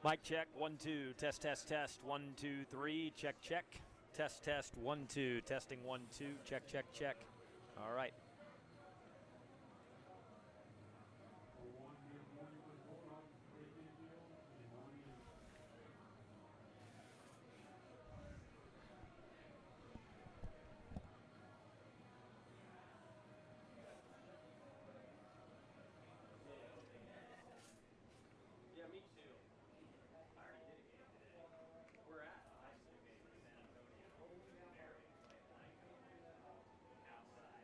Mic check, 1, 2, test, test, test, 1, 2, 3, check, check, test, test, 1, 2, testing, 1, 2, check, check, check. All right. Yeah, me too. I already did a game today. We're at a high school game in San Antonio. Outside.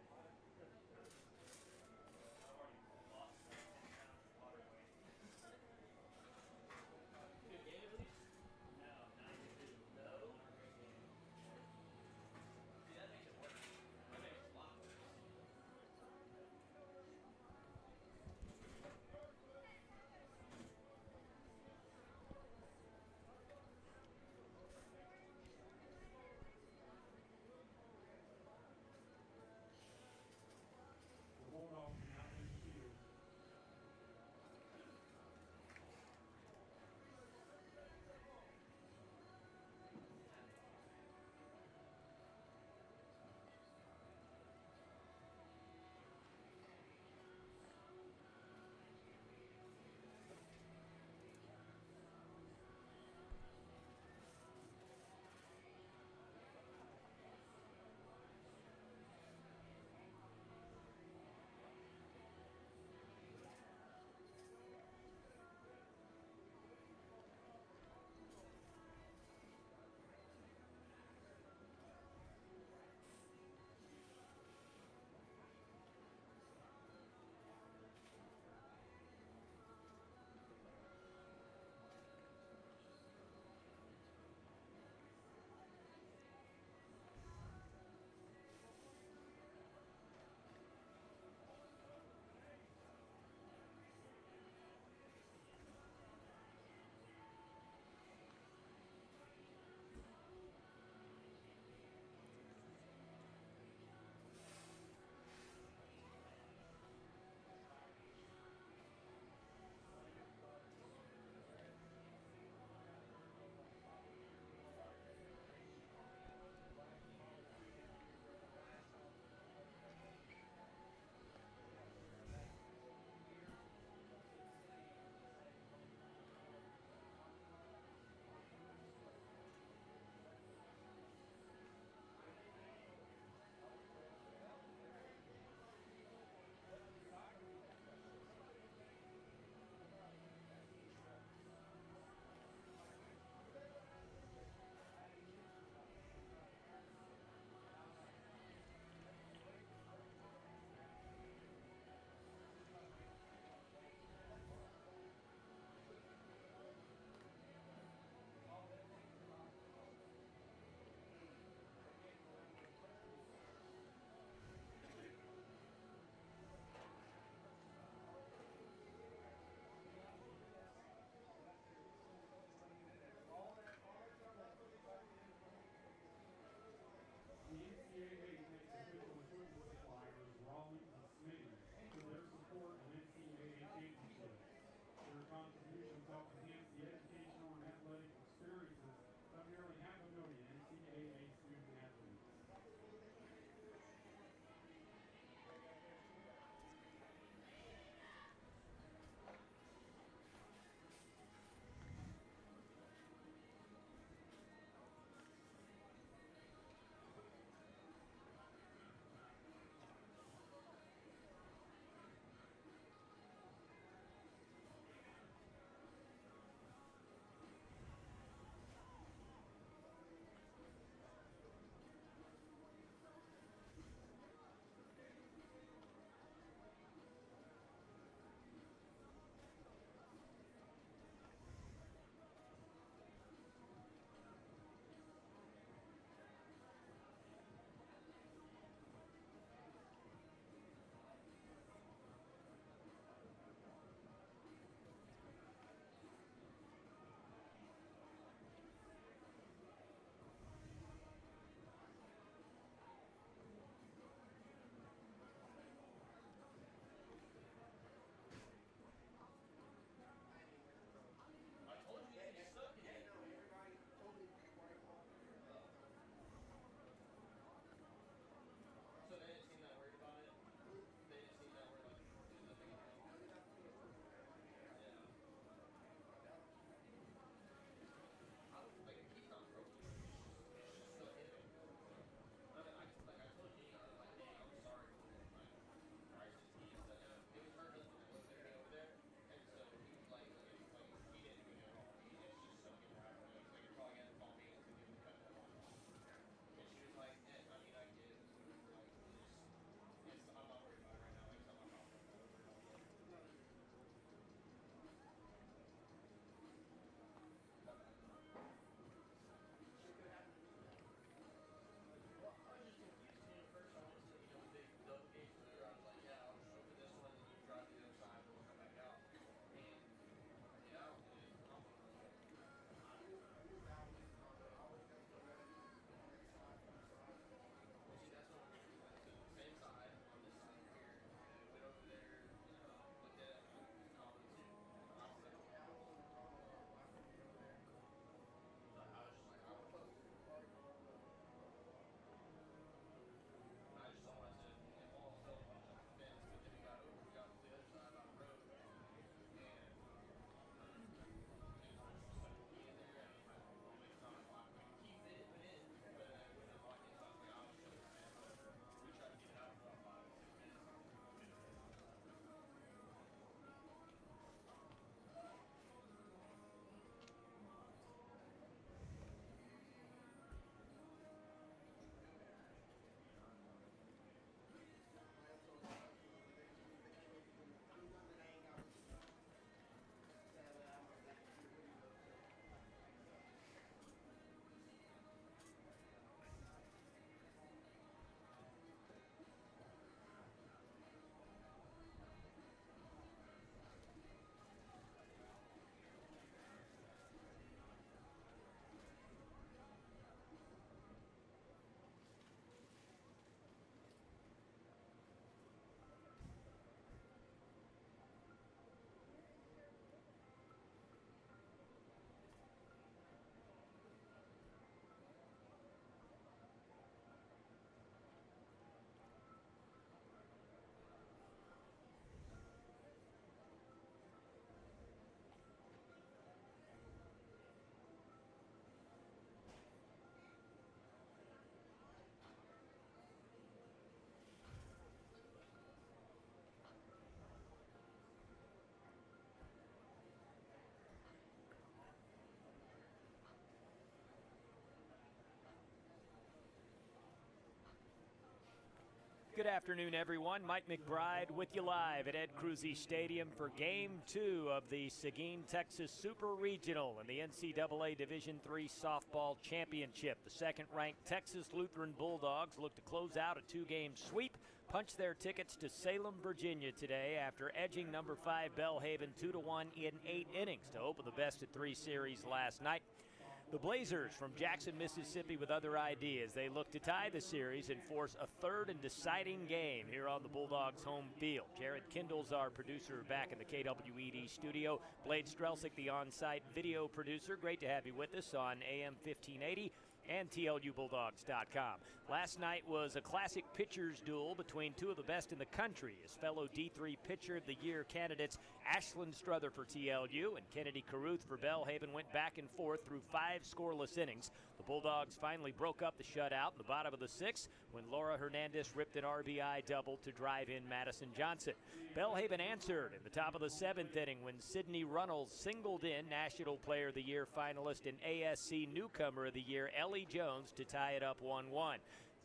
Good afternoon, everyone. Mike McBride with you live at Ed Cruzy Stadium for Game 2 of the Seguin, Texas Super Regional in the NCAA Division III Softball Championship. The second-ranked Texas Lutheran Bulldogs look to close out a two-game sweep, punch their tickets to Salem, Virginia today after edging number 5 Belhaven 2-1 in 8 innings to open the best-of-3 series last night. The Blazers from Jackson, Mississippi with other ideas. They look to tie the series and force a third and deciding game here on the Bulldogs' home field. Jared Kindle's our producer back in the KWED studio. Blade Strelsick, the on-site video producer. Great to have you with us on AM 1580 and TLUBulldogs.com. Last night was a classic pitcher's duel between two of the best in the country, as fellow D3 Pitcher of the Year candidates Ashlyn Struther for TLU and Kennedy Caruth for Belhaven went back and forth through 5 scoreless innings. The Bulldogs finally broke up the shutout in the bottom of the 6th when Laura Hernandez ripped an RBI double to drive in Madison Johnson. Belhaven answered in the top of the 7th inning when Sydney Ouellette singled in National Player of the Year finalist and ASC Newcomer of the Year Ellie Jones to tie it up 1-1.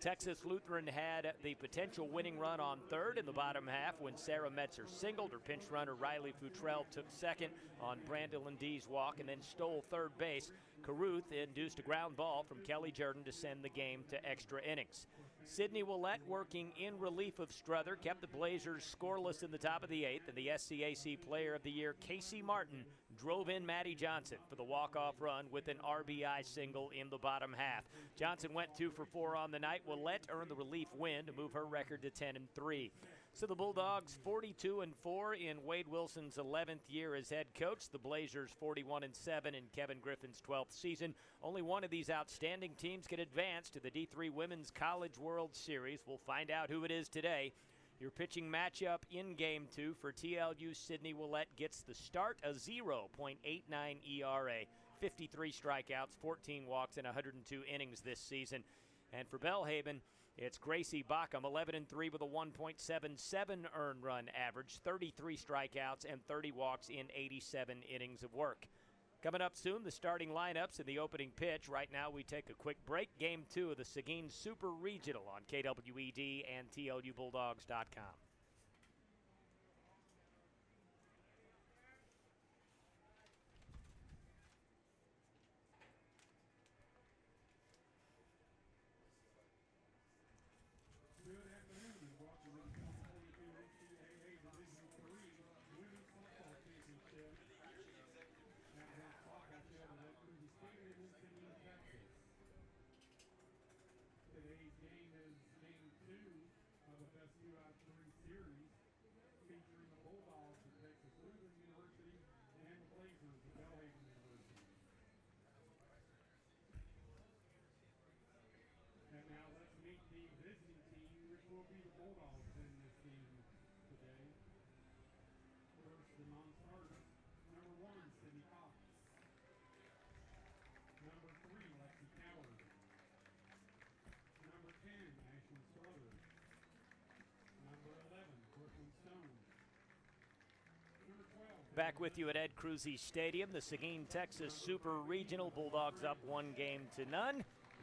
Texas Lutheran had the potential winning run on third in the bottom half when Sarah Metzer singled. Her pinch runner Riley Futrell took second on Brandon Dee's walk and then stole third base. Caruth induced a ground ball from Kelly Jordan to send the game to extra innings. Sydney Ouellette, working in relief of Struther, kept the Blazers scoreless in the top of the 8th, and the SCAC Player of the Year Casey Martin drove in Maddie Johnson for the walk-off run with an RBI single in the bottom half. Johnson went 2 for 4 on the night. Ouellette earned the relief win to move her record to 10-3. So the Bulldogs 42-4 in Wade Wilson's 11th year as head coach. The Blazers 41-7 in Kevin Griffin's 12th season. Only one of these outstanding teams can advance to the D3 Women's College World Series. We'll find out who it is today. Your pitching matchup in Game 2 for TLU, Sydney Ouellette gets the start, a 0.89 ERA, 53 strikeouts, 14 walks, and 102 innings this season. And for Belhaven, it's Gracie Backham, 11-3 with a 1.77 earned run average, 33 strikeouts, and 30 walks in 87 innings of work. Coming up soon, the starting lineups and the opening pitch. Right now, we take a quick break. Game 2 of the Seguin Super Regional on KWED and TLUBulldogs.com. Today's game is game 2 of the Best UI3 series, featuring the Bulldogs of Texas Lutheran University and the Blazers of Belhaven University. And now let's meet the visiting team, which will be the Bulldogs in this game today. First, the non-starters. Number 1, Sydney Cox. Number 3, Lexi Coward. Number 10, Ashlyn Struther. Number 11, Brooklyn Stone. Number 12. Back with you at Ed Cruzy Stadium, the Seguin, Texas Super Regional. Bulldogs up 1-0.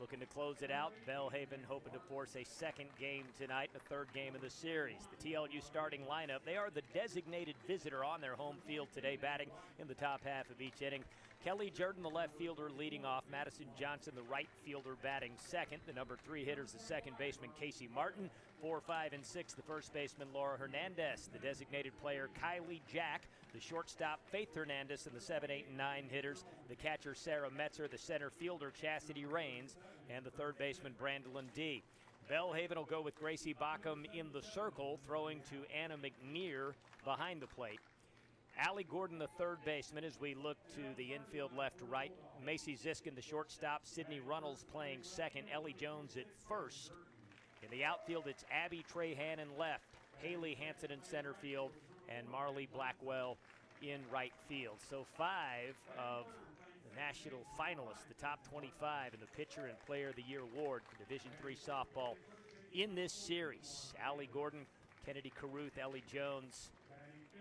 Looking to close it out. Belhaven hoping to force a second game tonight, the third game of the series. The TLU starting lineup, they are the designated visitor on their home field today, batting in the top half of each inning. Kelly Jordan, the left fielder, leading off. Madison Johnson, the right fielder, batting second. The number 3 hitters, the second baseman, Casey Martin. 4, 5, and 6, the first baseman, Laura Hernandez. The designated player, Kylie Jack. The shortstop, Faith Hernandez, and the 7, 8, and 9 hitters, the catcher, Sarah Metzer. The center fielder, Chastity Rains. And the third baseman, Brandon D. Belhaven will go with Gracie Backham in the circle, throwing to Anna McNear behind the plate. Allie Gordon, the third baseman, as we look to the infield left to right. Macy Ziskin, the shortstop. Sydney Runnels playing second. Ellie Jones at first. In the outfield, it's Abby Trahan in left. Haley Hansen in center field. And Marley Blackwell in right field. So 5 of the national finalists, the top 25 in the Pitcher and Player of the Year award for Division III softball in this series. Allie Gordon, Kennedy Caruth, Ellie Jones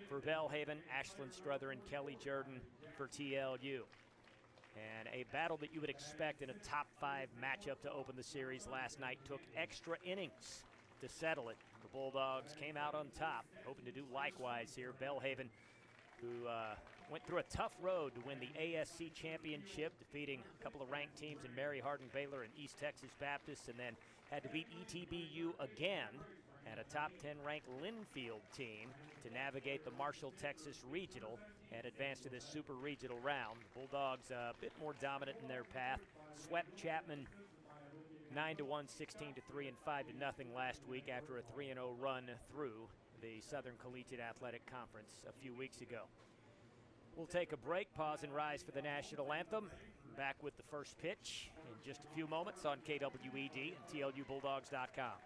for Belhaven, Ashlyn Struther, and Kelly Jordan for TLU. And a battle that you would expect in a top 5 matchup to open the series last night took extra innings to settle it. The Bulldogs came out on top, hoping to do likewise here. Belhaven, who went through a tough road to win the ASC championship, defeating a couple of ranked teams in Mary Hardin-Baylor and East Texas Baptist, and then had to beat ETBU again and a top 10 ranked Linfield team to navigate the Marshall, Texas regional and advance to this super regional round. The Bulldogs a bit more dominant in their path. Swept Chapman 9-1, 16-3, and 5-0 last week after a 3-0 run through the Southern Collegiate Athletic Conference a few weeks ago. We'll take a break, pause and rise for the national anthem. Back with the first pitch in just a few moments on KWED and TLUBulldogs.com.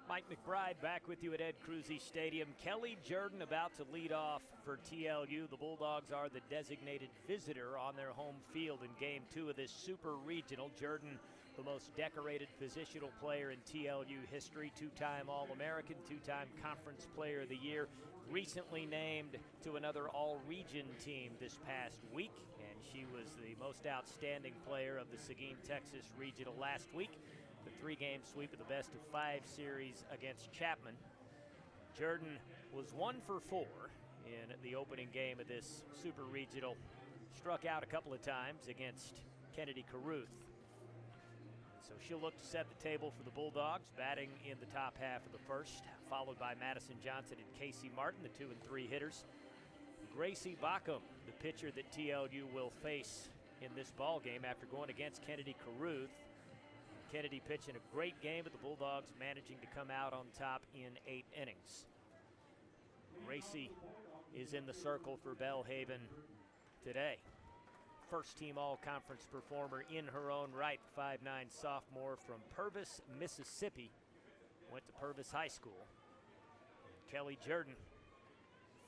Mike McBride back with you at Ed Cruzy Stadium. Kelly Jordan about to lead off for TLU. The Bulldogs are the designated visitor on their home field in Game 2 of this Super Regional. Jordan the most decorated positional player in TLU history, two-time All-American, two-time Conference Player of the Year, recently named to another all-region team this past week, and she was the most outstanding player of the Seguin, Texas Regional last week. The three-game sweep of the best-of-5 series against Chapman. Jordan was 1 for 4 in the opening game of this Super Regional. Struck out a couple of times against Kennedy Caruth. So she'll look to set the table for the Bulldogs, batting in the top half of the first, followed by Madison Johnson and Casey Martin, the 2 and 3 hitters. Gracie Backham, the pitcher that TLU will face in this ball game after going against Kennedy Caruth. Kennedy pitching a great game, but the Bulldogs managing to come out on top in 8 innings. Gracie is in the circle for Belhaven today. First-team all-conference performer in her own right, 5'9" sophomore from Purvis, Mississippi. Went to Purvis High School. Kelly Jordan,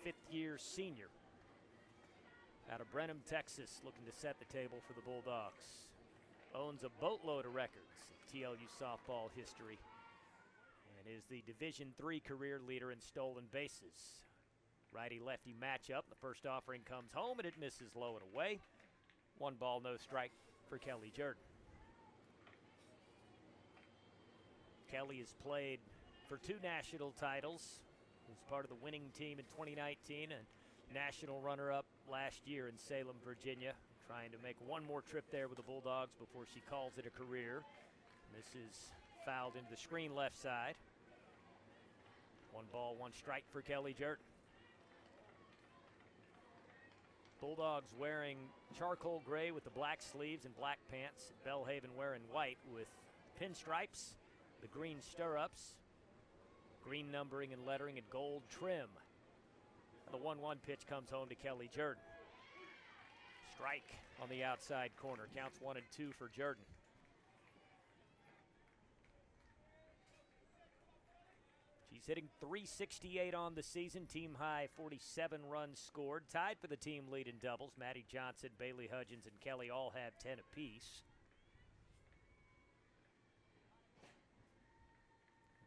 5th-year senior out of Brenham, Texas, looking to set the table for the Bulldogs. Owns a boatload of records in TLU softball history and is the Division III career leader in stolen bases. Righty-lefty matchup. The first offering comes home and it misses low and away. 1 ball, no strike for Kelly Jordan. Kelly has played for 2 national titles. Was part of the winning team in 2019 and national runner-up last year in Salem, Virginia. Trying to make one more trip there with the Bulldogs before she calls it a career. This is fouled into the screen left side. 1 ball, 1 strike for Kelly Jordan. Bulldogs wearing charcoal gray with the black sleeves and black pants. Belhaven wearing white with pinstripes, the green stirrups, green numbering and lettering, and gold trim. The 1-1 pitch comes home to Kelly Jordan. Strike on the outside corner. Counts 1 and 2 for Jordan. She's hitting .368 on the season, team high 47 runs scored. Tied for the team lead in doubles. Maddie Johnson, Bailey Hudgens, and Kelly all have 10 apiece.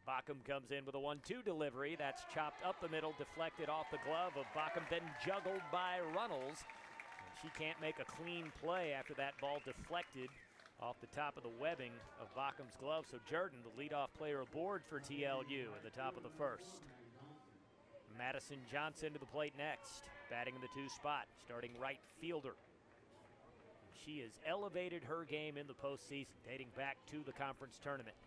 Backham comes in with a 1-2 delivery. That's chopped up the middle, deflected off the glove of Backham, then juggled by Runnels. And she can't make a clean play after that ball deflected off the top of the webbing of Backham's glove. So Jordan, the leadoff player aboard for TLU at the top of the first. Madison Johnson to the plate next, batting in the 2 spot, starting right fielder. She has elevated her game in the postseason, dating back to the conference tournament.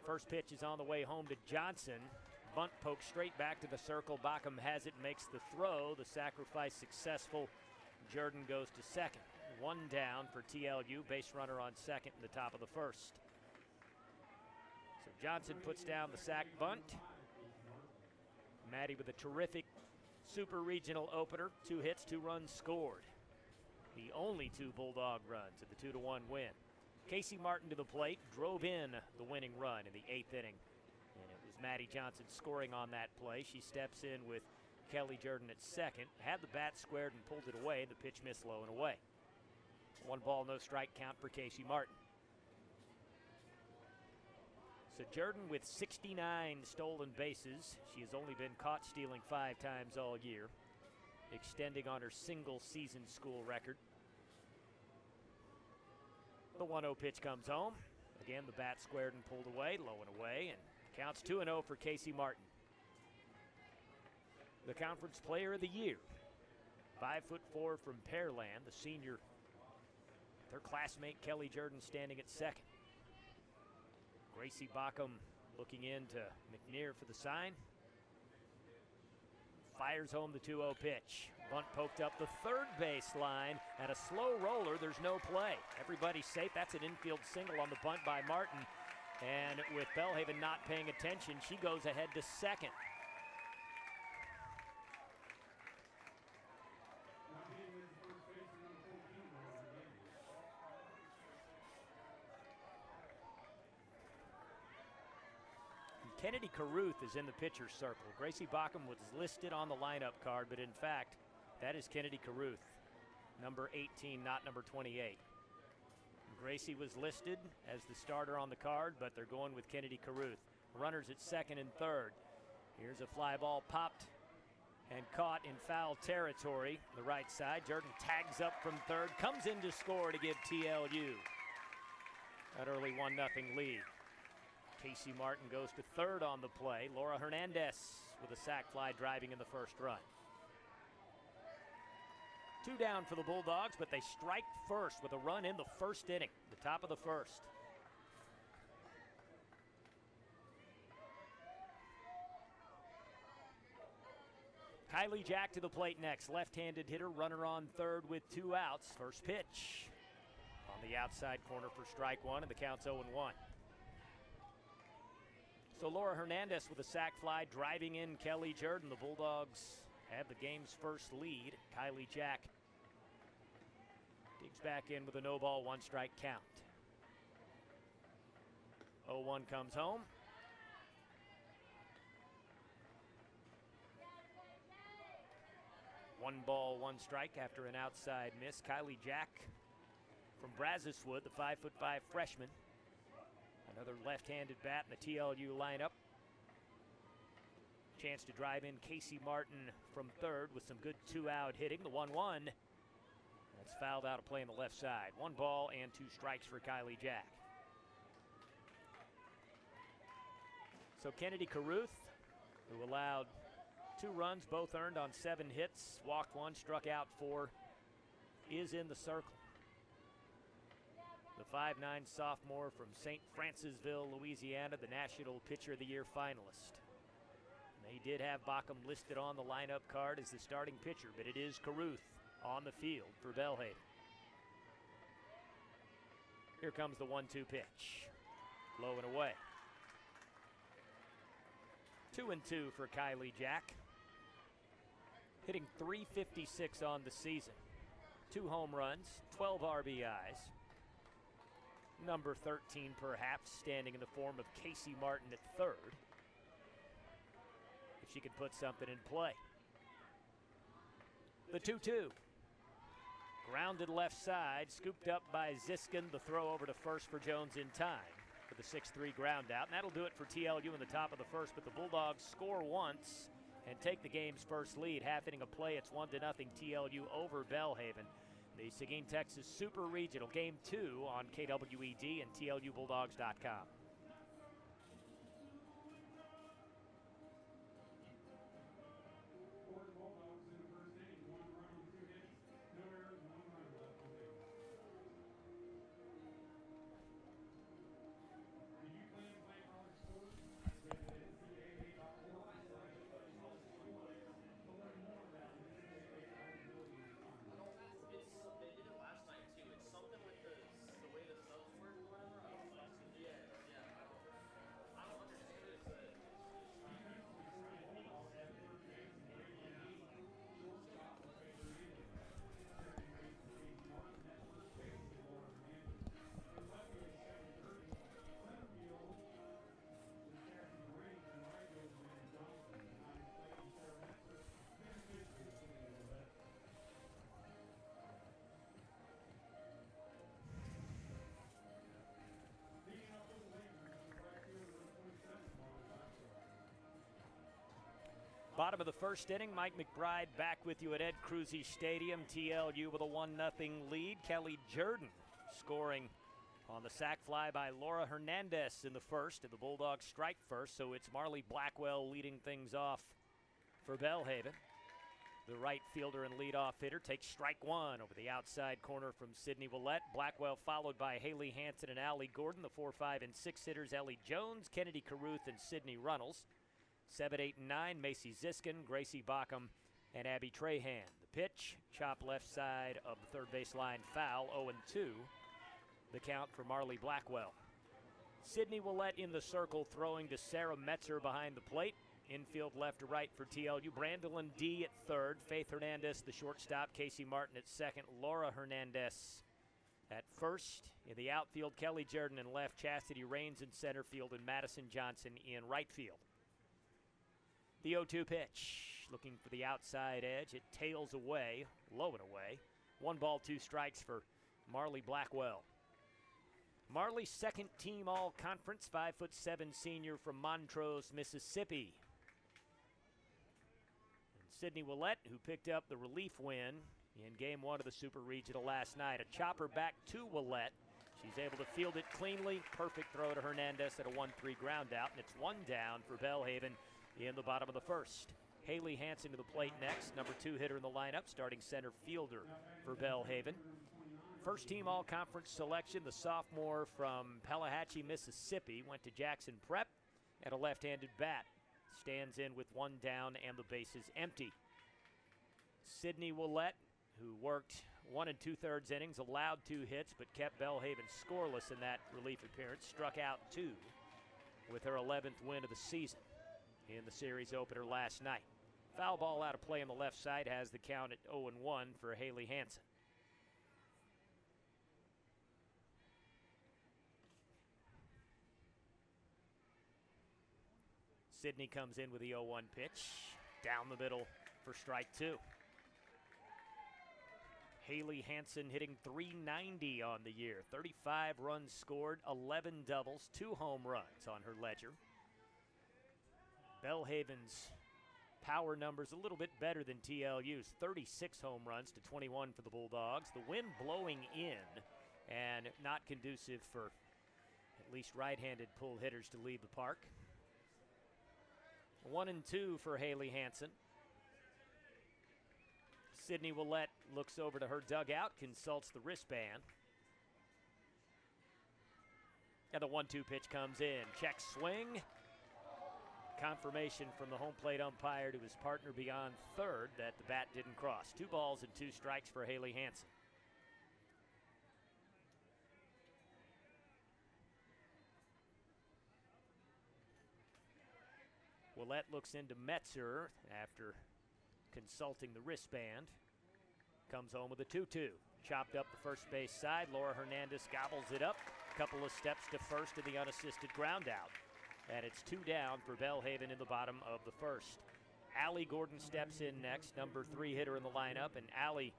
First pitch is on the way home to Johnson. Bunt poked straight back to the circle. Backham has it, makes the throw. The sacrifice successful. Jordan goes to second. 1 down for TLU. Base runner on second in the top of the first. So Johnson puts down the sac bunt. Maddie with a terrific super regional opener. 2 hits, 2 runs scored. The only 2 Bulldog runs in the 2-1 win. Casey Martin to the plate, drove in the winning run in the 8th inning. And it was Maddie Johnson scoring on that play. She steps in with Kelly Jordan at second, had the bat squared and pulled it away. The pitch missed low and away. 1 ball, no strike count for Casey Martin. So Jordan with 69 stolen bases. She has only been caught stealing 5 times all year, extending on her single season school record. The 1-0 pitch comes home. Again, the bat squared and pulled away, low and away, and counts 2-0 for Casey Martin. The Conference Player of the Year, 5'4" from Pearland, the senior. Their classmate Kelly Jordan standing at second. Gracie Backham looking in to McNear for the sign. Fires home the 2-0 pitch. Bunt poked up the third baseline, and a slow roller. There's no play. Everybody's safe. That's an infield single on the bunt by Martin. And with Belhaven not paying attention, she goes ahead to second. Kennedy Caruth is in the pitcher's circle. Gracie Backham was listed on the lineup card, but in fact, that is Kennedy Caruth. number 18, not number 28. Gracie was listed as the starter on the card, but they're going with Kennedy Caruth. Runners at second and third. Here's a fly ball popped and caught in foul territory, the right side. Jordan tags up from third, comes in to score to give TLU that early 1-0 lead. Casey Martin goes to third on the play. Laura Hernandez with a sac fly driving in the first run. 2 down for the Bulldogs, but they strike first with a run in the first inning, the top of the first. Kylie Jack to the plate next. Left-handed hitter, runner on third with 2 outs. First pitch on the outside corner for strike one, and the count's 0-1. So Laura Hernandez with a sac fly driving in Kelly Jordan. The Bulldogs have the game's first lead. Kylie Jack digs back in with a no-ball, 1-strike count. 0-1 comes home. One ball, 1 strike after an outside miss. Kylie Jack from Brazoswood, the 5'5" freshman. Another left-handed bat in the TLU lineup. Chance to drive in Casey Martin from third with some good 2-out hitting. The 1-1. That's fouled out of play on the left side. 1 ball and 2 strikes for Kylie Jack. So Kennedy Caruth, who allowed 2 runs, both earned on 7 hits, walked 1, struck out 4, is in the circle. The 5'9" sophomore from St. Francisville, Louisiana, the National Pitcher of the Year finalist. They did have Bockham listed on the lineup card as the starting pitcher, but it is Caruth on the field for Belhaven. Here comes the 1-2 pitch. Low and away. 2-2 for Kylie Jack. Hitting .356 on the season. 2 home runs, 12 RBIs. Number 13 perhaps standing in the form of Casey Martin at third. If she can put something in play. The 2-2. Grounded left side, scooped up by Ziskin. The throw over to first for Jones in time for the 6-3 ground out. And that'll do it for TLU in the top of the first, but the Bulldogs score once and take the game's first lead. Half inning of play, it's 1-0 TLU over Belhaven. The Seguin, Texas Super Regional Game 2 on KWED and TLUBulldogs.com. Bottom of the first inning, Mike McBride back with you at Ed Cruzy Stadium. TLU with a 1-0 lead. Kelly Jordan scoring on the sac fly by Laura Hernandez in the first, and the Bulldogs strike first, so it's Marley Blackwell leading things off for Belhaven. The right fielder and leadoff hitter takes strike one over the outside corner from Sydney Ouellette. Blackwell followed by Haley Hansen and Allie Gordon. The 4, 5, and 6 hitters, Ellie Jones, Kennedy Caruth, and Sydney Runnels. 7, 8, and 9, Macy Ziskin, Gracie Bockham, and Abby Trahan. The pitch, chop left side of the third baseline foul, 0-2. The count for Marley Blackwell. Sydney Ouellette in the circle, throwing to Sarah Metzer behind the plate. Infield left to right for TLU. Brandolyn D at third. Faith Hernandez, the shortstop. Casey Martin at second. Laura Hernandez at first. In the outfield, Kelly Jordan in left. Chastity Rains in center field, and Madison Johnson in right field. The 0-2 pitch, looking for the outside edge. It tails away, low and away. 1 ball, 2 strikes for Marley Blackwell. Marley, second team all-conference, 5'7" senior from Montrose, Mississippi. And Sydney Ouellette, who picked up the relief win in game 1 of the Super Regional last night. A chopper back to Ouellette. She's able to field it cleanly. Perfect throw to Hernandez at a 1-3 ground out, and it's 1 down for Belhaven in the bottom of the first. Haley Hansen to the plate next, number 2 hitter in the lineup, starting center fielder for Belhaven. First team all-conference selection, the sophomore from Pelahatchie, Mississippi, went to Jackson Prep at a left-handed bat. Stands in with 1 down and the bases empty. Sydney Ouellette, who worked 1 2/3 innings, allowed 2 hits, but kept Belhaven scoreless in that relief appearance, struck out 2 with her 11th win of the season in the series opener last night. Foul ball out of play on the left side has the count at 0-1 for Haley Hansen. Sydney comes in with the 0-1 pitch, down the middle for strike 2. Haley Hansen hitting .390 on the year, 35 runs scored, 11 doubles, 2 home runs on her ledger. Belhaven's power numbers a little bit better than TLU's, 36 home runs to 21 for the Bulldogs. The wind blowing in and not conducive for at least right-handed pull hitters to leave the park. 1-2 for Haley Hansen. Sydney Ouellette looks over to her dugout, consults the wristband. And the 1-2 pitch comes in. Check swing. Confirmation from the home plate umpire to his partner beyond third that the bat didn't cross. 2 balls and 2 strikes for Haley Hansen. Ouellette looks into Metzer after consulting the wristband. Comes home with a 2-2. Chopped up the first base side. Laura Hernandez gobbles it up. Couple of steps to first in the unassisted ground out. And it's 2 down for Belhaven in the bottom of the first. Allie Gordon steps in next, number 3 hitter in the lineup. And Allie,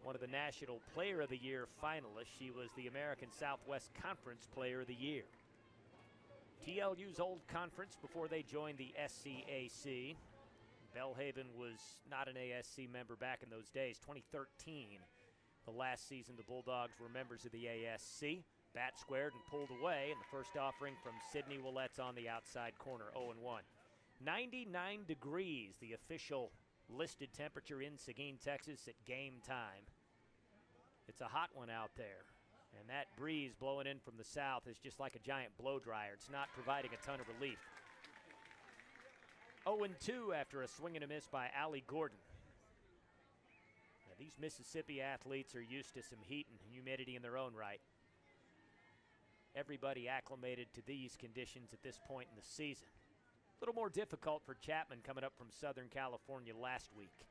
one of the National Player of the Year finalists. She was the American Southwest Conference Player of the Year. TLU's old conference before they joined the SCAC. Belhaven was not an ASC member back in those days. 2013, the last season the Bulldogs were members of the ASC. Bat squared and pulled away, and the first offering from Sydney Ouellette's on the outside corner, 0-1. 99 degrees, the official listed temperature in Seguin, Texas at game time. It's a hot one out there, and that breeze blowing in from the south is just like a giant blow dryer. It's not providing a ton of relief. 0-2 after a swing and a miss by Allie Gordon. Now, these Mississippi athletes are used to some heat and humidity in their own right. Everybody acclimated to these conditions at this point in the season. A little more difficult for Chapman coming up from Southern California last week.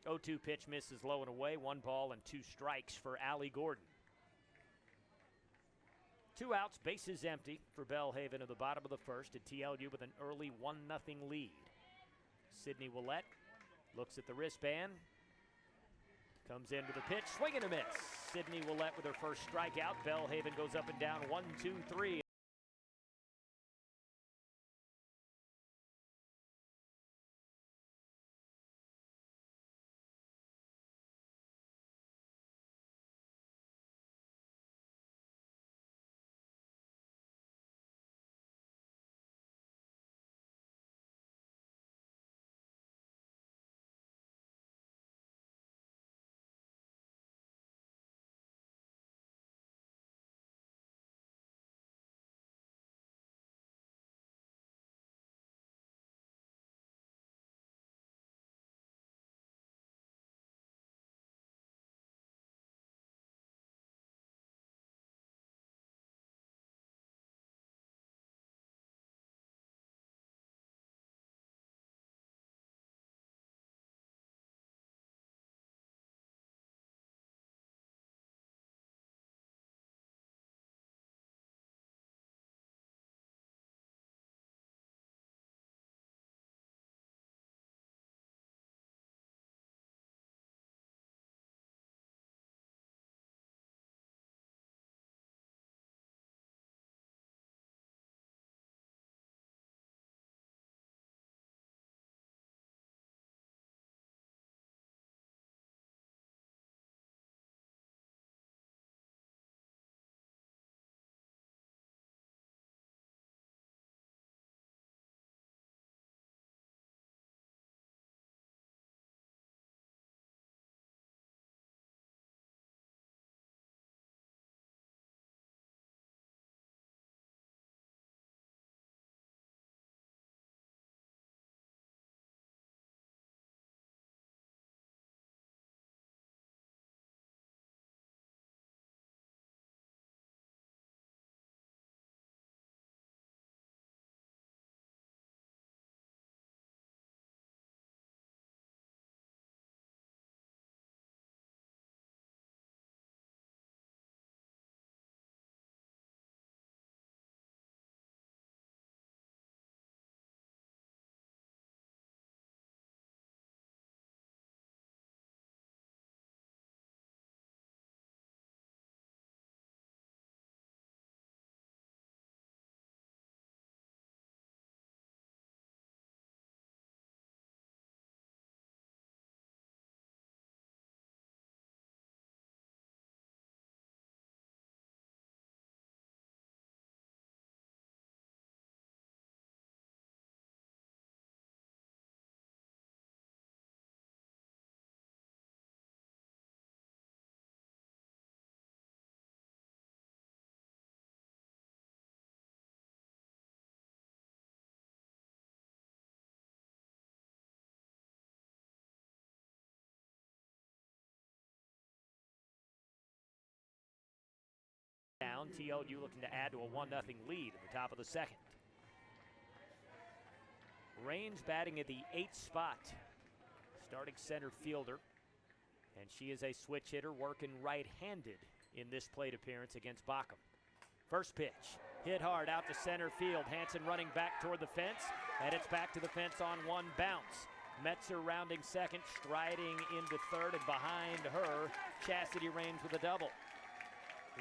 0-2 pitch misses low and away. 1 ball and 2 strikes for Allie Gordon. 2 outs, bases empty for Belhaven at the bottom of the first, and TLU with an early 1-0 lead. Sydney Ouellette looks at the wristband, comes in with a pitch, swing and a miss. Sydney Ouellette with her first strikeout. Belhaven goes up and down 1-2-3. down. TLU looking to add to a 1-0 lead at the top of the second. Raines batting at the 8th spot. Starting center fielder. And she is a switch hitter working right-handed in this plate appearance against Bockham. First pitch, hit hard out to center field. Hanson running back toward the fence, and it's back to the fence on one bounce. Metzer rounding second, striding into third, and behind her, Chastity Raines with a double.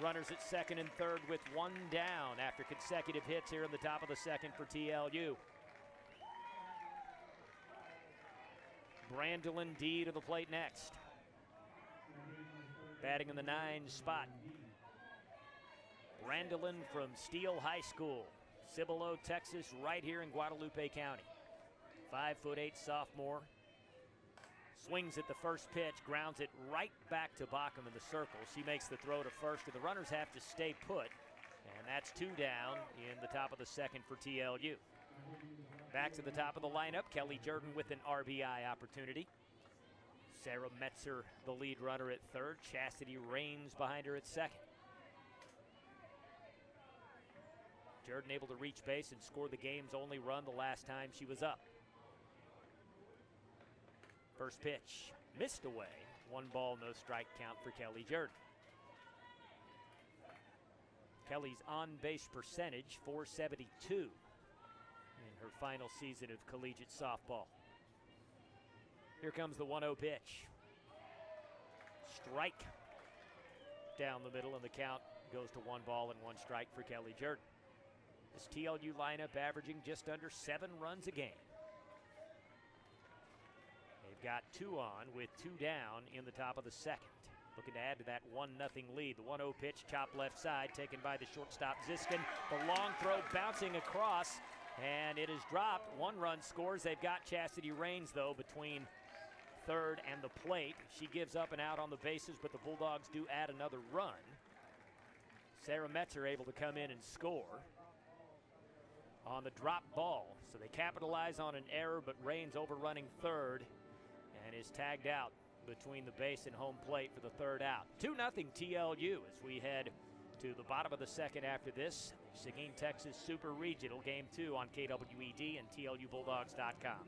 Runners at second and third with one down after consecutive hits here in the top of the second for TLU. Brandolin D to the plate next. Batting in the 9 spot. Brandolin from Steele High School, Cibolo, Texas, right here in Guadalupe County. 5'8" sophomore. Swings at the first pitch, grounds it right back to Bockham in the circle. She makes the throw to first, and the runners have to stay put. And that's 2 down in the top of the second for TLU. Back to the top of the lineup, Kelly Jordan with an RBI opportunity. Sarah Metzer, the lead runner at third. Chastity Raines behind her at second. Jordan able to reach base and score the game's only run the last time she was up. First pitch, missed away. 1 ball, no strike count for Kelly Jordan. Kelly's on-base percentage, .472 in her final season of collegiate softball. Here comes the 1-0 pitch. Strike down the middle, and the count goes to 1 ball and 1 strike for Kelly Jordan. This TLU lineup averaging just under 7 runs a game. They've got 2 on with 2 down in the top of the second. Looking to add to that 1-0 lead. The 1-0 pitch, chopped left side, taken by the shortstop Ziskin. The long throw bouncing across, and it is dropped. 1 run scores. They've got Chastity Raines, though, between third and the plate. She gives up and out on the bases, but the Bulldogs do add another run. Sarah Metzer able to come in and score on the drop ball. So they capitalize on an error, but Raines overrunning third and is tagged out between the base and home plate for the third out. 2-0 TLU as we head to the bottom of the second after this. Seguin, Texas Super Regional Game 2 on KWED and TLUBulldogs.com.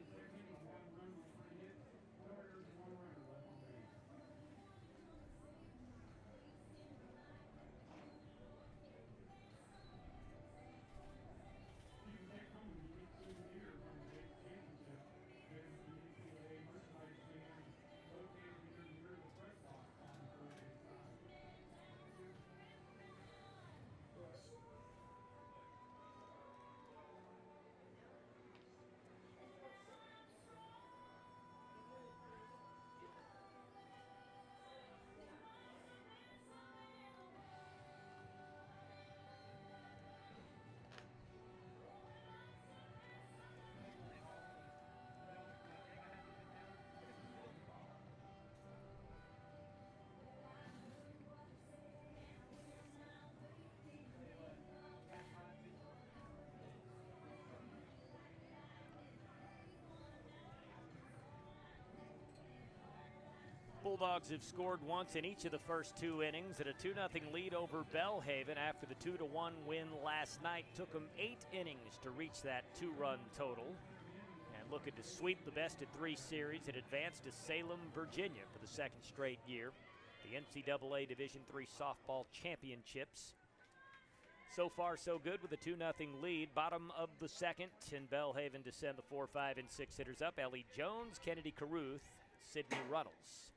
Bulldogs have scored once in each of the first 2 innings at a 2-0 lead over Belhaven after the 2-1 win last night. Took them 8 innings to reach that 2-run total. And looking to sweep the best-of-3 series and advance to Salem, Virginia for the 2nd straight year. The NCAA Division III Softball Championships. So far, so good with a 2-0 lead. Bottom of the second, and Belhaven to send the 4, 5, and 6 hitters up. Ellie Jones, Kennedy Caruth, Sydney Runnels.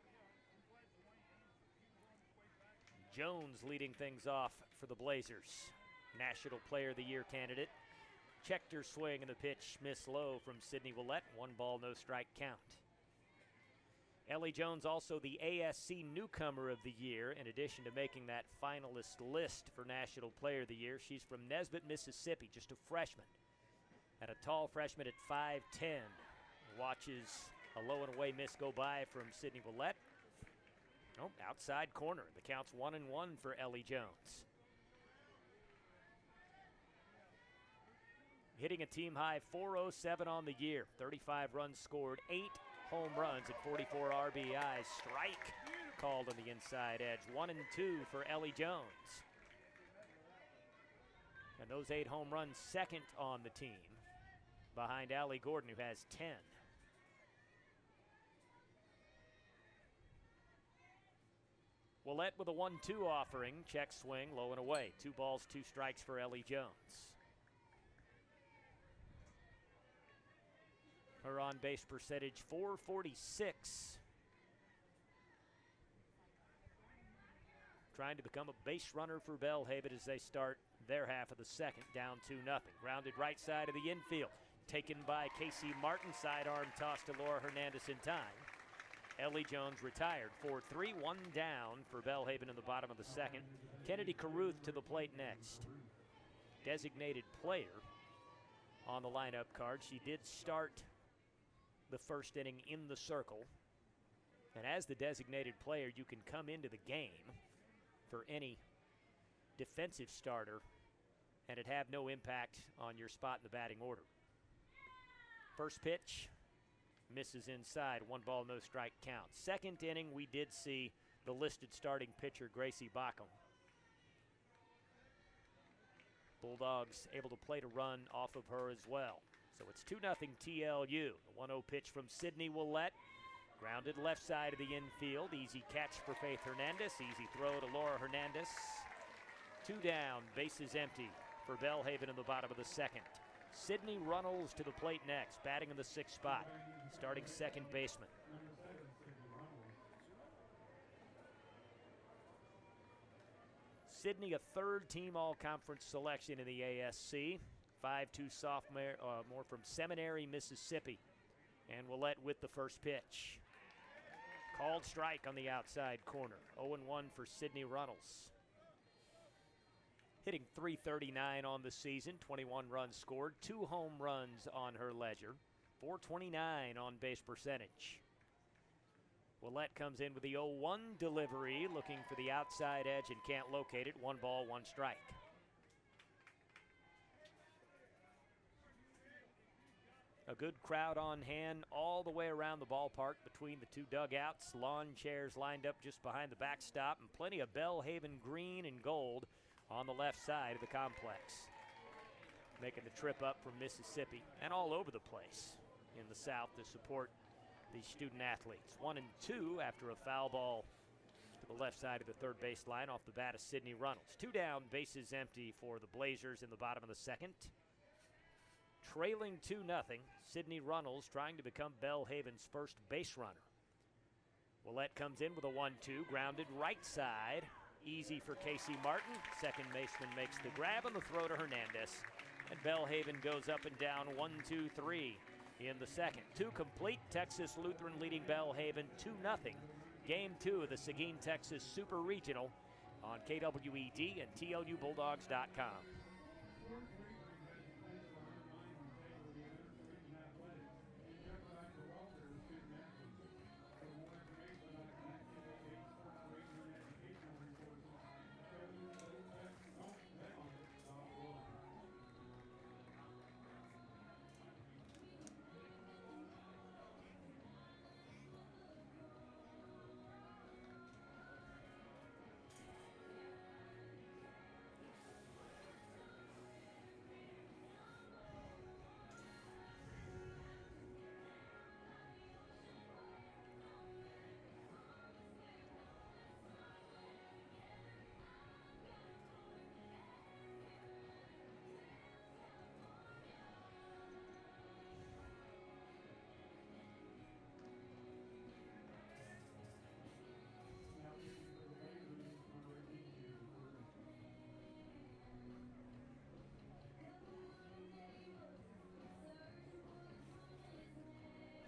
Jones leading things off for the Blazers. National Player of the Year candidate. Checked her swing, and the pitch missed low from Sydney Ouellette. 1 ball, no strike count. Ellie Jones also the ASC Newcomer of the Year, in addition to making that finalist list for National Player of the Year. She's from Nesbitt, Mississippi, just a freshman. And a tall freshman at 5'10". Watches a low and away miss go by from Sydney Ouellette. Oh, outside corner. The count's 1-1 for Ellie Jones. Hitting a team high 407 on the year. 35 runs scored, 8 home runs and 44 RBIs. Strike called on the inside edge. 1-2 for Ellie Jones. And those 8 home runs, second on the team, behind Allie Gordon, who has 10. Ouellette with a 1-2 offering. Check swing, low and away. 2 balls, 2 strikes for Ellie Jones. Her on-base percentage, .446. Trying to become a base runner for Belhaven as they start their half of the second, down 2-0. Grounded right side of the infield. Taken by Casey Martin. Sidearm toss to Laura Hernandez in time. Ellie Jones retired. 4-3, 1 down for Belhaven in the bottom of the second. Kennedy Caruth to the plate next. Designated player on the lineup card. She did start the first inning in the circle. And as the designated player, you can come into the game for any defensive starter and it have no impact on your spot in the batting order. First pitch misses inside. 1 ball, no strike count. Second inning, we did see the listed starting pitcher, Gracie Backham. Bulldogs able to plate a run off of her as well. So it's 2-0 TLU. The 1-0 pitch from Sydney Ouellette. Grounded left side of the infield. Easy catch for Faith Hernandez. Easy throw to Laura Hernandez. 2 down, bases empty for Belhaven in the bottom of the second. Sydney Runnels to the plate next, batting in the 6th spot, starting second baseman. Sydney, a 3rd team all-conference selection in the ASC. 5'2" sophomore from Seminary, Mississippi. And Ouellette with the first pitch. Called strike on the outside corner. 0-1 for Sydney Runnels. Hitting .339 on the season, 21 runs scored, 2 home runs on her ledger, .429 on base percentage. Ouellette comes in with the 0-1 delivery, looking for the outside edge and can't locate it. 1 ball, 1 strike. A good crowd on hand all the way around the ballpark between the 2 dugouts. Lawn chairs lined up just behind the backstop, and plenty of Belhaven green and gold on the left side of the complex. Making the trip up from Mississippi and all over the place in the South to support these student athletes. 1-2 after a foul ball to the left side of the third baseline off the bat of Sydney Runnels. 2 down, bases empty for the Blazers in the bottom of the second. Trailing 2-0, Sydney Runnels trying to become Belhaven's first base runner. Ouellette comes in with a 1-2, grounded right side. Easy for Casey Martin. Second baseman makes the grab on the throw to Hernandez. And Belhaven goes up and down 1-2-3 in the second. 2 complete. Texas Lutheran leading Belhaven 2-0. Game 2 of the Seguin, Texas Super Regional on KWED and TLUBulldogs.com.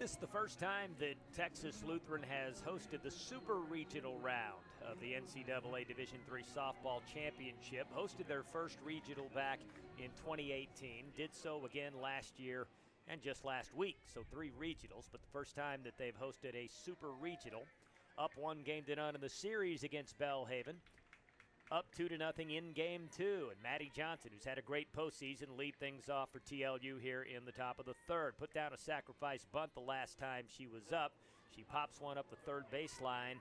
This is the first time that Texas Lutheran has hosted the Super Regional round of the NCAA Division III Softball Championship. Hosted their first regional back in 2018. Did so again last year and just last week. So 3 regionals, but the first time that they've hosted a Super Regional. Up 1-0 in the series against Belhaven. Up 2-0 in Game 2. And Maddie Johnson, who's had a great postseason, lead things off for TLU here in the top of the third. Put down a sacrifice bunt the last time she was up. She pops one up the third baseline,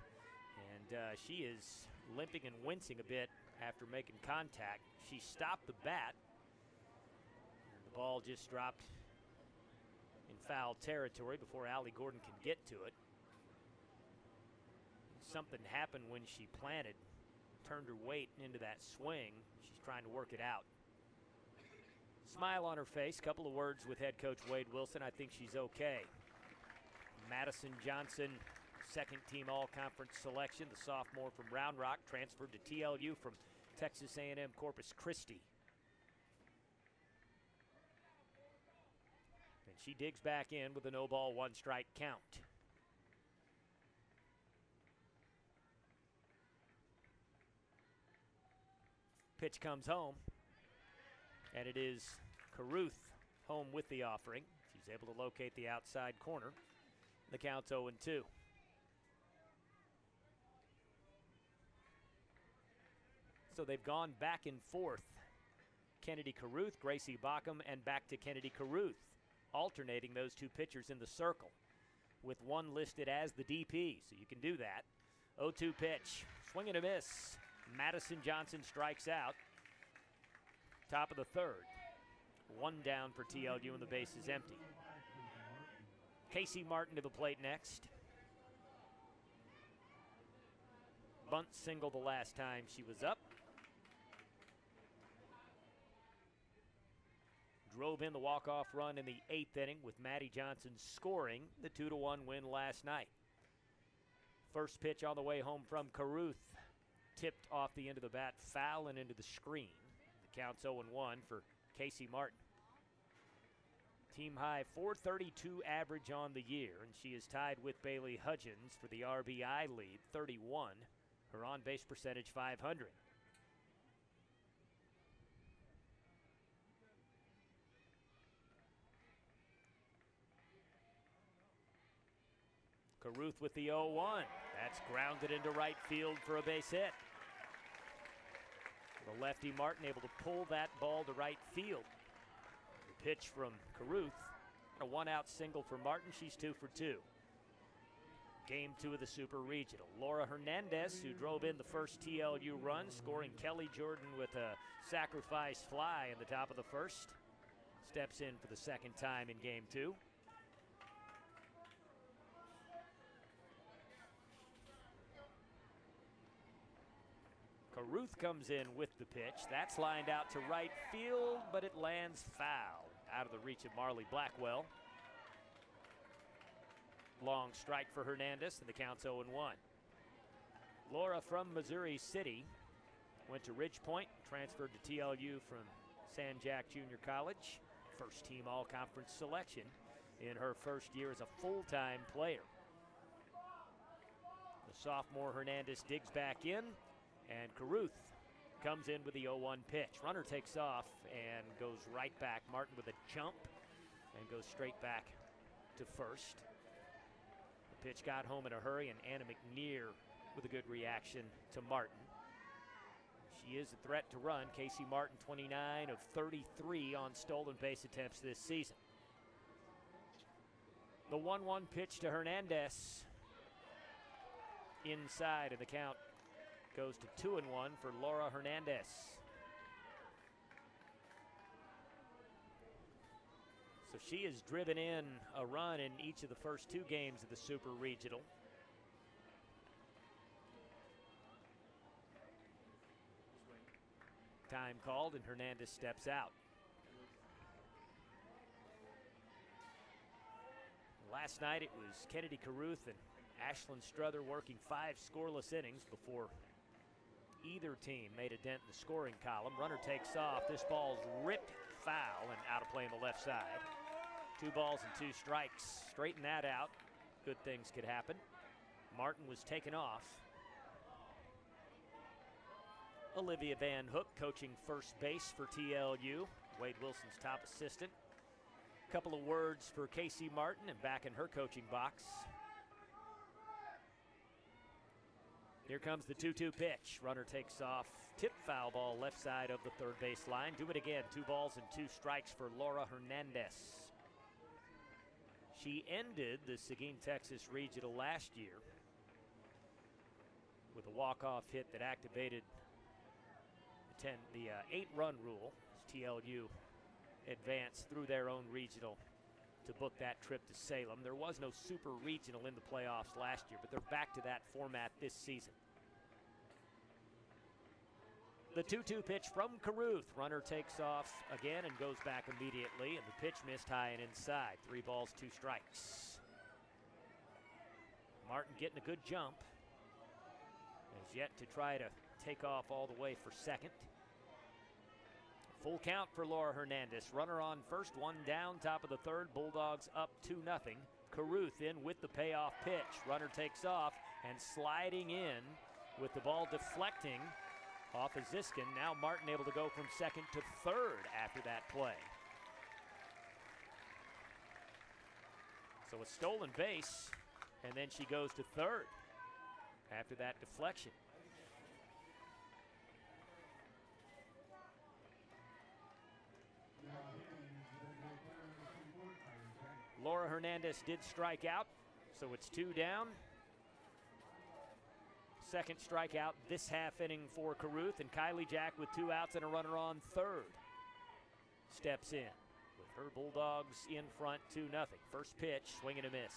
and she is limping and wincing a bit after making contact. She stopped the bat Ball just dropped in foul territory before Allie Gordon can get to it. Something happened when she planted, turned her weight into that swing. She's trying to work it out. Smile on her face, couple of words with head coach Wade Wilson. I think she's okay. Madison Johnson, second team all-conference selection, the sophomore from Round Rock, transferred to TLU from Texas A&M Corpus Christi. And she digs back in with a no-ball, one-strike count. Pitch comes home, and it is Caruth home with the offering. She's able to locate the outside corner. The count's 0-2. So they've gone back and forth. Kennedy Caruth, Gracie Bockham, and back to Kennedy Caruth, alternating those two pitchers in the circle, with one listed as the DP, so you can do that. 0-2 pitch, swing and a miss. Madison Johnson strikes out. Top of the third. One down for TLU and the base is empty. Casey Martin to the plate next. Bunt single the last time she was up. Drove in the walk-off run in the 8th inning with Maddie Johnson scoring the 2-1 win last night. First pitch on the way home from Caruth. Tipped off the end of the bat, foul and into the screen. The count's 0-1 for Casey Martin. Team high 432 average on the year, and she is tied with Bailey Hudgens for the RBI lead, 31. Her on-base percentage, 500. Caruth with the 0-1. That's grounded into right field for a base hit. The lefty Martin able to pull that ball to right field. The pitch from Caruth. A one-out single for Martin. She's 2 for 2. Game 2 of the Super Regional. Laura Hernandez, who drove in the first TLU run, scoring Kelly Jordan with a sacrifice fly in the top of the first. Steps in for the second time in Game 2. Caruth comes in with the pitch. That's lined out to right field, but it lands foul. Out of the reach of Marley Blackwell. Long strike for Hernandez, and the count's 0-1. Laura from Missouri City went to Ridge Point, transferred to TLU from San Jac Junior College. First team all-conference selection in her first year as a full-time player. The sophomore Hernandez digs back in, and Caruth comes in with the 0-1 pitch. Runner takes off and goes right back. Martin with a jump and goes straight back to first. The pitch got home in a hurry, and Anna McNear with a good reaction to Martin. She is a threat to run. Casey Martin, 29 of 33 on stolen base attempts this season. The 1-1 pitch to Hernandez. Inside, and the count goes to 2-1 for Laura Hernandez. So she has driven in a run in each of the first 2 games of the Super Regional. Time called, and Hernandez steps out. Last night it was Kennedy Caruth and Ashlyn Struther working 5 scoreless innings before either team made a dent in the scoring column. Runner takes off. This ball's ripped foul and out of play on the left side. 2 balls and 2 strikes. Straighten that out. Good things could happen. Martin was taken off. Olivia Van Hook coaching first base for TLU. Wade Wilson's top assistant. Couple of words for Casey Martin, and back in her coaching box. Here comes the 2-2 pitch. Runner takes off. Tip foul ball left side of the third base line. Do it again. 2 balls and 2 strikes for Laura Hernandez. She ended the Seguin, Texas Regional last year with a walk-off hit that activated the 8-run rule. TLU advance through their own regional to book that trip to Salem. There was no super regional in the playoffs last year, but they're back to that format this season. The 2-2 pitch from Caruth. Runner takes off again and goes back immediately, and the pitch missed high and inside. 3 balls, 2 strikes. Martin getting a good jump. Has yet to try to take off all the way for second. Full count for Laura Hernandez. Runner on first, 1 down, top of the third. Bulldogs up 2-0. Caruth in with the payoff pitch. Runner takes off and sliding in with the ball deflecting off of Ziskin. Now Martin able to go from second to third after that play. So a stolen base, and then she goes to third after that deflection. Laura Hernandez did strike out, so it's 2 down. Second strikeout this half inning for Caruth, and Kylie Jack with 2 outs and a runner on third steps in with her Bulldogs in front 2-0. First pitch, swing and a miss.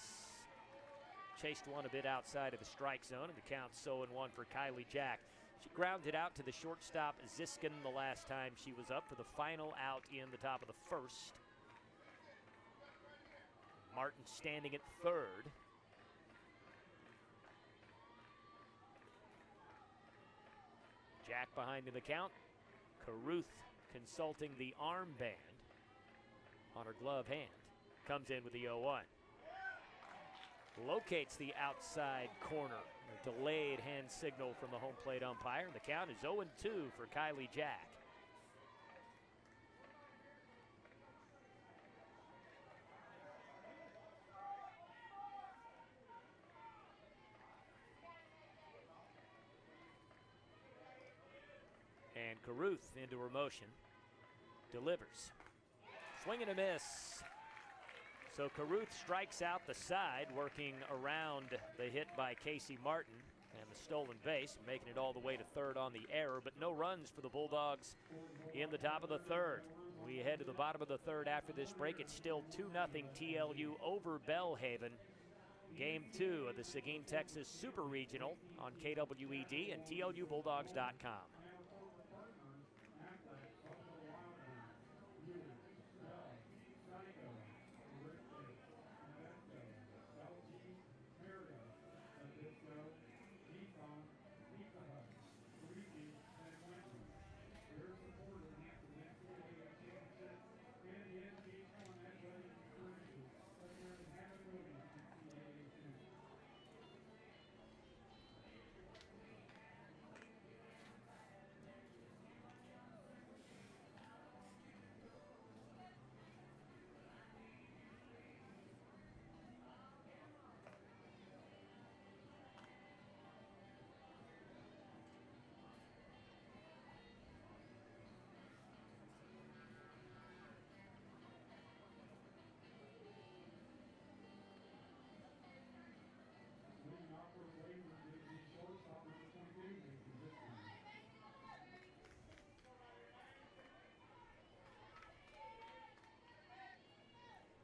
Chased one a bit outside of the strike zone, and the count's 0-1 for Kylie Jack. She grounded out to the shortstop Ziskin the last time she was up for the final out in the top of the first. Martin standing at third. Jack behind in the count. Caruth consulting the armband on her glove hand. Comes in with the 0-1. Locates the outside corner. A delayed hand signal from the home plate umpire. And the count is 0-2 for Kylie Jack. And Caruth into her motion. Delivers. Swing and a miss. So Caruth strikes out the side, working around the hit by Casey Martin and the stolen base, making it all the way to third on the error, but no runs for the Bulldogs in the top of the third. We head to the bottom of the third after this break. It's still 2-0 TLU over Belhaven. Game 2 of the Seguin, Texas Super Regional on KWED and TLUBulldogs.com.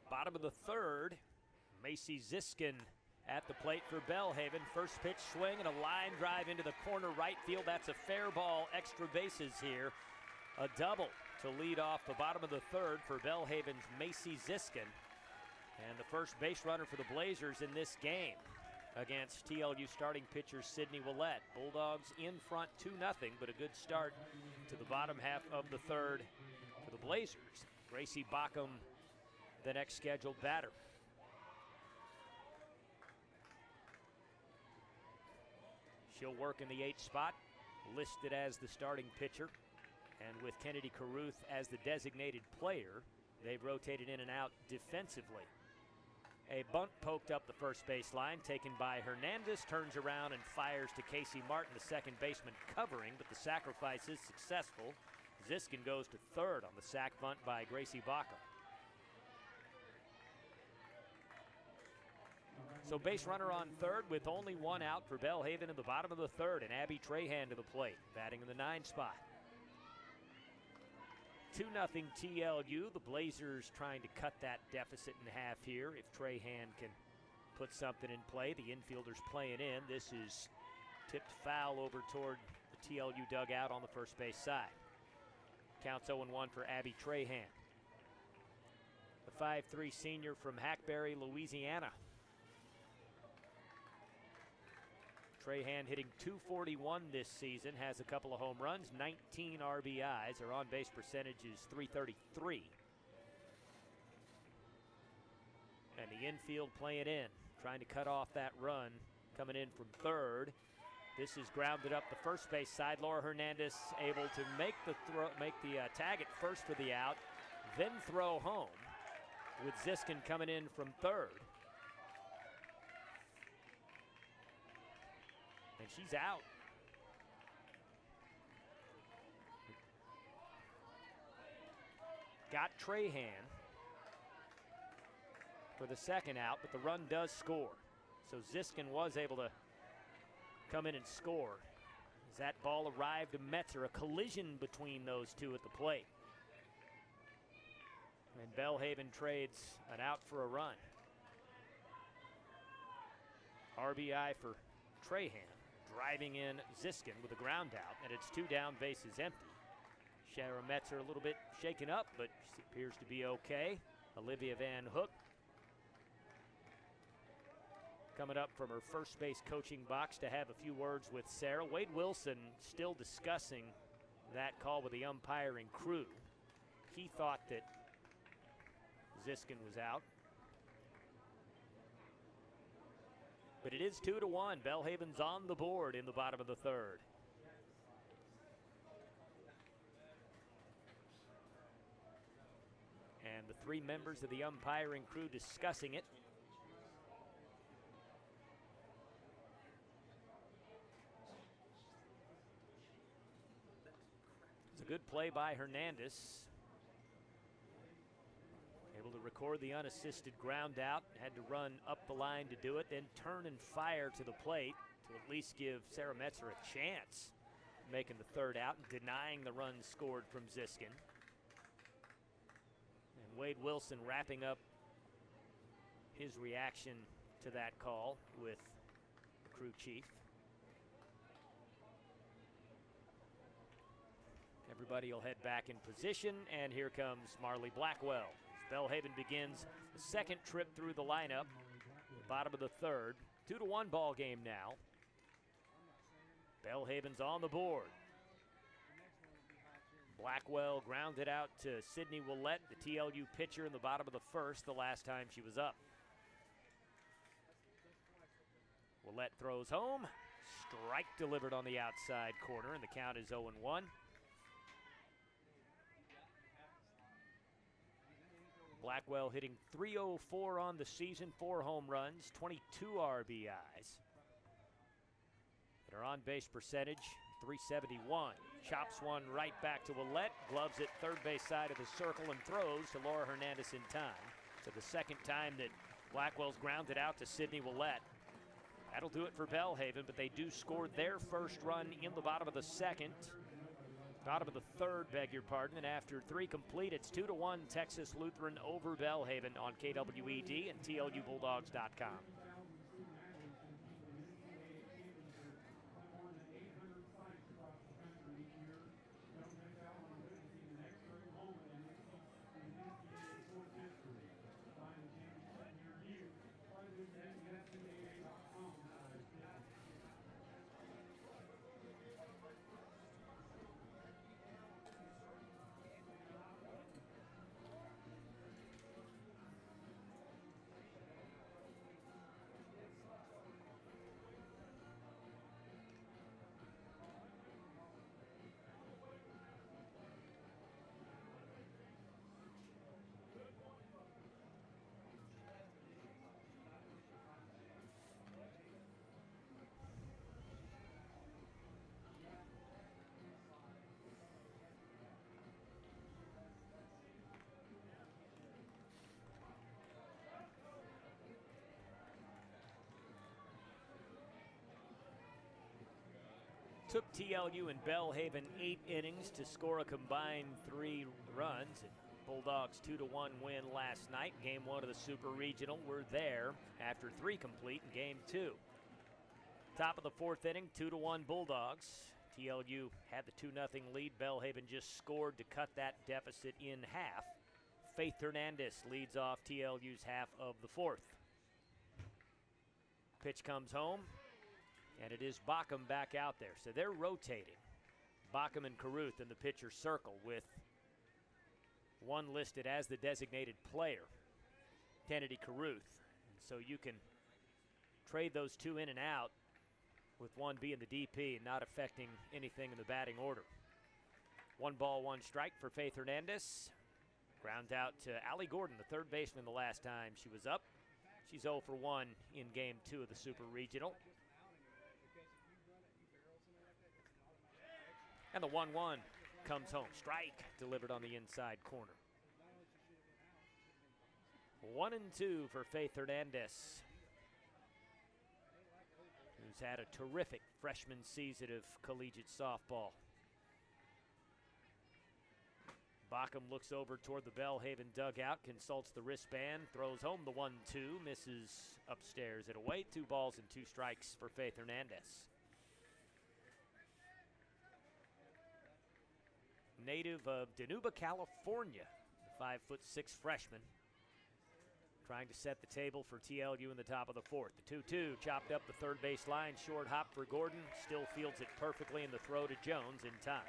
Bottom of the third, Macy Ziskin at the plate for Belhaven. First pitch swing and a line drive into the corner right field. That's a fair ball, extra bases here. A double to lead off the bottom of the third for Belhaven's Macy Ziskin. And the first base runner for the Blazers in this game against TLU starting pitcher Sydney Ouellette. Bulldogs in front 2-0, but a good start to the bottom half of the third for the Blazers. Gracie Bockham, the next scheduled batter. She'll work in the 8th spot, listed as the starting pitcher. And with Kennedy Caruth as the designated player, they've rotated in and out defensively. A bunt poked up the first baseline, taken by Hernandez, turns around and fires to Casey Martin, the second baseman, covering, but the sacrifice is successful. Ziskin goes to third on the sac bunt by Gracie Bockham. So base runner on third with only 1 out for Belhaven in the bottom of the third, and Abby Trahan to the plate, batting in the 9 spot. 2-0 TLU. The Blazers trying to cut that deficit in half here. If Trahan can put something in play, the infielders playing in. This is tipped foul over toward the TLU dugout on the first base side. Counts 0-1 for Abby Trahan, the 5'3" senior from Hackberry, Louisiana. Trahan hitting .241 this season, has a couple of home runs, 19 RBIs. Her on-base percentage is .333. And the infield playing in, trying to cut off that run, coming in from third. This is grounded up the first base side. Laura Hernandez able to make the tag at first for the out, then throw home, with Ziskin coming in from third. And she's out. Got Trahan for the second out, but the run does score. So Ziskin was able to come in and score. As that ball arrived to Metzer, a collision between those two at the plate. And Belhaven trades an out for a run. RBI for Trahan, driving in Ziskin with a ground out, and it's 2 down, bases empty. Shara Metzer a little bit shaken up, but she appears to be okay. Olivia Van Hook coming up from her first base coaching box to have a few words with Sarah. Wade Wilson still discussing that call with the umpiring crew. He thought that Ziskin was out. But it is 2-1. Belhaven's on the board in the bottom of the third. And the 3 members of the umpiring crew discussing it. It's a good play by Hernandez. Able to record the unassisted ground out. Had to run up the line to do it, then turn and fire to the plate to at least give Sarah Metzer a chance making the third out and denying the run scored from Ziskin. And Wade Wilson wrapping up his reaction to that call with the crew chief. Everybody will head back in position, and here comes Marley Blackwell. Belhaven begins the second trip through the lineup, bottom of the third. 2-1 ball game now. Belhaven's on the board. Blackwell grounded out to Sydney Ouellette, the TLU pitcher, in the bottom of the first, the last time she was up. Ouellette throws home. Strike delivered on the outside corner, and the count is 0-1. Blackwell hitting .304 on the season, 4 home runs, 22 RBIs. And her on-base percentage, .371. Chops one right back to Ouellette, gloves it third base side of the circle, and throws to Laura Hernandez in time. So the second time that Blackwell's grounded out to Sydney Ouellette. That'll do it for Belhaven, but they do score their first run in the bottom of the second. Bottom of the third, beg your pardon, and after 3 complete, it's 2-1 Texas Lutheran over Belhaven on KWED and TLUBulldogs.com. Took TLU and Belhaven 8 innings to score a combined 3 runs. And Bulldogs 2-1 win last night. Game 1 of the Super Regional. We're there after 3 complete in Game 2. Top of the 4th inning, 2-1 Bulldogs. TLU had the 2-0 lead. Belhaven just scored to cut that deficit in half. Faith Hernandez leads off TLU's half of the 4th. Pitch comes home, and it is Bockham back out there. So they're rotating. Bockham and Caruth in the pitcher circle with one listed as the designated player, Kennedy Caruth. So you can trade those 2 in and out with one being the DP and not affecting anything in the batting order. 1 ball, 1 strike for Faith Hernandez. Ground out to Allie Gordon, the third baseman the last time she was up. She's 0 for 1 in Game 2 of the Super Regional. And the 1-1 comes home. Strike delivered on the inside corner. 1-2 for Faith Hernandez, who's had a terrific freshman season of collegiate softball. Bockham looks over toward the Belhaven dugout, consults the wristband, throws home the 1-2, misses upstairs and away. 2 balls and 2 strikes for Faith Hernandez. Native of Dinuba, California, the 5'6" freshman, trying to set the table for TLU in the top of the 4th. The 2-2 chopped up the third base line, short hop for Gordon, still fields it perfectly in the throw to Jones in time.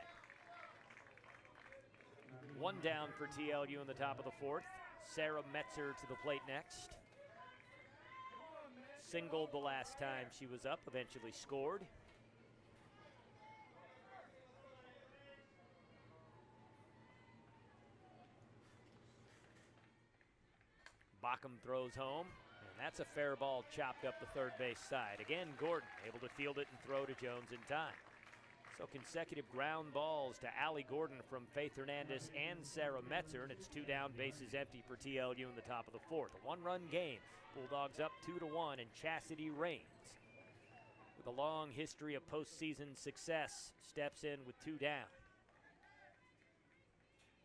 1 down for TLU in the top of the 4th. Sarah Metzer to the plate next. Singled the last time she was up, eventually scored. Bockham throws home, and that's a fair ball chopped up the third base side. Again, Gordon able to field it and throw to Jones in time. So consecutive ground balls to Allie Gordon from Faith Hernandez and Sarah Metzer, and it's 2 down, bases empty for TLU in the top of the 4th. A 1-run game. Bulldogs up 2-1, and Chastity Raines, with a long history of postseason success, steps in with 2 down.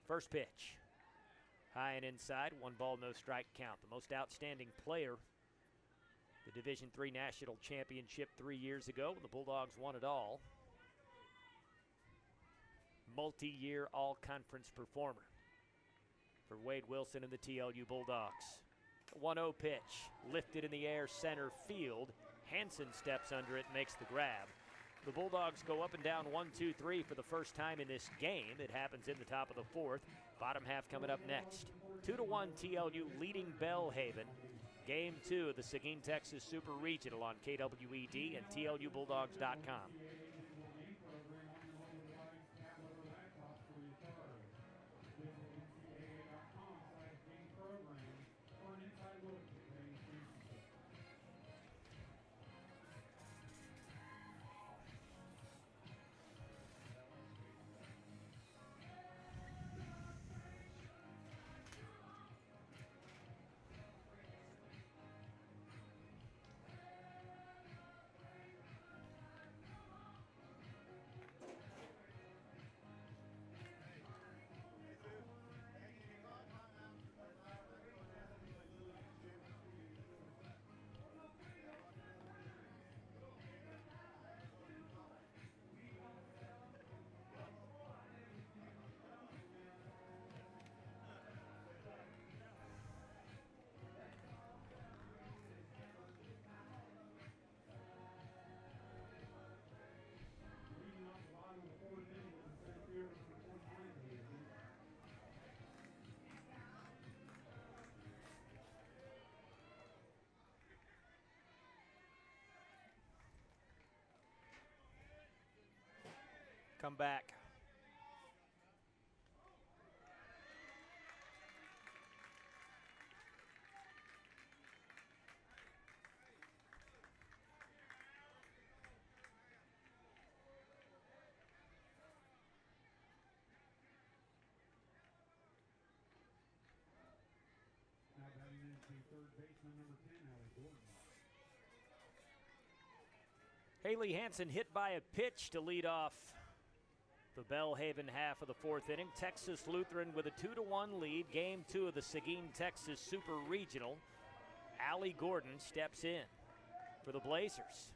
First pitch. High and inside, 1 ball, no strike count. The most outstanding player, the Division III National Championship 3 years ago, when the Bulldogs won it all. Multi-year all-conference performer for Wade Wilson and the TLU Bulldogs. A 1-0 pitch, lifted in the air, center field. Hansen steps under it, makes the grab. The Bulldogs go up and down 1-2-3 for the first time in this game. It happens in the top of the 4th. Bottom half coming up next. 2-1 TLU leading Belhaven. Game 2 of the Seguin, Texas Super Regional on KWED and TLUBulldogs.com. Come back. Now batting into third baseman number 10, Allie Gordon. Haley Hansen hit by a pitch to lead off the Belhaven half of the fourth inning. Texas Lutheran with a 2-1 lead. Game 2 of the Seguin, Texas Super Regional. Allie Gordon steps in for the Blazers.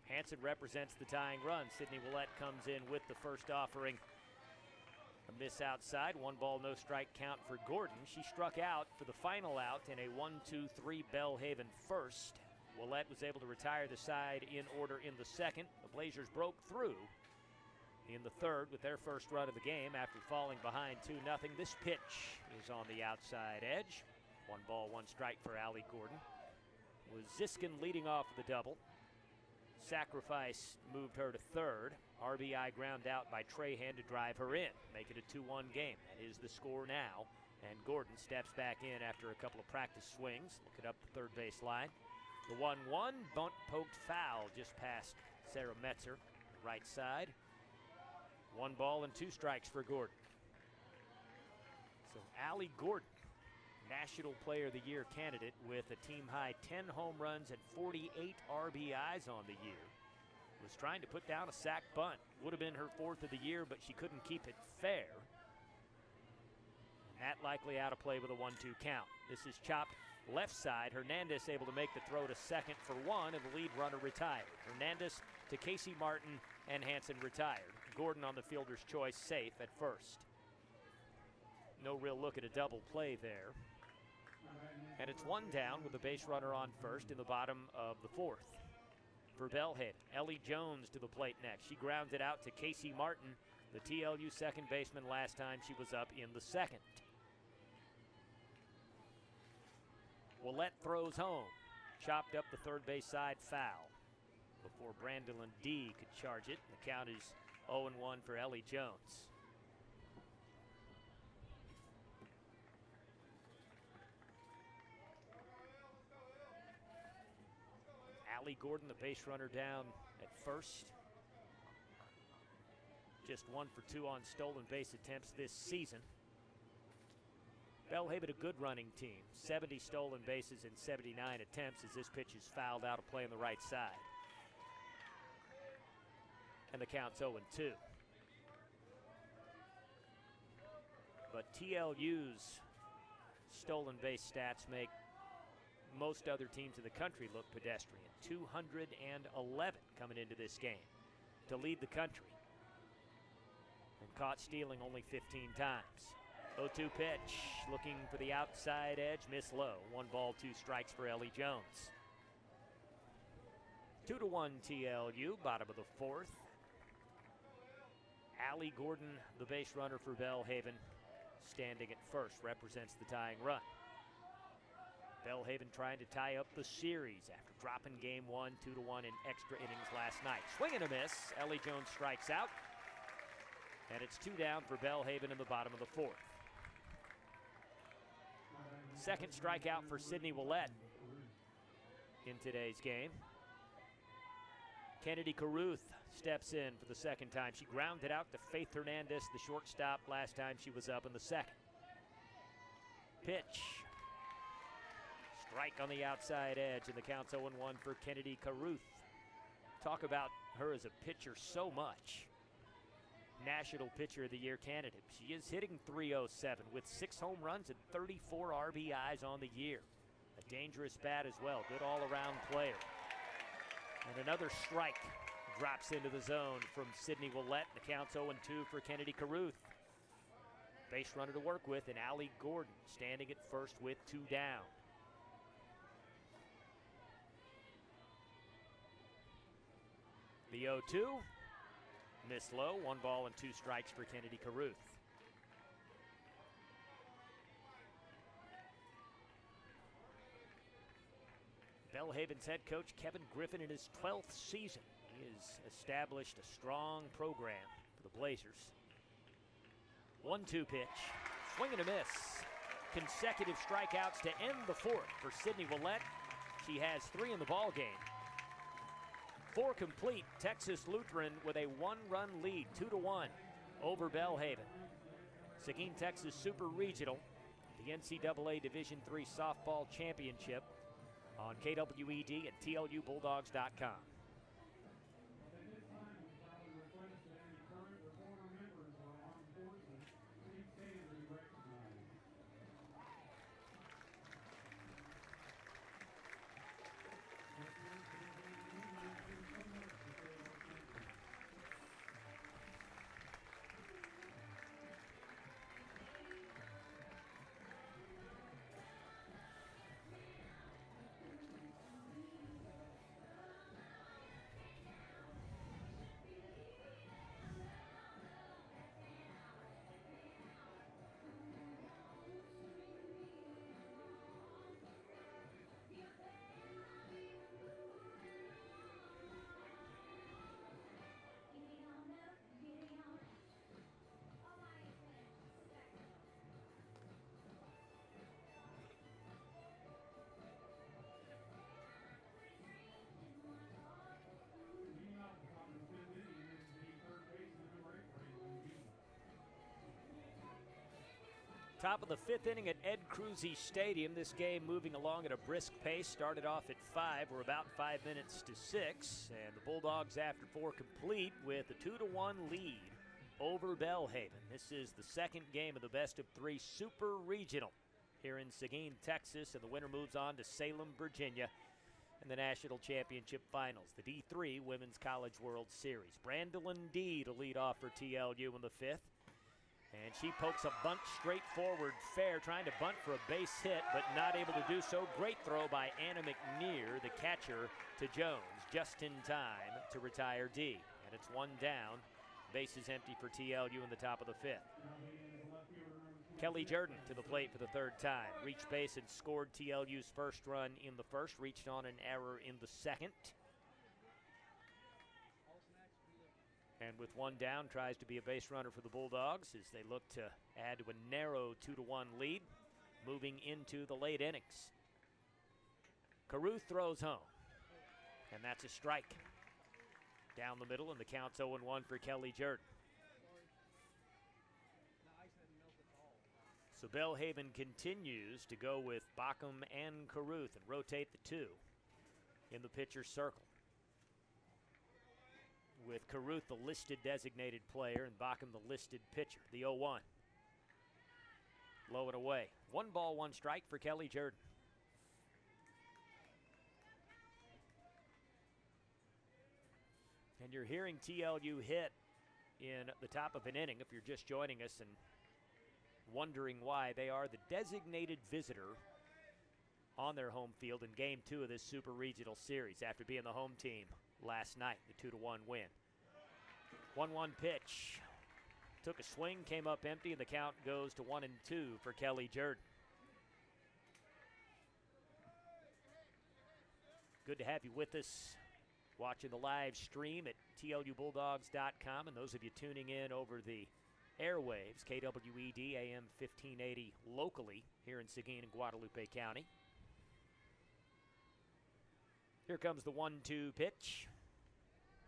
Hansen represents the tying run. Sydney Ouellette comes in with the first offering. A miss outside, 1 ball, no strike count for Gordon. She struck out for the final out in a 1-2-3 Belhaven first. Ouellette was able to retire the side in order in the second. The Blazers broke through in the third with their first run of the game after falling behind 2-0. This pitch is on the outside edge. 1 ball, 1 strike for Allie Gordon. Was Ziskin leading off with a double. Sacrifice moved her to third. RBI ground out by Trahan to drive her in. Make it a 2-1 game. That is the score now. And Gordon steps back in after a couple of practice swings. Look it up the third base line. The 1-1, bunt poked foul just past Sarah Metzer, right side. 1 ball and 2 strikes for Gordon. So Allie Gordon, National Player of the Year candidate with a team-high 10 home runs and 48 RBIs on the year, was trying to put down a sac bunt. Would have been her 4th of the year, but she couldn't keep it fair. That likely out of play with a 1-2 count. This is chopped left side. Hernandez able to make the throw to second for 1, and the lead runner retired. Hernandez to Casey Martin, and Hansen retired. Gordon on the fielder's choice, safe at first. No real look at a double play there. And it's 1 down with a base runner on first in the bottom of the 4th. For Belhaven, Ellie Jones to the plate next. She grounds it out to Casey Martin, the TLU second baseman last time she was up in the second. Ouellette throws home. Chopped up the third base side, foul. Before Brandolyn D could charge it, the count is 0-1 for Ellie Jones. Allie Gordon, the base runner, down at first. Just 1 for 2 on stolen base attempts this season. Belhaven, a good running team. 70 stolen bases in 79 attempts as this pitch is fouled out of play on the right side. And the count's 0-2. But TLU's stolen base stats make most other teams in the country look pedestrian. 211 coming into this game to lead the country. And caught stealing only 15 times. 0-2 pitch, looking for the outside edge, miss low. 1 ball, 2 strikes for Ellie Jones. 2-1 TLU, bottom of the 4th. Allie Gordon, the base runner for Belhaven, standing at first, represents the tying run. Belhaven trying to tie up the series after dropping game 1, 2-1 in extra innings last night. Swing and a miss. Ellie Jones strikes out. And it's 2 down for Belhaven in the bottom of the 4th. Second strikeout for Sydney Ouellette in today's game. Kennedy Caruth steps in for the second time. She grounded out to Faith Hernandez, the shortstop, last time she was up in the second. Pitch. Strike on the outside edge, and the count's 0-1 for Kennedy Caruth. Talk about her as a pitcher so much. National Pitcher of the Year candidate. She is hitting .307 with 6 home runs and 34 RBIs on the year. A dangerous bat as well. Good all-around player. And another strike drops into the zone from Sydney Ouellette. The count's 0-2 for Kennedy Caruth. Base runner to work with, and Allie Gordon standing at first with 2 down. The 0-2. Miss low, 1 ball and 2 strikes for Kennedy Caruth. Belhaven's head coach Kevin Griffin in his 12th season. He has established a strong program for the Blazers. 1-2 pitch, swing and a miss. Consecutive strikeouts to end the 4th for Sydney Ouellette. She has 3 in the ball game. 4 complete. Texas Lutheran with a 1-run lead, 2-1 over Belhaven. Seguin, Texas Super Regional, the NCAA Division III Softball Championship on KWED and TLUBulldogs.com. Top of the fifth inning at Ed Cruzy Stadium. This game moving along at a brisk pace. Started off at 5. We're about 5 minutes to 6. And the Bulldogs, after 4 complete, with a 2-1 lead over Belhaven. This is the second game of the best-of-3 Super Regional here in Seguin, Texas. And the winner moves on to Salem, Virginia in the National Championship Finals, the D3 Women's College World Series. Brandolyn D to lead off for TLU in the 5th. And she pokes a bunt straight forward fair, trying to bunt for a base hit, but not able to do so. Great throw by Anna McNear, the catcher, to Jones, just in time to retire D. And it's 1 down. Bases empty for TLU in the top of the 5th. Kelly Jordan to the plate for the 3rd time. Reached base and scored TLU's first run in the 1st. Reached on an error in the 2nd. And with 1 down, tries to be a base runner for the Bulldogs as they look to add to a narrow 2-1 lead, moving into the late innings. Caruth throws home, and that's a strike. Down the middle, and the count's 0-1 for Kelly Jordan. So Belhaven continues to go with Bockham and Caruth and rotate the 2 in the pitcher's circle, with Caruth the listed designated player and Bockham the listed pitcher. The 0-1. Low and away. 1 ball, 1 strike for Kelly Jordan. And you're hearing TLU hit in the top of an inning if you're just joining us and wondering why. They are the designated visitor on their home field in Game 2 of this Super Regional Series after being the home team last night, the 2-1 win. 1-1 pitch. Took a swing, came up empty, and the count goes to 1-2 for Kelly Jordan. Good to have you with us watching the live stream at TLUBulldogs.com, and those of you tuning in over the airwaves, KWED AM 1580 locally here in Seguin and Guadalupe County. Here comes the 1-2 pitch.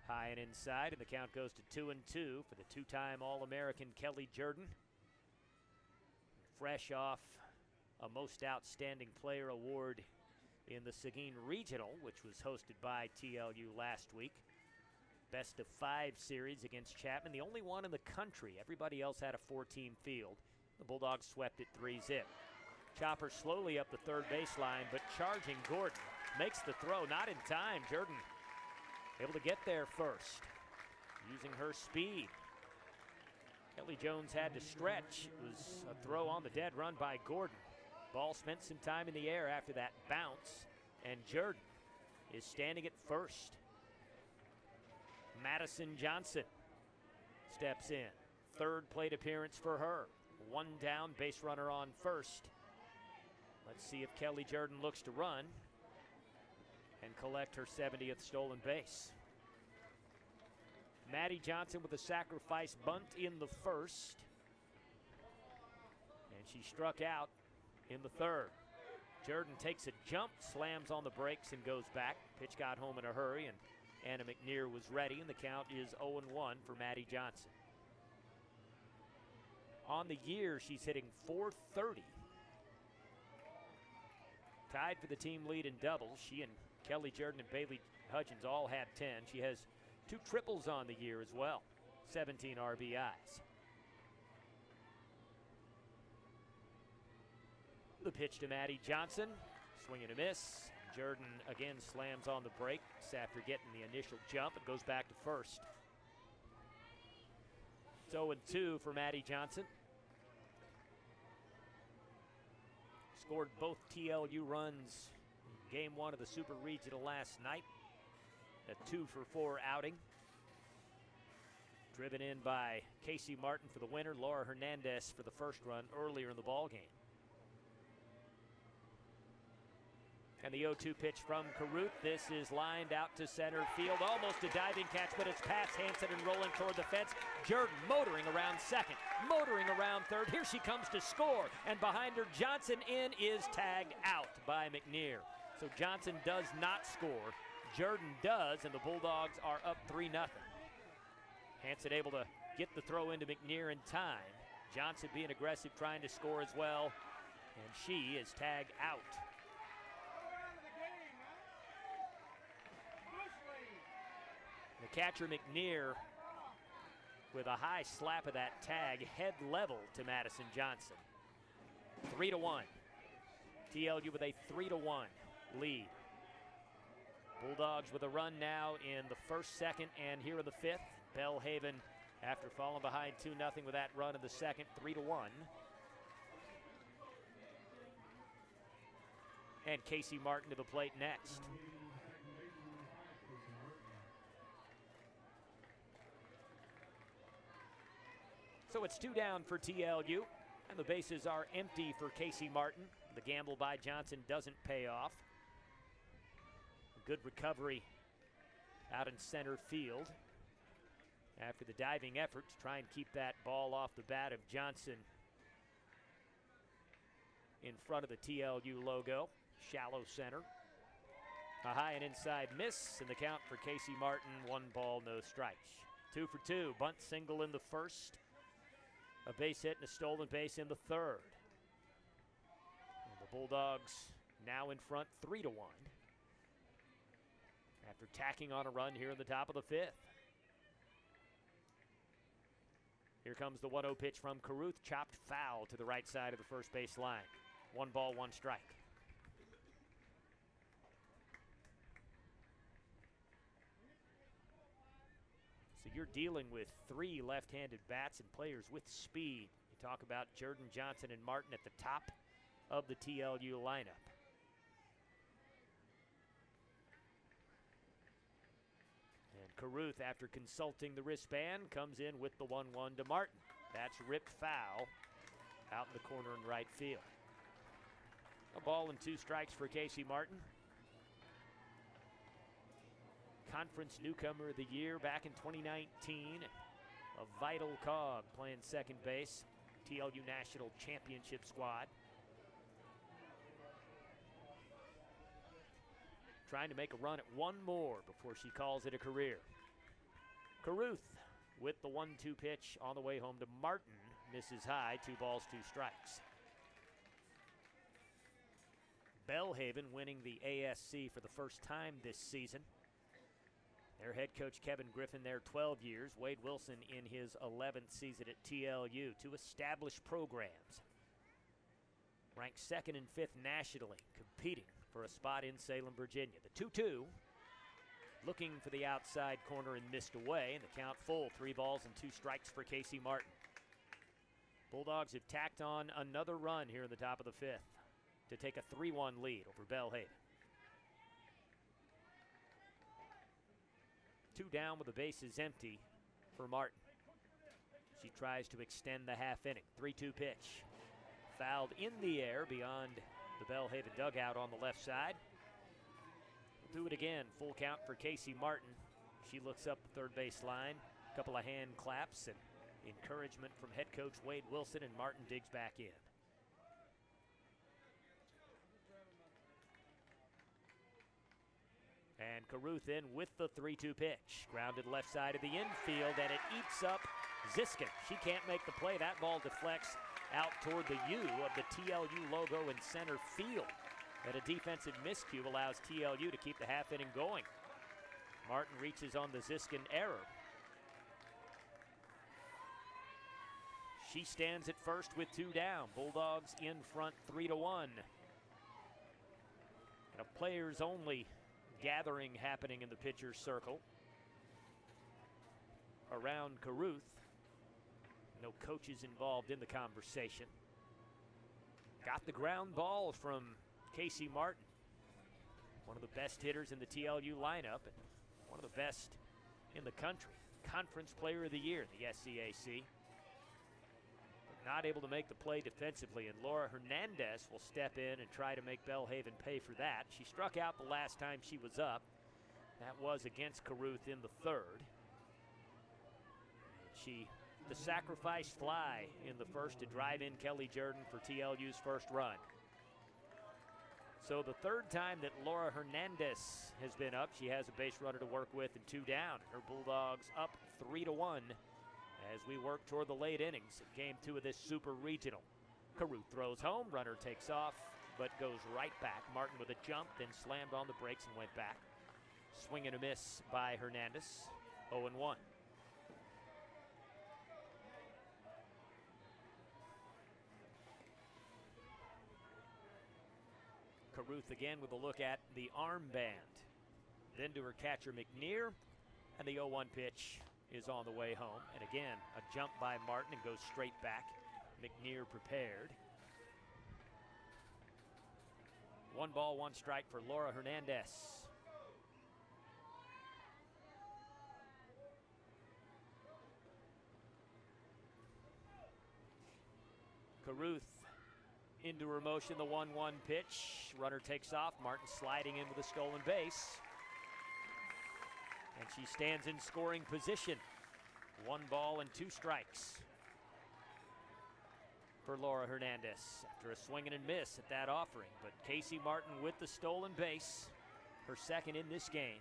High and inside, and the count goes to 2-2 for the 2-time All-American Kelly Jordan. Fresh off a Most Outstanding Player award in the Seguin Regional, which was hosted by TLU last week. Best of 5 series against Chapman, the only one in the country. Everybody else had a 4-team field. The Bulldogs swept it 3-zip. Chopper slowly up the 3rd baseline, but charging Gordon. Makes the throw, not in time. Jordan able to get there first, using her speed. Kelly Jones had to stretch. It was a throw on the dead run by Gordon. Ball spent some time in the air after that bounce, and Jordan is standing at first. Madison Johnson steps in. 3rd plate appearance for her. 1 down, base runner on first. Let's see if Kelly Jordan looks to run and collect her 70th stolen base. Maddie Johnson with a sacrifice bunt in the 1st. And she struck out in the 3rd. Jordan takes a jump, slams on the brakes, and goes back. Pitch got home in a hurry, and Anna McNear was ready, and the count is 0-1 for Maddie Johnson. On the year, she's hitting .430. Tied for the team lead in doubles. She and Kelly Jordan and Bailey Hudgens all had 10. She has 2 triples on the year as well. 17 RBIs. The pitch to Maddie Johnson. Swing and a miss. Jordan again slams on the brakes after getting the initial jump. It goes back to first. It's 0-2 for Maddie Johnson. Scored both TLU runs in Game 1 of the Super Regional last night. A 2-for-4 outing. Driven in by Casey Martin for the winner, Laura Hernandez for the first run earlier in the ballgame. And the 0-2 pitch from Caruth. This is lined out to center field. Almost a diving catch, but it's past Hansen and rolling toward the fence. Jordan motoring around second, motoring around third. Here she comes to score. And behind her, Johnson in is tagged out by McNear. So Johnson does not score. Jordan does, and the Bulldogs are up 3-0. Hansen able to get the throw into McNear in time. Johnson being aggressive, trying to score as well, and she is tagged out. The catcher, McNear, with a high slap of that tag, head level to Madison Johnson. 3-1. TLU with a 3-1 lead. Bulldogs with a run now in the first, second, and here in the fifth. Belhaven, after falling behind 2-0 with that run in the second, 3-1. And Casey Martin to the plate next. So it's 2 down for TLU, and the bases are empty for Casey Martin. The gamble by Johnson doesn't pay off. Good recovery out in center field after the diving effort to try and keep that ball off the bat of Johnson in front of the TLU logo. Shallow center. A high and inside miss, and the count for Casey Martin, 1 ball, no strikes. 2 for 2, bunt single in the first. A base hit and a stolen base in the third. And the Bulldogs now in front 3-1. After tacking on a run here in the top of the fifth. Here comes the 1-0 pitch from Caruth, chopped foul to the right side of the first base line. 1 ball, 1 strike. So you're dealing with 3 left-handed bats and players with speed. You talk about Jordan Johnson and Martin at the top of the TLU lineup. And Caruth, after consulting the wristband, comes in with the 1-1 to Martin. That's ripped foul out in the corner in right field. A ball and 2 strikes for Casey Martin. Conference Newcomer of the Year back in 2019. A vital cog playing second base. TLU National Championship squad. Trying to make a run at 1 more before she calls it a career. Caruth with the 1-2 pitch on the way home to Martin. Misses high, 2 balls, 2 strikes. Belhaven winning the ASC for the first time this season. Their head coach Kevin Griffin there 12 years. Wade Wilson in his 11th season at TLU. 2 established programs. Ranked 2nd and 5th nationally, competing for a spot in Salem, Virginia. The 2-2, looking for the outside corner and missed away, and the count full, 3 balls and 2 strikes for Casey Martin. Bulldogs have tacked on another run here in the top of the fifth to take a 3-1 lead over Belhaven. 2 down with the bases empty for Martin. She tries to extend the half inning. 3-2 pitch. Fouled in the air beyond the Belhaven dugout on the left side. We'll do it again. Full count for Casey Martin. She looks up the third base line. A couple of hand claps and encouragement from head coach Wade Wilson, and Martin digs back in. And Caruth in with the 3-2 pitch. Grounded left side of the infield, and it eats up Ziskin. She can't make the play. That ball deflects out toward the U of the TLU logo in center field. And a defensive miscue allows TLU to keep the half inning going. Martin reaches on the Ziskin error. She stands at first with 2 down. Bulldogs in front 3-1. And a players only gathering happening in the pitcher's circle around Caruth. No coaches involved in the conversation. Got the ground ball from Casey Martin, one of the best hitters in the TLU lineup and one of the best in the country. Conference Player of the Year in the SCAC. But not able to make the play defensively, and Laura Hernandez will step in and try to make Belhaven pay for that. She struck out the last time she was up. That was against Caruth in the third. She the sacrifice fly in the first to drive in Kelly Jordan for TLU's first run. So the third time that Laura Hernandez has been up, she has a base runner to work with and 2 down. Her Bulldogs up 3-1 as we work toward the late innings in Game 2 of this Super Regional. Caruth throws home, runner takes off, but goes right back. Martin with a jump, then slammed on the brakes and went back. Swing and a miss by Hernandez, 0-1. Caruth again with a look at the armband. Then to her catcher McNear, and the 0-1 pitch is on the way home. And again, a jump by Martin and goes straight back. McNear prepared. 1 ball, 1 strike for Laura Hernandez. Caruth into her motion, the 1-1 pitch. Runner takes off. Martin sliding in with a stolen base. And she stands in scoring position. 1 ball and 2 strikes for Laura Hernandez after a swing and a miss at that offering. But Casey Martin with the stolen base, her second in this game.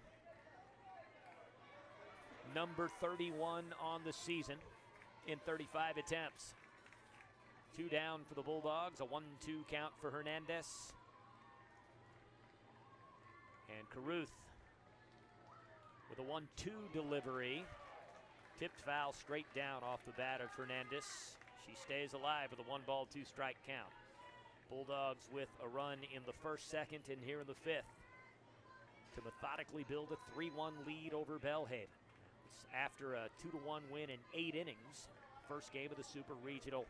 Number 31 on the season in 35 attempts. 2 down for the Bulldogs, a 1-2 count for Hernandez. And Caruth with a 1-2 delivery. Tipped foul straight down off the bat of Hernandez. She stays alive with a 1 ball, 2 strike count. Bulldogs with a run in the first, second, and here in the 5th to methodically build a 3-1 lead over Belhaven. It's after a 2-1 win in 8 innings. First game of the Super Regional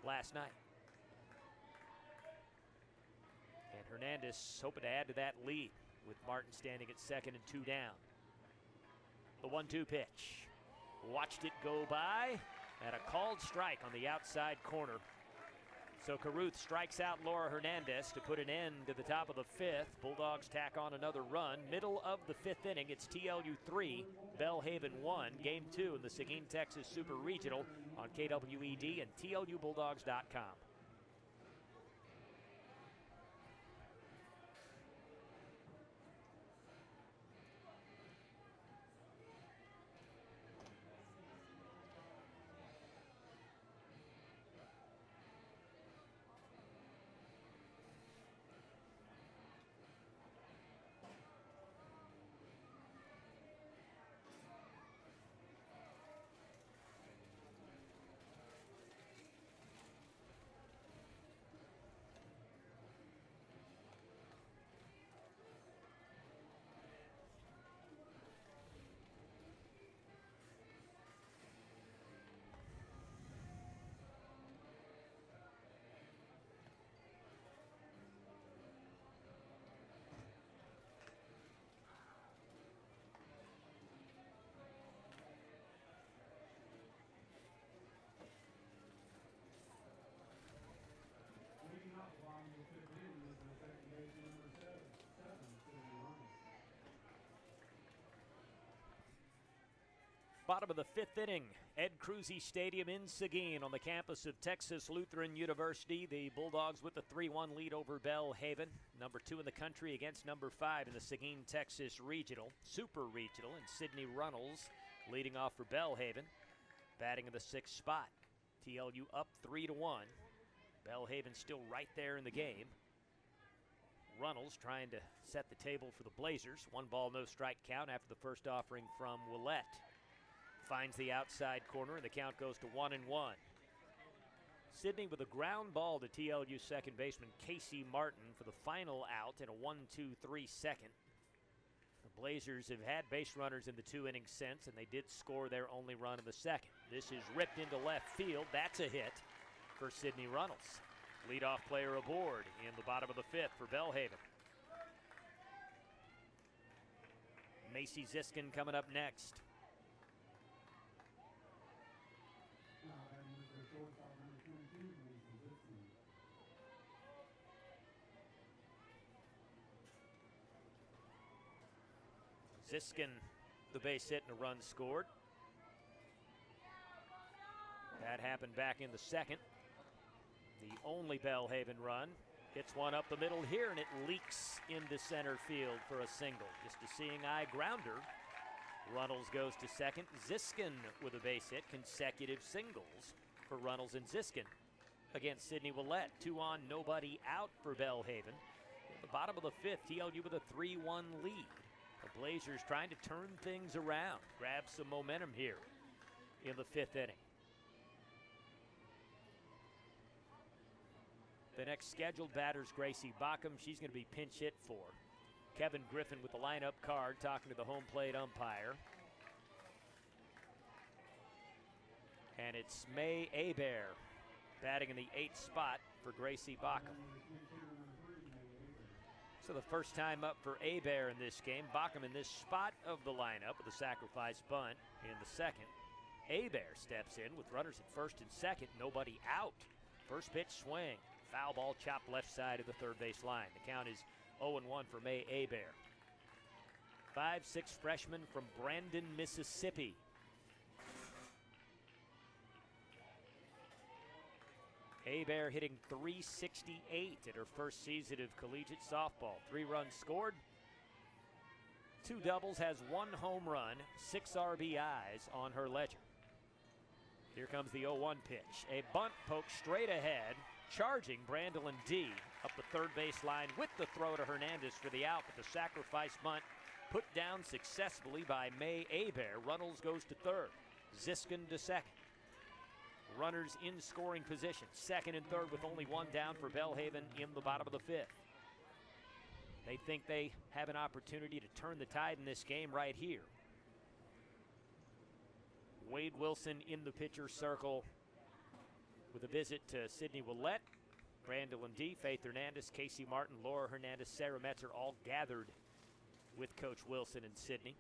last night. And Hernandez hoping to add to that lead with Martin standing at second and 2 down. The 1-2 pitch. Watched it go by, and a called strike on the outside corner. So Caruth strikes out Laura Hernandez to put an end to the top of the 5th. Bulldogs tack on another run. Middle of the 5th inning, it's TLU 3, Belhaven 1. Game 2 in the Seguin, Texas Super Regional on KWED and TLUBulldogs.com. Bottom of the 5th inning, Ed Cruzy Stadium in Seguin on the campus of Texas Lutheran University. The Bulldogs with the 3-1 lead over Belhaven, number 2 in the country against number 5 in the Seguin, Texas Regional, Super Regional, and Sydney Runnels leading off for Belhaven, batting in the 6th spot. TLU up 3-1. Belhaven still right there in the game. Runnels trying to set the table for the Blazers. 1 ball, no strike count after the first offering from Ouellette. Finds the outside corner, and the count goes to 1-1. Sydney with a ground ball to TLU second baseman Casey Martin for the final out in a 1-2-3 second. The Blazers have had base runners in the 2 innings since, and they did score their only run in the second. This is ripped into left field. That's a hit for Sydney Runnels. Leadoff player aboard in the bottom of the 5th for Belhaven. Macy Ziskin coming up next. Ziskin, the base hit and a run scored. That happened back in the second. The only Belhaven run. Hits one up the middle here, and it leaks into center field for a single. Just a seeing eye grounder. Runnels goes to second. Ziskin with a base hit. Consecutive singles for Runnels and Ziskin against Sydney Ouellette. 2 on, nobody out for Belhaven. In the bottom of the 5th, TLU with a 3-1 lead. The Blazers trying to turn things around, grab some momentum here in the 5th inning. The next scheduled batter's Gracie Bockham. She's going to be pinch hit for. Kevin Griffin with the lineup card talking to the home plate umpire. And it's May Hebert batting in the 8th spot for Gracie Bockham. So the first time up for Hebert in this game. Bockham in this spot of the lineup with a sacrifice bunt in the 2nd. Hebert steps in with runners at 1st and 2nd. Nobody out. First pitch swing. Foul ball chopped left side of the third base line. The count is 0-1 for May Hebert. 5'6" freshman from Brandon, Mississippi. Hebert hitting .368 at her first season of collegiate softball. 3 runs scored, 2 doubles, has 1 home run, 6 RBIs on her ledger. Here comes the 0-1 pitch. A bunt poke straight ahead, charging Brandolyn D up the third base line with the throw to Hernandez for the out, but the sacrifice bunt put down successfully by May Hebert. Runnels goes to third, Ziskin to second. Runners in scoring position, 2nd and 3rd with only 1 down for Belhaven in the bottom of the 5th. They think they have an opportunity to turn the tide in this game right here. Wade Wilson in the pitcher circle with a visit to Sydney Ouellette, Brandolyn D, Faith Hernandez, Casey Martin, Laura Hernandez, Sarah Metzer all gathered with Coach Wilson and Sydney.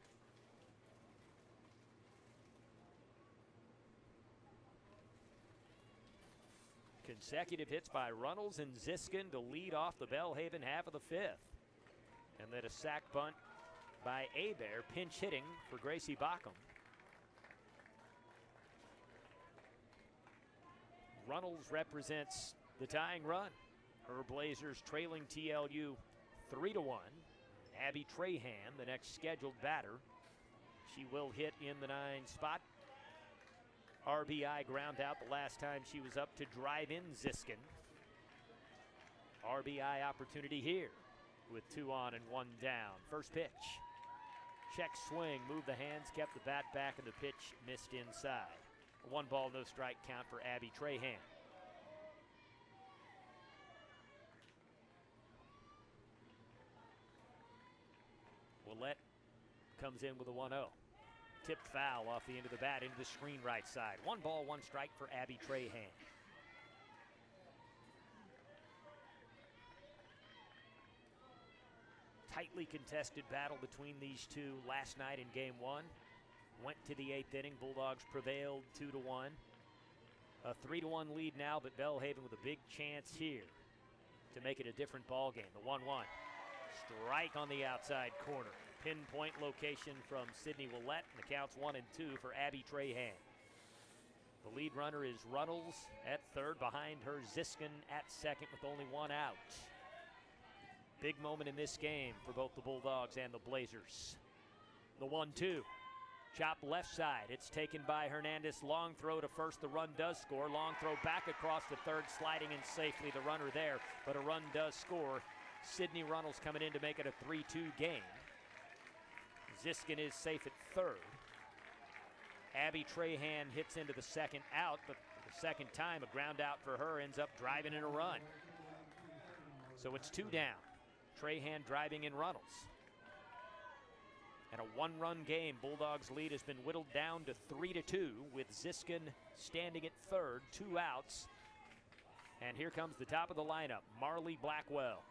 Consecutive hits by Runnels and Ziskin to lead off the Belhaven half of the 5th. And then a sac bunt by Hebert, pinch hitting for Gracie Bockham. Runnels represents the tying run. Her Blazers trailing TLU 3-1. Abby Trahan, the next scheduled batter. She will hit in the 9 spot. RBI ground out the last time she was up to drive in Ziskin. RBI opportunity here with 2 on and 1 down. First pitch. Check swing, moved the hands, kept the bat back, and the pitch missed inside. 1 ball, no strike count for Abby Trahan. Ouellette comes in with a 1-0. Tipped foul off the end of the bat into the screen right side. 1 ball, 1 strike for Abby Trahan. Tightly contested battle between these two last night in game 1. Went to the 8th inning. Bulldogs prevailed 2-1. A 3-1 lead now, but Belhaven with a big chance here to make it a different ball game. The 1-1. Strike on the outside corner. Pinpoint location from Sydney Ouellette, and the count's 1-2 for Abby Trahan. The lead runner is Runnels at third, behind her Ziskin at second with only 1 out. Big moment in this game for both the Bulldogs and the Blazers. The 1-2. Chop left side. It's taken by Hernandez. Long throw to first. The run does score. Long throw back across the third, sliding in safely. The runner there, but a run does score. Sydney Runnels coming in to make it a 3-2 game. Ziskin is safe at third. Abby Trahan hits into the second out, but for the second time, a ground out for her ends up driving in a run. So it's 2 down. Trahan driving in Runnels. And a 1-run game. Bulldogs' lead has been whittled down to 3-2 with Ziskin standing at third, 2 outs. And here comes the top of the lineup, Marley Blackwell,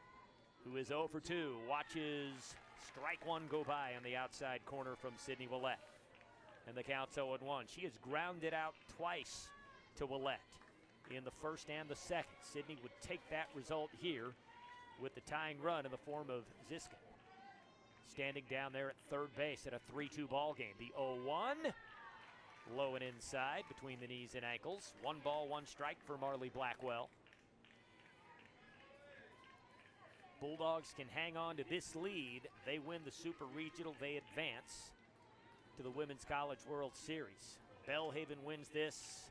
who is 0 for 2. Watches strike 1 go by on the outside corner from Sydney Ouellette. And the count's 0-1. She has grounded out twice to Ouellette in the first and the second. Sydney would take that result here with the tying run in the form of Ziskin. Standing down there at third base at a 3-2 ball game. The 0-1, low and inside between the knees and ankles. 1 ball, 1 strike for Marley Blackwell. Bulldogs can hang on to this lead. They win the Super Regional, they advance to the Women's College World Series. Belhaven wins this.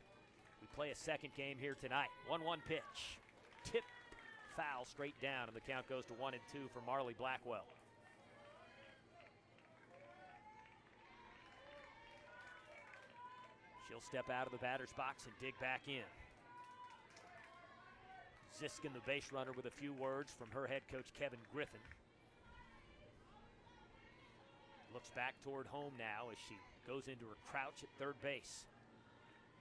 We play a second game here tonight. 1-1 pitch. Tip foul straight down, and the count goes to 1-2 for Marley Blackwell. She'll step out of the batter's box and dig back in. Ziskin, the base runner, with a few words from her head coach, Kevin Griffin. Looks back toward home now as she goes into her crouch at third base.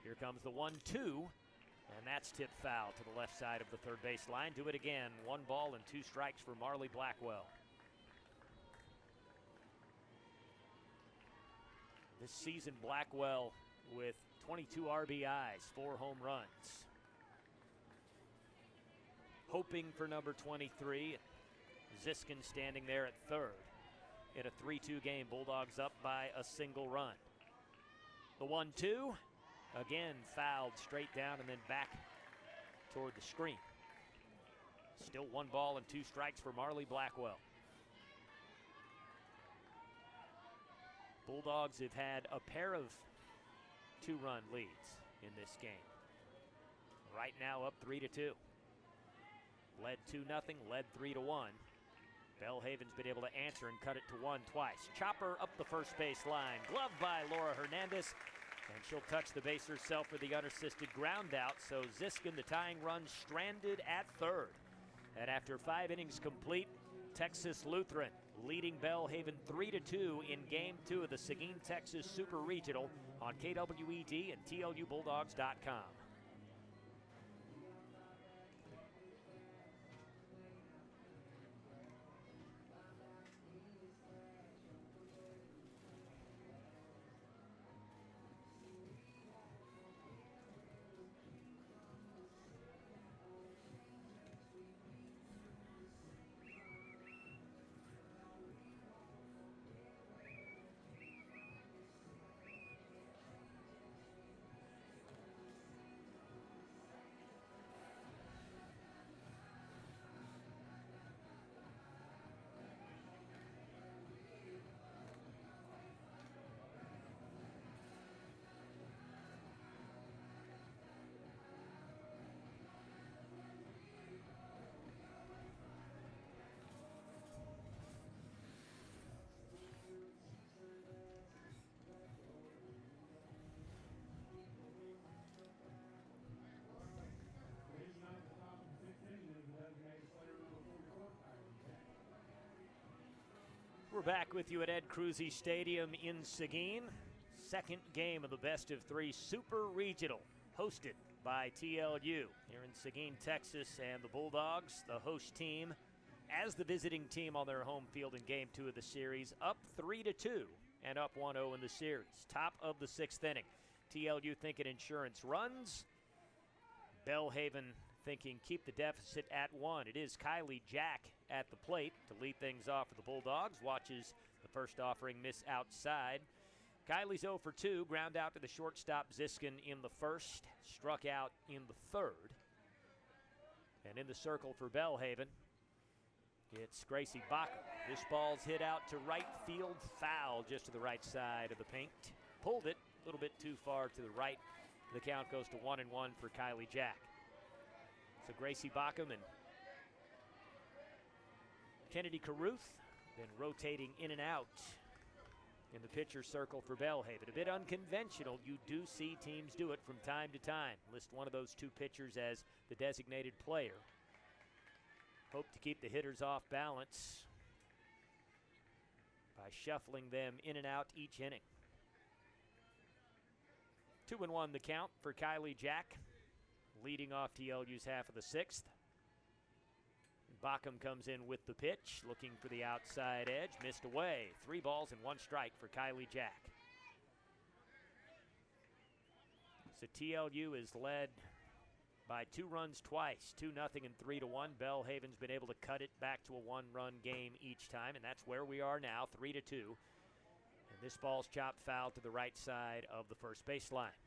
Here comes the 1-2, and that's tip foul to the left side of the third base line. Do it again. 1 ball and 2 strikes for Marley Blackwell. This season, Blackwell with 22 RBIs, 4 home runs. Hoping for number 23. Ziskin standing there at third. In a 3-2 game, Bulldogs up by a single run. The 1-2, again fouled straight down and then back toward the screen. Still 1 ball and 2 strikes for Marley Blackwell. Bulldogs have had a pair of 2-run leads in this game. Right now up 3-2. Led 2-0, led 3-1. Belhaven's been able to answer and cut it to 1 twice. Chopper up the first base line. Gloved by Laura Hernandez. And she'll touch the base herself for the unassisted ground out. So Ziskin, the tying run, stranded at third. And after 5 innings complete, Texas Lutheran leading Belhaven 3-2 in Game 2 of the Seguin, Texas Super Regional on KWED and TLUBulldogs.com. We're back with you at Ed Cruzy Stadium in Seguin. Second game of the best of 3 Super Regional, hosted by TLU here in Seguin, Texas, and the Bulldogs, the host team, as the visiting team on their home field in Game 2 of the series, up 3-2 and up 1-0 in the series. Top of the 6th inning. TLU thinking insurance runs. Belhaven thinking keep the deficit at 1. It is Kylie Jack at the plate to lead things off for the Bulldogs. Watches the first offering miss outside. Kylie's 0 for 2, ground out to the shortstop Ziskin in the first, struck out in the third. And in the circle for Belhaven, it's Gracie Baca. This ball's hit out to right field, foul just to the right side of the paint. Pulled it a little bit too far to the right. The count goes to 1-1 for Kylie Jack. So Gracie Bacham and Kennedy Caruth then rotating in and out in the pitcher circle for Belhaven. A bit unconventional. You do see teams do it from time to time. List one of those 2 pitchers as the designated player. Hope to keep the hitters off balance by shuffling them in and out each inning. 2-1 the count for Kylie Jack, leading off TLU's half of the 6th. Bacham comes in with the pitch, looking for the outside edge, missed away. 3 balls and 1 strike for Kylie Jack. So TLU is led by 2 runs twice, 2-0 and 3-1. Belhaven's been able to cut it back to a 1-run game each time, and that's where we are now, 3-2. And this ball's chopped foul to the right side of the first baseline.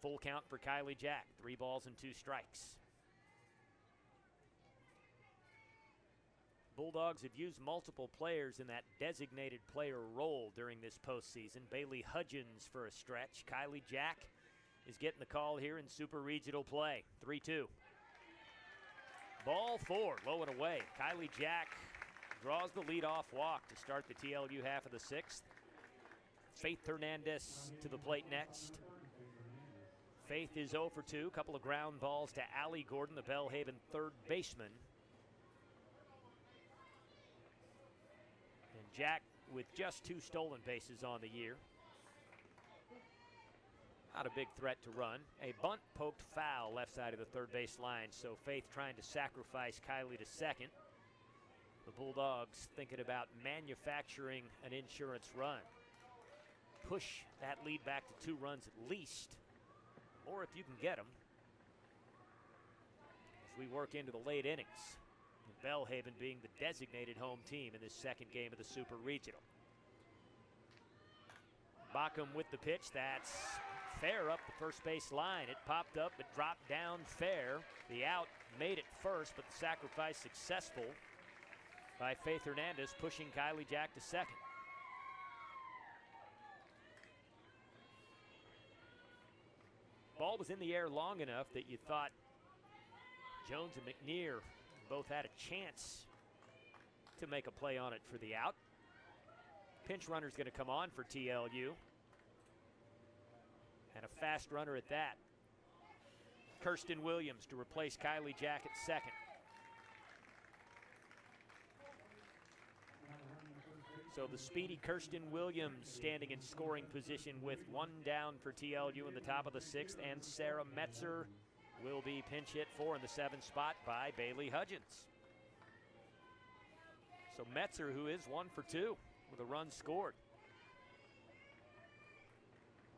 Full count for Kylie Jack, 3 balls and 2 strikes. Bulldogs have used multiple players in that designated player role during this postseason. Bailey Hudgens for a stretch. Kylie Jack is getting the call here in Super Regional play. 3-2. Ball 4, low and away. Kylie Jack draws the leadoff walk to start the TLU half of the 6th. Faith Hernandez to the plate next. Faith is 0 for 2. Couple of ground balls to Allie Gordon, the Belhaven third baseman. And Jack with just 2 stolen bases on the year. Not a big threat to run. A bunt poked foul left side of the third base line, so Faith trying to sacrifice Kylie to second. The Bulldogs thinking about manufacturing an insurance run. Push that lead back to 2 runs at least, or if you can get them, as we work into the late innings. Belhaven being the designated home team in this second game of the Super Regional. Bockham with the pitch. That's fair up the first base line. It popped up, it dropped down fair. The out made it first, but the sacrifice successful by Faith Hernandez, pushing Kylie Jack to second. Ball was in the air long enough that you thought Jones and McNear both had a chance to make a play on it for the out. Pinch runner's going to come on for TLU. And a fast runner at that. Kirsten Williams to replace Kylie Jack at second. So the speedy Kirsten Williams standing in scoring position with 1 down for TLU in the top of the 6th, and Sarah Metzer will be pinch hit for in the 7th spot by Bailey Hudgens. So Metzer, who is 1 for 2 with a run scored.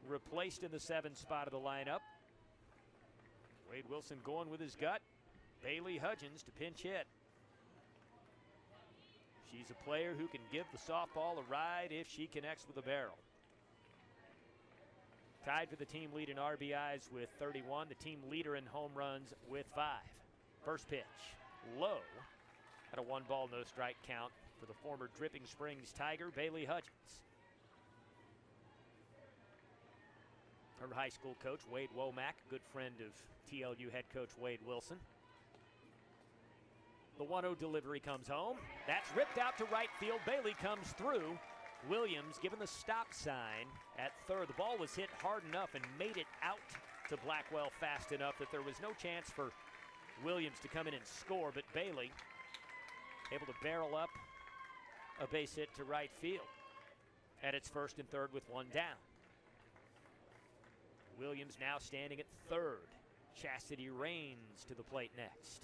Replaced in the 7th spot of the lineup. Wade Wilson going with his gut. Bailey Hudgens to pinch hit. She's a player who can give the softball a ride if she connects with a barrel. Tied for the team lead in RBIs with 31. The team leader in home runs with 5. First pitch, low at a 1-ball, no strike count for the former Dripping Springs Tiger, Bailey Hudgens. Her high school coach, Wade Womack, good friend of TLU head coach Wade Wilson. The 1-0 delivery comes home. That's ripped out to right field. Bailey comes through. Williams given the stop sign at third. The ball was hit hard enough and made it out to Blackwell fast enough that there was no chance for Williams to come in and score, but Bailey able to barrel up a base hit to right field. And it's first and third with 1 down. Williams now standing at third. Chastity Rains to the plate next.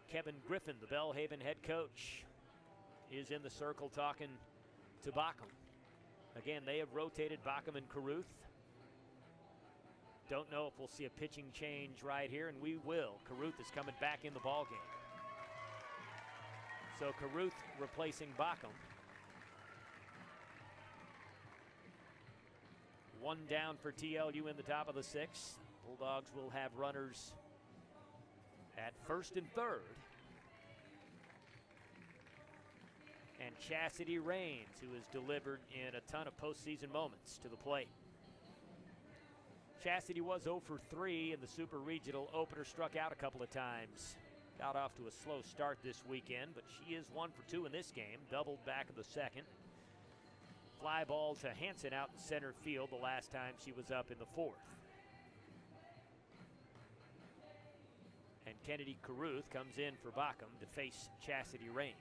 Kevin Griffin, the Belhaven head coach, is in the circle talking to Bockham. Again, they have rotated Bockham and Caruth. Don't know if we'll see a pitching change right here, and we will. Caruth is coming back in the ballgame. So Caruth replacing Bockham. 1 down for TLU in the top of the 6th. Bulldogs will have runners at first and third. And Chastity Rains, who has delivered in a ton of postseason moments, to the plate. Chastity was 0 for 3 in the Super Regional opener, struck out a couple of times. Got off to a slow start this weekend, but she is 1 for 2 in this game, doubled back in the second. Fly ball to Hansen out in center field the last time she was up in the 4th. And Kennedy Caruth comes in for Bockham to face Chastity Rains.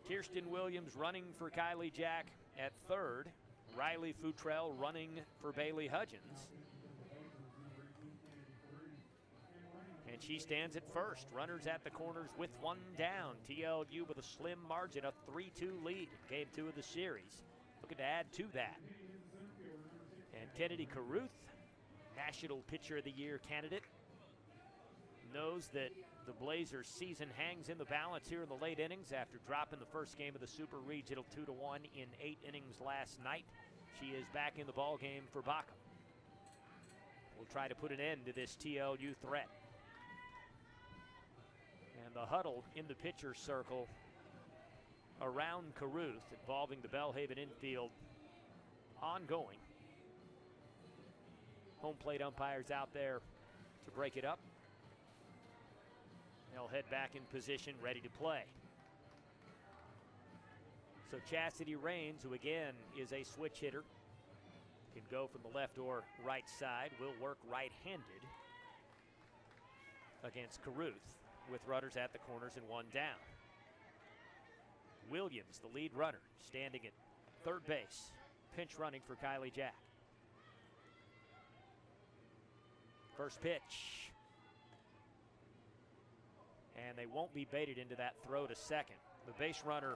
Kirsten Williams running for Kylie Jack at third. Riley Futrell running for Bailey Hudgens. And she stands at first. Runners at the corners with 1 down. TLU with a slim margin, a 3-2 lead in game 2 of the series. Looking to add to that. And Kennedy Caruth, National Pitcher of the Year candidate, knows that the Blazers season hangs in the balance here in the late innings after dropping the first game of the Super Regional 2-1 in 8 innings last night. She is back in the ball game for Bockham. will try to put an end to this TLU threat. And the huddle in the pitcher's circle around Caruth, involving the Belhaven infield, ongoing. Home plate umpires out there to break it up. They'll head back in position, ready to play. So Chastity Rains, who again is a switch hitter, can go from the left or right side, will work right-handed against Caruth, with runners at the corners and one down. Williams, the lead runner, standing at third base, pinch running for Kylie Jack. First pitch. And they won't be baited into that throw to second. The base runner,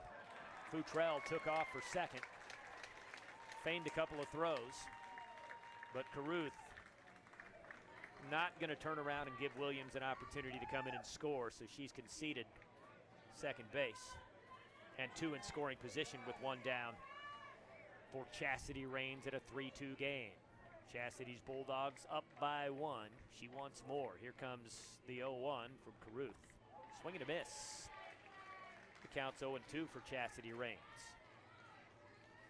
Futrell, took off for second. Feigned a couple of throws. But Caruth not going to turn around and give Williams an opportunity to come in and score, so she's conceded second base. And two in scoring position with one down for Chastity Rains at a 3-2 game. Chastity's Bulldogs up by one. She wants more. Here comes the 0-1 from Caruth. Swing and a miss. The count's 0-2 for Chastity Rains.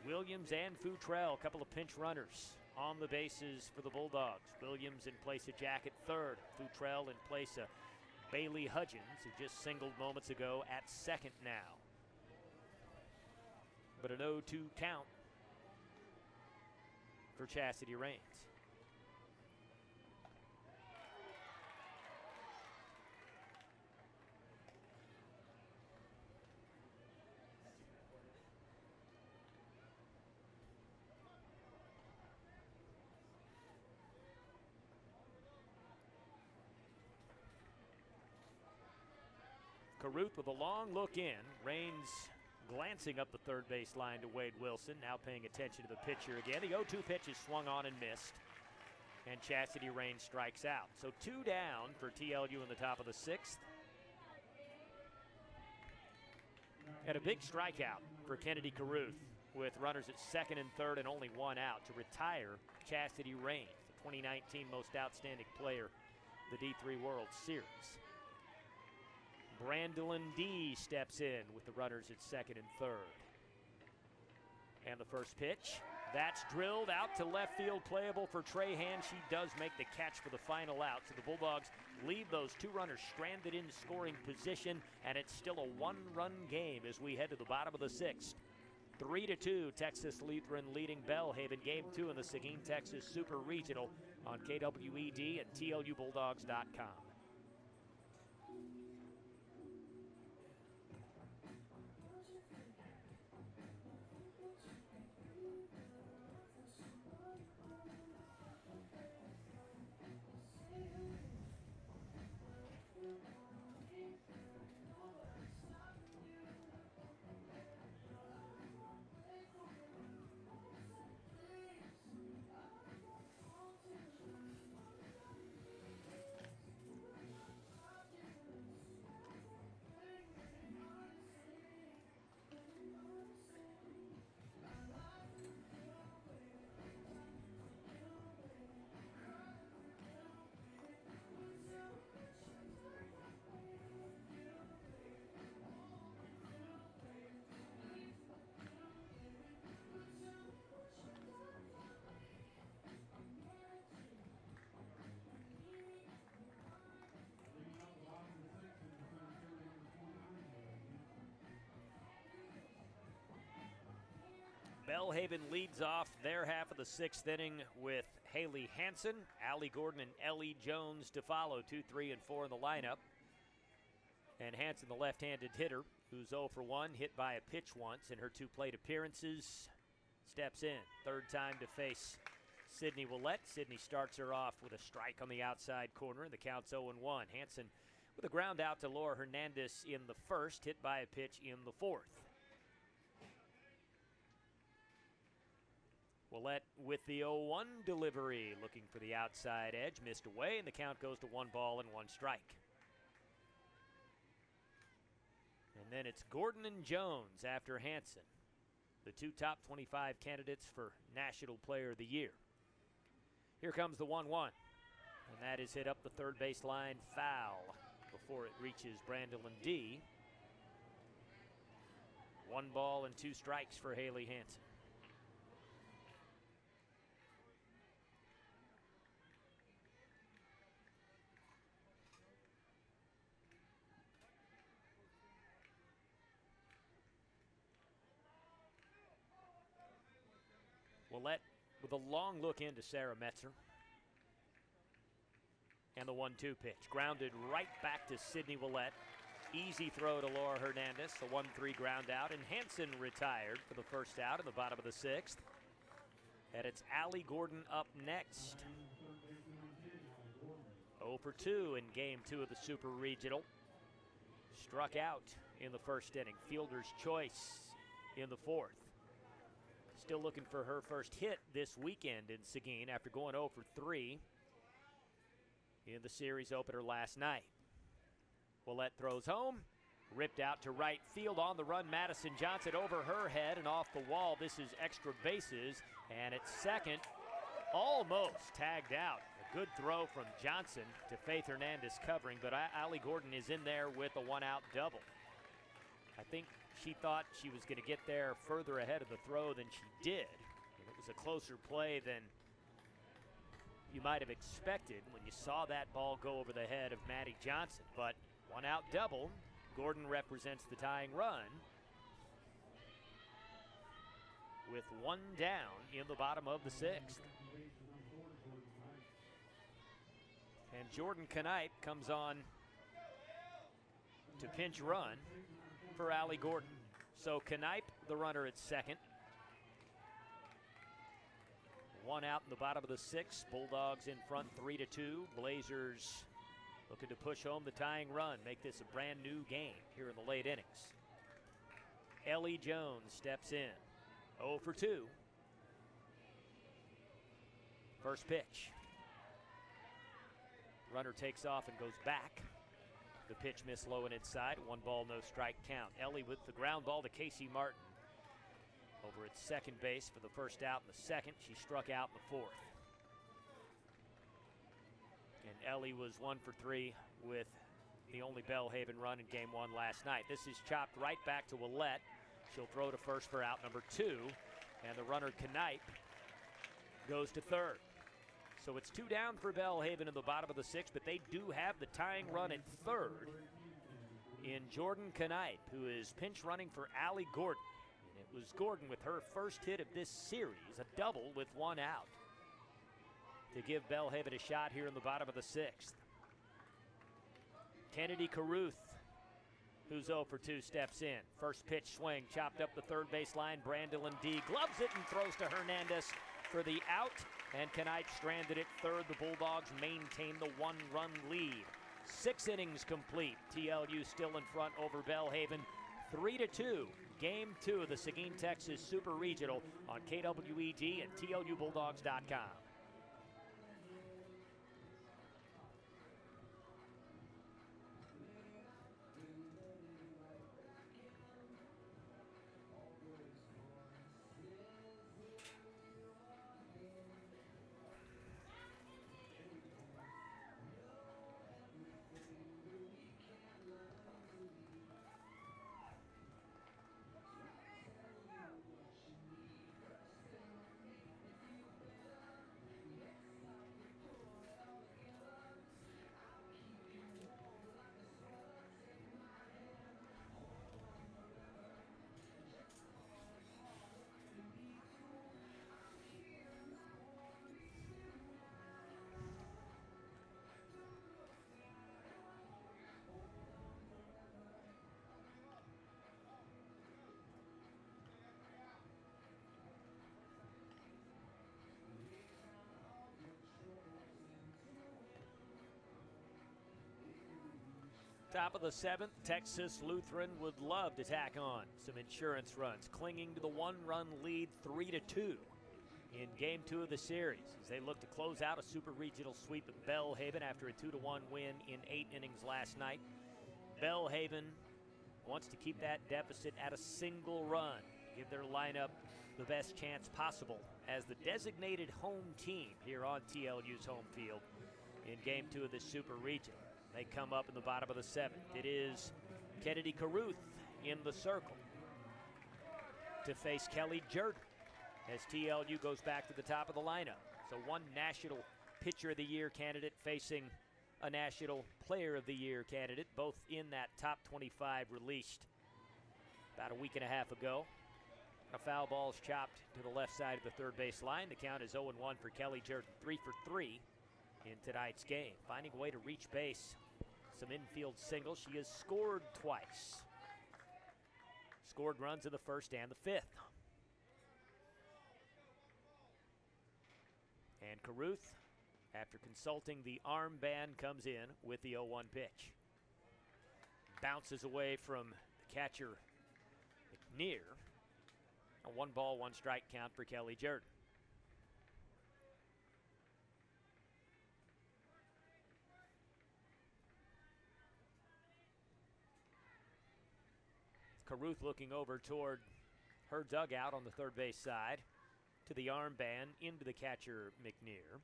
Williams and Futrell, a couple of pinch runners on the bases for the Bulldogs. Williams in place of Jack at third. Futrell in place of Bailey Hudgens, who just singled moments ago, at second now. But an 0-2 count for Chastity Rains. Caruth with a long look in. Rains glancing up the third base line to Wade Wilson, now paying attention to the pitcher again. The 0-2 pitch is swung on and missed, and Chastity Rains strikes out. So two down for TLU in the top of the sixth. And a big strikeout for Kennedy Caruth, with runners at second and third and only one out, to retire Chastity Rains, the 2019 most outstanding player, the D3 World Series. Brandolyn D steps in with the runners at second and third. And the first pitch, that's drilled out to left field, playable for Trahan. She does make the catch for the final out. So the Bulldogs leave those two runners stranded in scoring position, and it's still a one-run game as we head to the bottom of the sixth. 3-2, Texas Lutheran leading Belhaven. Game 2 in the Seguin, Texas Super Regional on KWED and TLUBulldogs.com. Belhaven leads off their half of the sixth inning with Haley Hansen, Allie Gordon, and Ellie Jones to follow. 2, 3, and 4 in the lineup. And Hansen, the left-handed hitter, who's 0 for 1, hit by a pitch once in her two plate appearances, steps in. Third time to face Sydney Ouellette. Sydney starts her off with a strike on the outside corner, and the count's 0-1. Hansen with a ground out to Laura Hernandez in the first, hit by a pitch in the fourth. Ouellette with the 0-1 delivery, looking for the outside edge, missed away, and the count goes to 1 ball and 1 strike. And then it's Gordon and Jones after Hansen, the two top 25 candidates for National Player of the Year. Here comes the 1-1. And that is hit up the third baseline foul before it reaches Brandon D. 1 ball and 2 strikes for Haley Hansen. Ouellette with a long look into Sarah Metzer. And the 1-2 pitch. Grounded right back to Sydney Ouellette. Easy throw to Laura Hernandez. The 1-3 ground out. And Hansen retired for the first out in the bottom of the 6th. And it's Allie Gordon up next. 0 for 2 in Game 2 of the Super Regional. Struck out in the first inning. Fielder's choice in the 4th. Still looking for her first hit this weekend in Seguin after going 0 for 3 in the series opener last night. Ouellette throws home, ripped out to right field on the run. Madison Johnson over her head and off the wall. This is extra bases, and at second, almost tagged out. A good throw from Johnson to Faith Hernandez covering, but Allie Gordon is in there with a 1-out double. I think she thought she was going to get there further ahead of the throw than she did. And it was a closer play than you might have expected when you saw that ball go over the head of Maddie Johnson. But 1-out double. Gordon represents the tying run with 1 down in the bottom of the 6th. And Jordan Knipe comes on to pinch run for Allie Gordon. So Knipe, the runner at second. 1 out in the bottom of the 6th. Bulldogs in front 3-2. Blazers looking to push home the tying run, make this a brand new game here in the late innings. Ellie Jones steps in. 0 for 2. First pitch. Runner takes off and goes back. The pitch missed low and inside. 1 ball, no strike count. Ellie with the ground ball to Casey Martin. Over at second base for the first out in the 2nd. She struck out in the 4th. And Ellie was 1 for 3 with the only Belhaven run in Game 1 last night. This is chopped right back to Ouellette. She'll throw to first for out number 2. And the runner, Knipe, goes to third. So it's 2 down for Belhaven in the bottom of the 6th, but they do have the tying run at third in Jordan Knipe, who is pinch running for Allie Gordon. And it was Gordon with her first hit of this series, a double with 1 out, to give Belhaven a shot here in the bottom of the 6th. Kennedy Caruth, who's 0 for 2, steps in. First pitch swing, chopped up the third baseline. Brandon D gloves it and throws to Hernandez for the out. And Knipe stranded at third. The Bulldogs maintain the 1-run lead. 6 innings complete. TLU still in front over Belhaven. 3-2. Game 2 of the Seguin, Texas Super Regional on KWED and TLUBulldogs.com. Top of the 7th, Texas Lutheran would love to tack on some insurance runs, clinging to the 1-run lead 3-2 in Game 2 of the series as they look to close out a Super Regional sweep at Belhaven after a 2-1 win in 8 innings last night. Belhaven wants to keep that deficit at a single run, give their lineup the best chance possible as the designated home team here on TLU's home field in Game 2 of this Super Regional. They come up in the bottom of the 7th. It is Kennedy Caruth in the circle to face Kelly Jordan as TLU goes back to the top of the lineup. So one National Pitcher of the Year candidate facing a National Player of the Year candidate, both in that top 25 released about a week and a half ago. A foul ball's chopped to the left side of the third base line. The count is 0-1 for Kelly Jordan, 3 for 3 in tonight's game. Finding a way to reach base. Some infield singles. She has scored twice. Scored runs in the first and the fifth. And Caruth, after consulting the armband, comes in with the 0-1 pitch. Bounces away from the catcher McNear. A 1-ball, 1-strike count for Kelly Jordan. Caruth looking over toward her dugout on the third base side to the armband into the catcher McNear.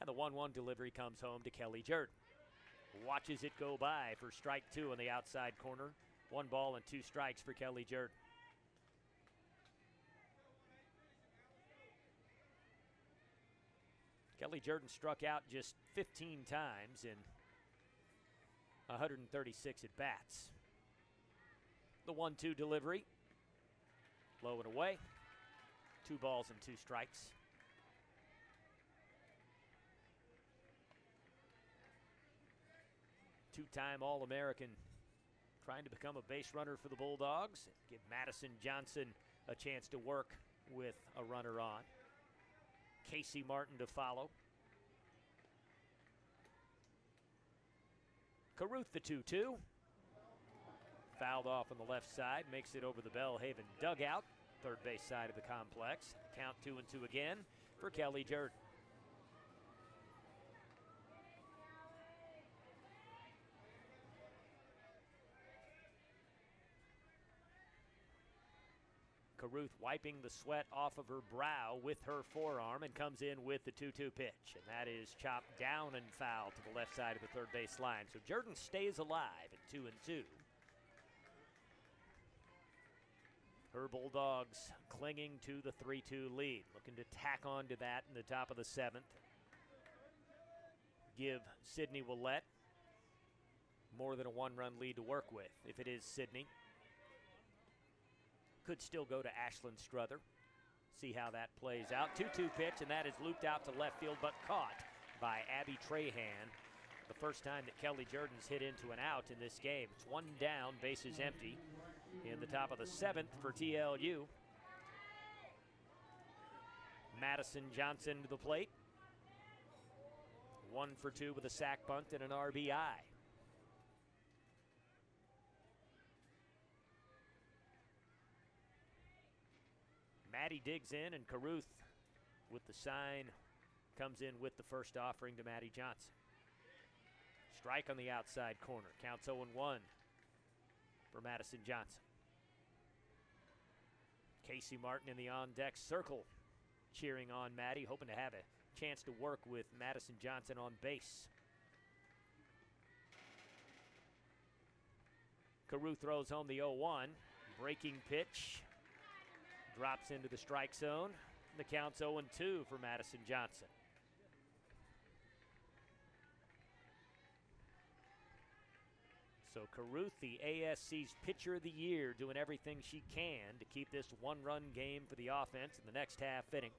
And the 1-1 delivery comes home to Kelly Jordan. Watches it go by for strike 2 on the outside corner. 1 ball and 2 strikes for Kelly Jordan. Kelly Jordan struck out just 15 times in 136 at-bats. The 1-2 delivery. Low and away. 2 balls and 2 strikes. Two-time All-American trying to become a base runner for the Bulldogs. Give Madison Johnson a chance to work with a runner on. Casey Martin to follow. Caruth the 2-2. Fouled off on the left side, makes it over the Belhaven dugout, third base side of the complex. Count 2-2 again for Kelly Jordan. Caruth wiping the sweat off of her brow with her forearm and comes in with the 2-2 pitch. And that is chopped down and fouled to the left side of the third base line. So Jordan stays alive at 2-2. Her Bulldogs clinging to the 3-2 lead. Looking to tack on to that in the top of the 7th. Give Sydney Ouellette more than a 1-run lead to work with. If it is Sydney, could still go to Ashlyn Struther. See how that plays out. 2-2 pitch, and that is looped out to left field, but caught by Abby Trahan. The first time that Kelly Jordan's hit into an out in this game. It's 1 down, bases empty in the top of the 7th for TLU. Madison Johnson to the plate. 1 for 2 with a sac bunt and an RBI. Maddie digs in, and Caruth with the sign comes in with the first offering to Maddie Johnson. Strike on the outside corner. Counts 0-1 for Madison Johnson. Casey Martin in the on-deck circle cheering on Maddie, hoping to have a chance to work with Madison Johnson on base. Caruth throws home the 0-1. Breaking pitch. Drops into the strike zone. The count's 0-2 for Madison Johnson. So Caruth, the ASC's Pitcher of the Year, doing everything she can to keep this 1-run game for the offense in the next half inning.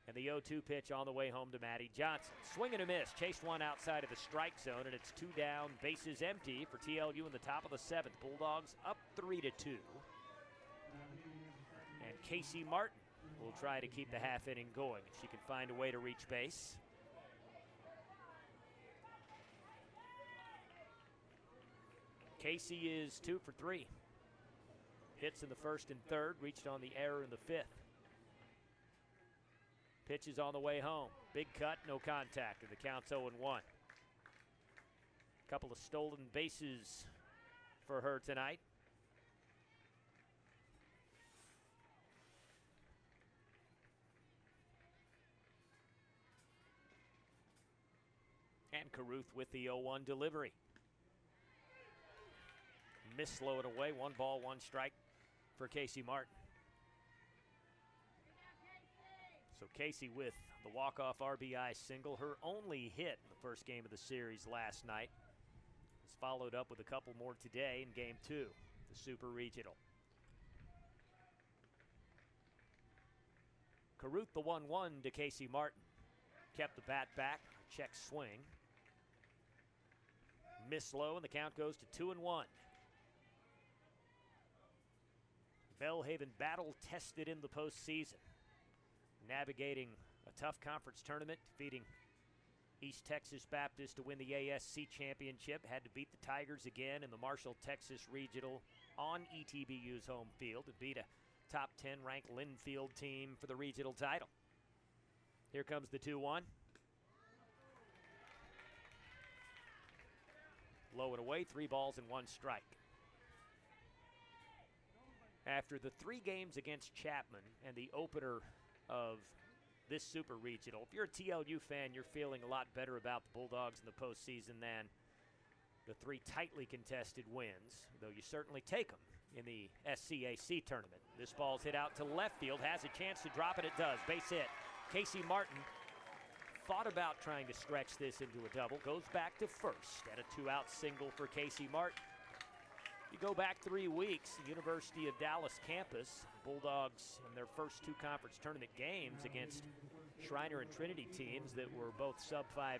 And the 0-2 pitch on the way home to Maddie Johnson. Swing and a miss. Chased one outside of the strike zone, and it's 2 down, bases empty for TLU in the top of the 7th. Bulldogs up 3-2. And Casey Martin will try to keep the half inning going if she can find a way to reach base. Casey is 2 for 3. Hits in the first and third, reached on the error in the 5th. Pitch is on the way home. Big cut, no contact, and the count's 0-1. Couple of stolen bases for her tonight. Caruth with the 0-1 delivery. Mislow it away. 1 ball, 1 strike for Casey Martin. So Casey with the walk-off RBI single, her only hit in the first game of the series last night. It's followed up with a couple more today in Game 2, the Super Regional. Caruth the 1-1 to Casey Martin. Kept the bat back, check swing. Miss low, and the count goes to 2-1. Belhaven battle-tested in the postseason, navigating a tough conference tournament, defeating East Texas Baptist to win the ASC championship. Had to beat the Tigers again in the Marshall, Texas Regional on ETBU's home field and beat a top 10 ranked Linfield team for the regional title. Here comes the 2-1. Low and away, 3 balls and 1 strike. After the 3 games against Chapman and the opener of this Super Regional, if you're a TLU fan, you're feeling a lot better about the Bulldogs in the postseason than the 3 tightly contested wins, though you certainly take them in the SCAC tournament. This ball's hit out to left field, has a chance to drop it, it does. Base hit. Casey Martin thought about trying to stretch this into a double, goes back to first at a 2-out single for Casey Martin. You go back 3 weeks, the University of Dallas campus, Bulldogs in their first 2 conference tournament games against Shriner and Trinity teams that were both sub-500,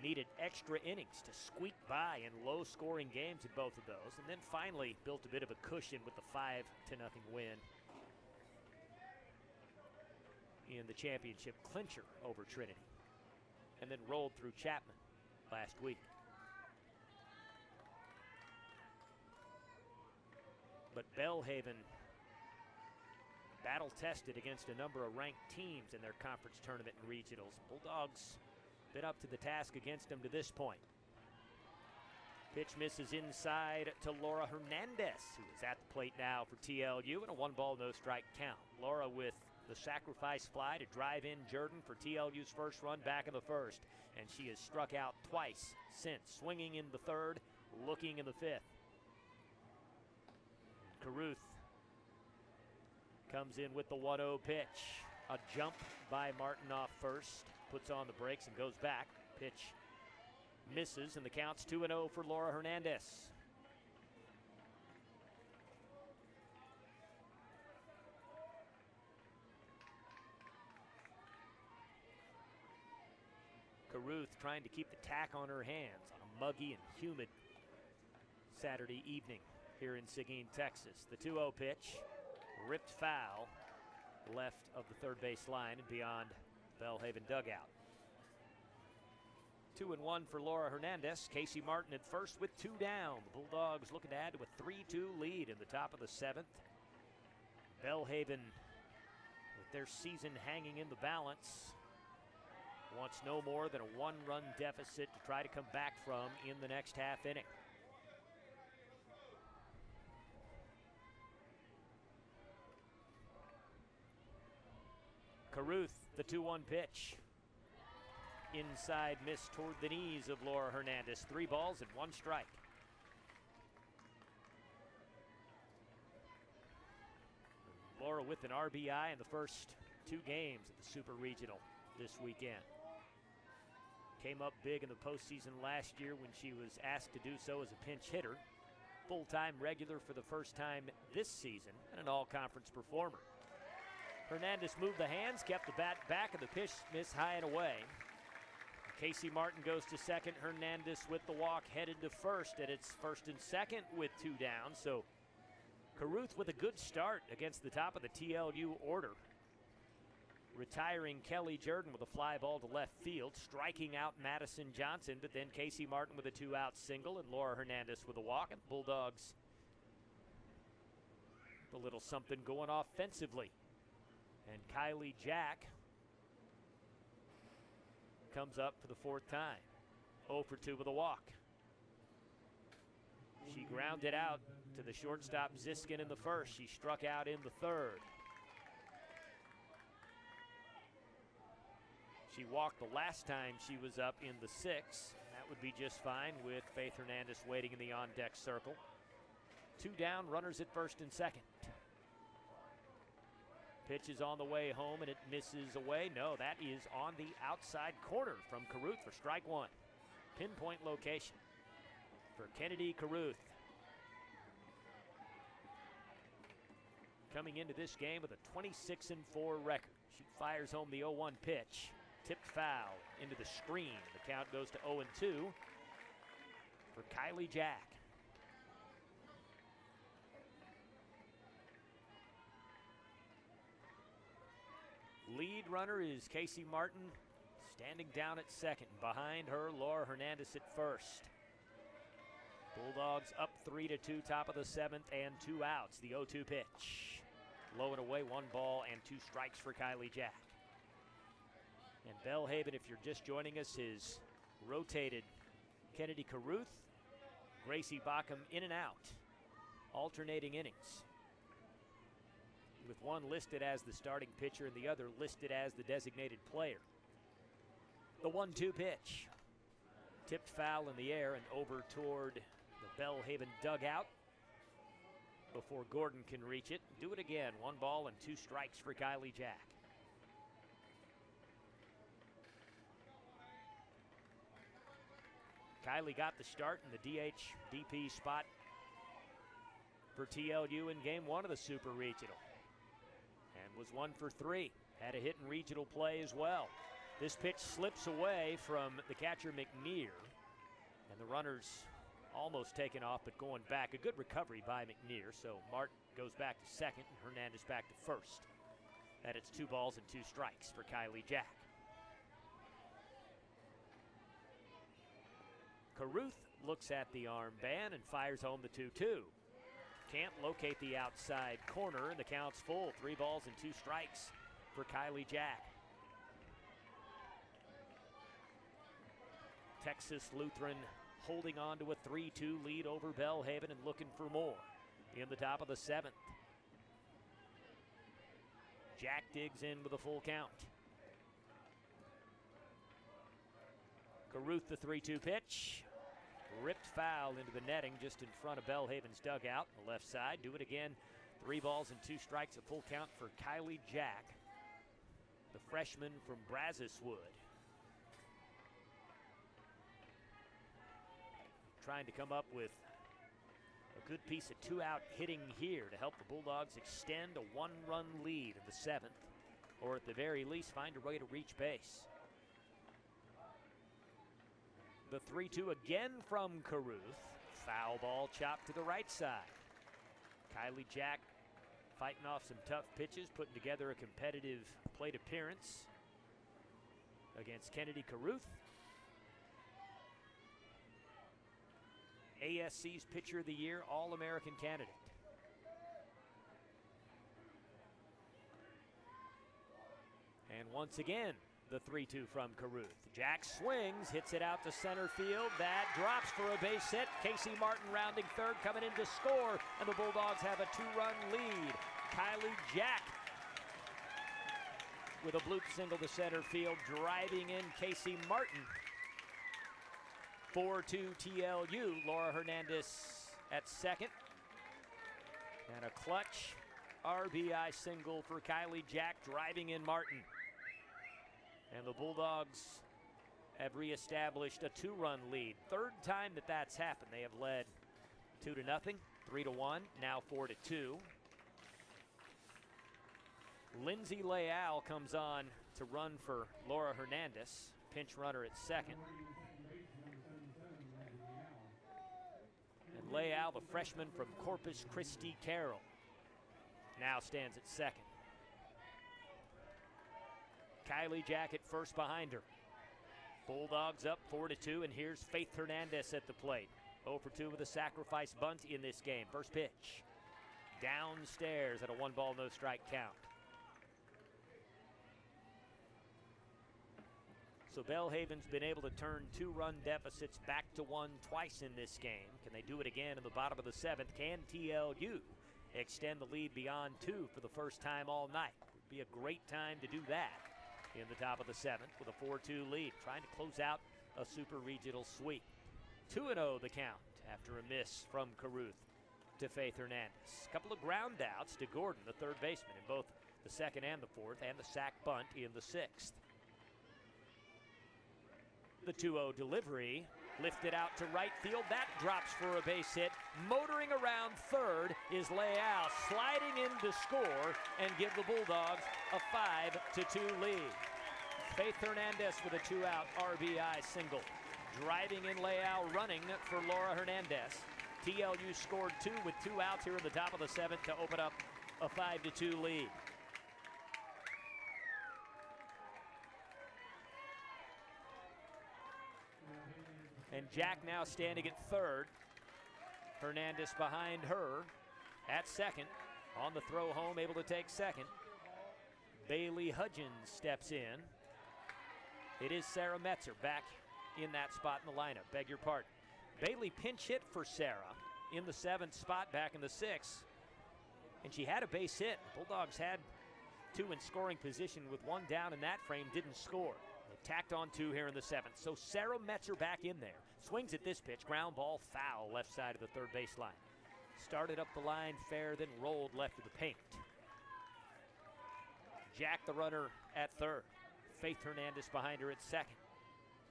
needed extra innings to squeak by in low-scoring games in both of those, and then finally built a bit of a cushion with the 5-0 win in the championship clincher over Trinity, and then rolled through Chapman last week. But Belhaven battle-tested against a number of ranked teams in their conference tournament and regionals. Bulldogs been up to the task against them to this point. Pitch misses inside to Laura Hernandez, who is at the plate now for TLU, and a 1-ball, no-strike count. Laura with the sacrifice fly to drive in Jordan for TLU's first run back in the first, and she has struck out twice since, swinging in the 3rd, looking in the 5th. Caruth comes in with the 1-0 pitch. A jump by Martin off first, puts on the brakes and goes back. Pitch misses, and the count's 2-0 for Laura Hernandez. Caruth trying to keep the tack on her hands on a muggy and humid Saturday evening here in Seguin, Texas. The 2-0 pitch, ripped foul, left of the third base line and beyond Belhaven dugout. 2-1 for Laura Hernandez. Casey Martin at first with 2 down. The Bulldogs looking to add to a 3-2 lead in the top of the 7th. Belhaven, with their season hanging in the balance, wants no more than a 1-run deficit to try to come back from in the next half inning. Caruth, the 2-1 pitch. Inside miss toward the knees of Laura Hernandez. 3 balls and 1 strike. Laura with an RBI in the first 2 games of the Super Regional this weekend. Came up big in the postseason last year when she was asked to do so as a pinch hitter. Full-time regular for the first time this season and an all-conference performer. Hernandez moved the hands, kept the bat back, and the pitch missed high and away. Casey Martin goes to second. Hernandez with the walk headed to first, and it's 1st and 2nd with 2 down. So Caruth with a good start against the top of the TLU order, retiring Kelly Jordan with a fly ball to left field, striking out Madison Johnson, but then Casey Martin with a 2-out single and Laura Hernandez with a walk. And Bulldogs, a little something going offensively. And Kylie Jack comes up for the 4th time. 0 for 2 with a walk. She grounded out to the shortstop Ziskin in the 1st. She struck out in the 3rd. She walked the last time she was up in the 6th. That would be just fine with Faith Hernandez waiting in the on-deck circle. 2 down, runners at first and second. Pitch is on the way home, and it misses away. No, that is on the outside corner from Carruth for strike 1. Pinpoint location for Kennedy Carruth. Coming into this game with a 26-4 record. She fires home the 0-1 pitch. Tipped foul into the screen. The count goes to 0-2 for Kylie Jack. Lead runner is Casey Martin, standing down at second. Behind her, Laura Hernandez at first. Bulldogs up 3-2, top of the 7th, and 2 outs. The 0-2 pitch. Low and away, 1 ball and 2 strikes for Kylie Jack. And Belhaven, if you're just joining us, is rotated Kennedy Carruth, Gracie Bockham in and out, alternating innings, with one listed as the starting pitcher and the other listed as the designated player. The 1-2 pitch. Tipped foul in the air and over toward the Belhaven dugout before Gordon can reach it. Do it again. 1 ball and 2 strikes for Kylie Jack. Kylie got the start in the DH-DP spot for TLU in game 1 of the Super Regional. And was 1 for 3. Had a hit in regional play as well. This pitch slips away from the catcher McNear. And the runner's almost taken off, but going back. A good recovery by McNear. So Martin goes back to second and Hernandez back to first. And it's 2 balls and 2 strikes for Kylie Jack. Carruth looks at the armband and fires home the 2-2. Can't locate the outside corner, and the count's full. 3 balls and 2 strikes for Kylie Jack. Texas Lutheran holding on to a 3-2 lead over Belhaven and looking for more in the top of the 7th. Jack digs in with a full count. Carruth, the 3-2 pitch. Ripped foul into the netting just in front of Belhaven's dugout on the left side. Do it again. 3 balls and 2 strikes, a full count for Kylie Jack, the freshman from Brazoswood. Trying to come up with a good piece of 2-out hitting here to help the Bulldogs extend a 1-run lead in the 7th, or at the very least find a way to reach base. The 3-2 again from Carruth. Foul ball chopped to the right side. Kylie Jack fighting off some tough pitches, putting together a competitive plate appearance against Kennedy Carruth. ASC's Pitcher of the Year, All-American candidate. And once again, the 3-2 from Carruth. Jack swings, hits it out to center field. That drops for a base hit. Casey Martin rounding third, coming in to score, and the Bulldogs have a 2-run lead. Kylie Jack with a bloop single to center field, driving in Casey Martin. 4-2 TLU. Laura Hernandez at second. And a clutch RBI single for Kylie Jack, driving in Martin. And the Bulldogs have reestablished a 2-run lead. Third time that that's happened. They have led 2-0, 3-1, now 4-2. Lindsay Leal comes on to run for Laura Hernandez, pinch runner at second. And Leal, the freshman from Corpus Christi Carroll, now stands at second. Kylie Jack at first behind her. Bulldogs up 4-2, and here's Faith Hernandez at the plate. 0 for 2 with a sacrifice bunt in this game. First pitch. Downstairs at a 1-ball, no-strike count. So Belhaven's been able to turn 2-run deficits back to 1 twice in this game. Can they do it again in the bottom of the 7th? Can TLU extend the lead beyond 2 for the first time all night? Would be a great time to do that. in the top of the 7th with a 4-2 lead, trying to close out a super regional sweep. 2-0 the count after a miss from Caruth to Faith Hernandez. A couple of ground outs to Gordon, the third baseman, in both the 2nd and the 4th, and the sac bunt in the 6th. The 2-0 delivery lifted out to right field. That drops for a base hit. Motoring around third is Leal, sliding in to score and give the Bulldogs a 5-2 lead. Faith Hernandez with a 2-out RBI single. Driving in Leal, running for Laura Hernandez. TLU scored 2 with 2 outs here in the top of the 7th to open up a 5-2 lead. And Jack now standing at third. Hernandez behind her at second. On the throw home, able to take second. Bailey Hudgens steps in. It is Sarah Metzer back in that spot in the lineup. Beg your pardon. Bailey pinch hit for Sarah in the 7th spot back in the 6th. And she had a base hit. Bulldogs had 2 in scoring position with 1 down in that frame, didn't score. They tacked on 2 here in the 7th. So Sarah Metzer back in there. Swings at this pitch, ground ball foul left side of the third baseline. Started up the line fair, then rolled left of the paint. Jack the runner at third. Faith Hernandez behind her at second.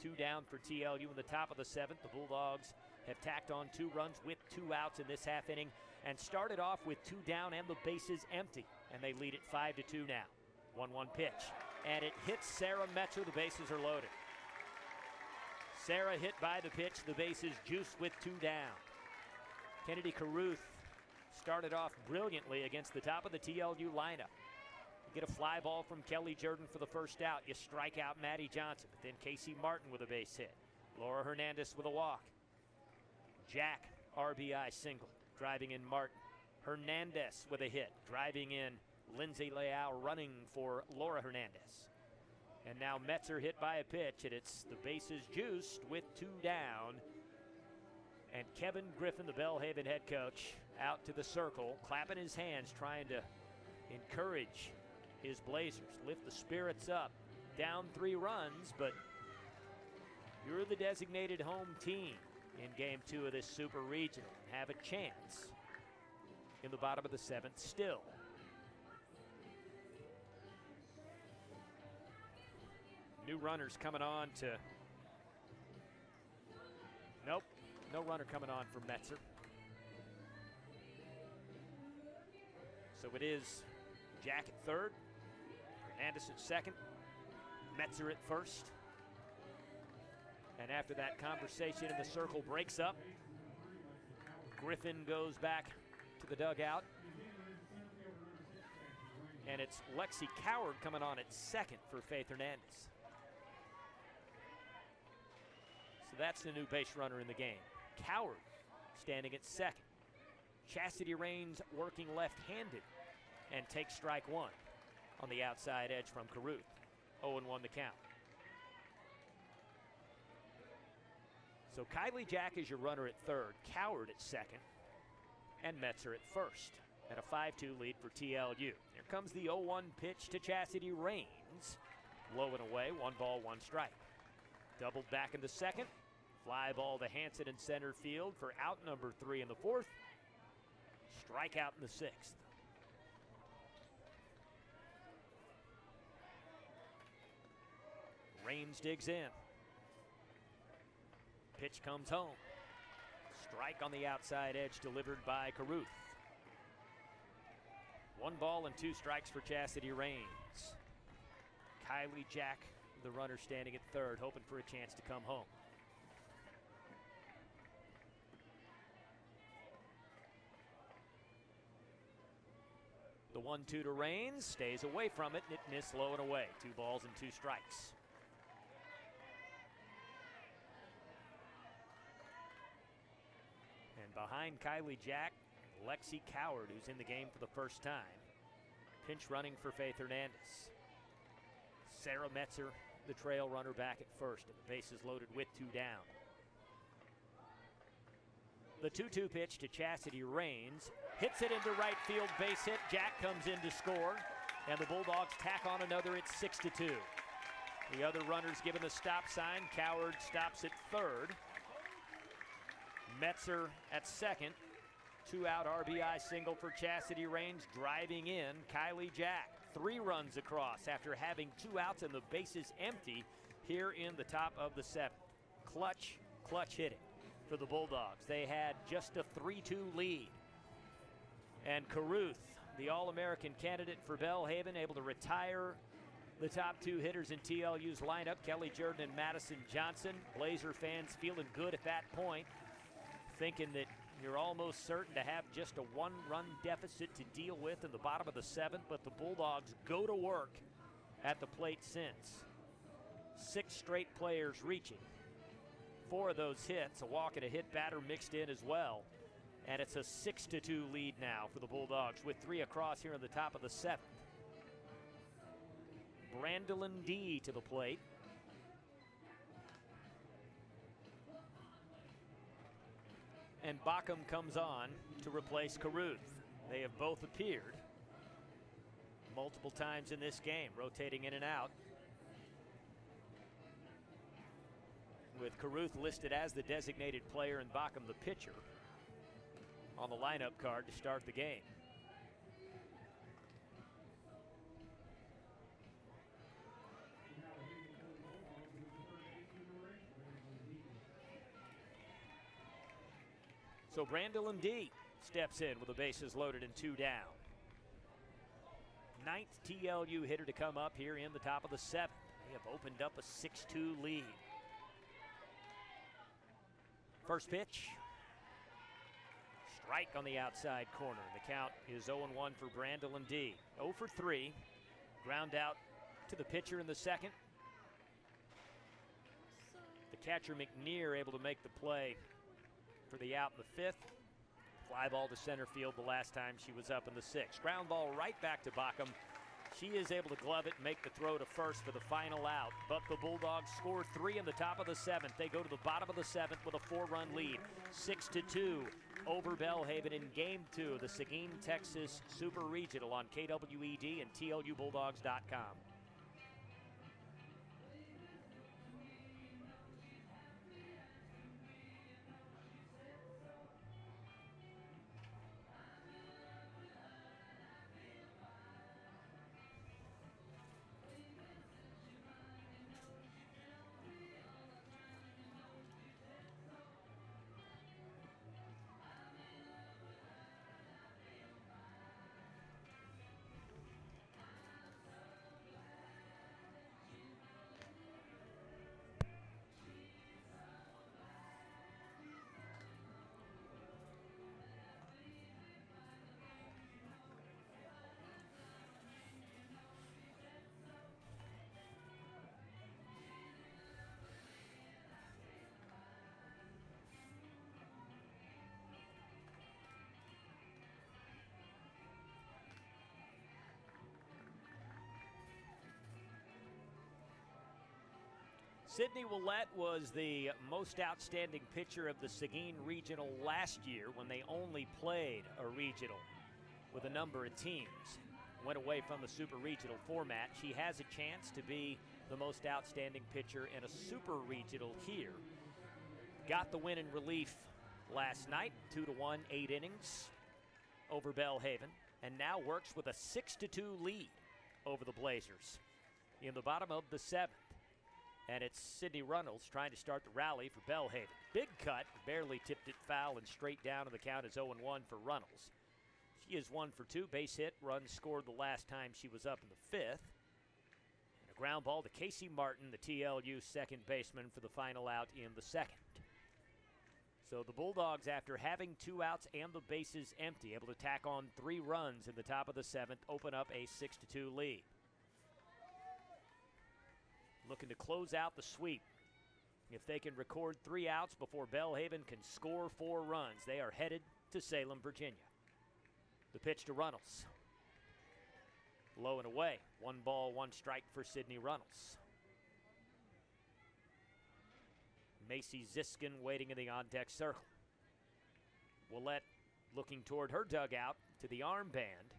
2 down for TLU in the top of the 7th. The Bulldogs have tacked on 2 runs with 2 outs in this half inning and started off with 2 down and the bases empty. And they lead it 5-2 now. 1-1 pitch. And it hits Sarah Metzer. The bases are loaded. Sarah hit by the pitch. The bases juiced with 2 down. Kennedy Caruth started off brilliantly against the top of the TLU lineup. You get a fly ball from Kelly Jordan for the first out. You strike out Maddie Johnson, but then Casey Martin with a base hit. Laura Hernandez with a walk. Jack, RBI single, driving in Martin. Hernandez with a hit, driving in Lindsay Leal, running for Laura Hernandez. And now Metzer hit by a pitch, and it's the bases juiced with 2 down. And Kevin Griffin, the Belhaven head coach, out to the circle, clapping his hands, trying to encourage his Blazers, lift the spirits up. Down 3 runs, but you're the designated home team in Game 2 of this Super Regional. Have a chance in the bottom of the 7th still. New runners coming on to... Nope, no runner coming on for Metzer. So it is Jack at third, Hernandez at second, Metzer at first. And after that conversation in the circle breaks up, Griffin goes back to the dugout. And it's Lexi Coward coming on at second for Faith Hernandez. So that's the new base runner in the game. Coward standing at second. Chastity Rains working left-handed and takes strike 1 on the outside edge from Caruth. 0-1 the count. So Kylie Jack is your runner at third, Coward at second, and Metzer at first at a 5-2 lead for TLU. Here comes the 0-1 pitch to Chastity Rains. Low and away, 1 ball, 1 strike. Doubled back in the second. Fly ball to Hanson in center field for out number 3 in the 4th. Strikeout in the 6th. Rains digs in. Pitch comes home. Strike on the outside edge delivered by Caruth. 1 ball and 2 strikes for Chastity Rains. Kylie Jack, the runner standing at third, hoping for a chance to come home. The 1-2 to Rains, stays away from it, and it missed low and away. 2 balls and 2 strikes. And behind Kylie Jack, Lexi Coward, who's in the game for the first time. Pinch running for Faith Hernandez. Sarah Metzer, the trail runner, back at first, and the bases loaded with 2 down. The 2-2 pitch to Chastity Rains. Hits it into right field, base hit. Jack comes in to score, and the Bulldogs tack on another at 6-2. The other runners given the stop sign. Coward stops at third. Metzer at second. 2-out RBI single for Chastity Rains. Driving in, Kylie Jack. 3 runs across after having 2 outs and the bases empty here in the top of the 7th. Clutch hitting for the Bulldogs. They had just a 3-2 lead. And Caruth, the All-American candidate for Belhaven, able to retire the top 2 hitters in TLU's lineup, Kelly Jordan and Madison Johnson. Blazer fans feeling good at that point, thinking that you're almost certain to have just a 1-run deficit to deal with in the bottom of the 7th, but the Bulldogs go to work at the plate since. 6 straight players reaching. 4 of those hits, a walk and a hit batter mixed in as well. And it's a 6-2 lead now for the Bulldogs with 3 across here in the top of the 7th. Brandolin D to the plate. And Backham comes on to replace Caruth. They have both appeared multiple times in this game, rotating in and out, with Caruth listed as the designated player and Backham the pitcher on the lineup card to start the game. So Brandolin D steps in with the bases loaded and 2 down. 9th TLU hitter to come up here in the top of the 7th. They have opened up a 6-2 lead. First pitch. Strike on the outside corner. The count is 0-1 for Brandolin D. 0 for 3. Ground out to the pitcher in the 2nd. The catcher McNear able to make the play for the out in the 5th. Fly ball to center field the last time she was up in the 6th. Ground ball right back to Backham. She is able to glove it and make the throw to first for the final out. But the Bulldogs score 3 in the top of the 7th. They go to the bottom of the 7th with a 4-run lead. 6-2 over Belhaven in Game 2 of the Seguin, Texas Super Regional on KWED and TLUBulldogs.com. Sydney Ouellette was the most outstanding pitcher of the Seguin Regional last year when they only played a regional with a number of teams. Went away from the Super Regional format. She has a chance to be the most outstanding pitcher in a Super Regional here. Got the win in relief last night, 2-1, 8 innings over Belhaven, and now works with a 6-2 lead over the Blazers in the bottom of the 7th. And it's Sydney Runnels trying to start the rally for Belhaven. Big cut, barely tipped it foul and straight down, and the count is 0-1 for Runnels. She is 1 for 2, base hit, run scored the last time she was up in the 5th. And a ground ball to Casey Martin, the TLU second baseman, for the final out in the 2nd. So the Bulldogs, after having 2 outs and the bases empty, able to tack on 3 runs in the top of the 7th, open up a 6-2 lead. Looking to close out the sweep. If they can record 3 outs before Belhaven can score 4 runs, they are headed to Salem, Virginia. The pitch to Runnels. Low and away. 1 ball, 1 strike for Sydney Runnels. Macy Ziskin waiting in the on-deck circle. Ouellette looking toward her dugout to the armband,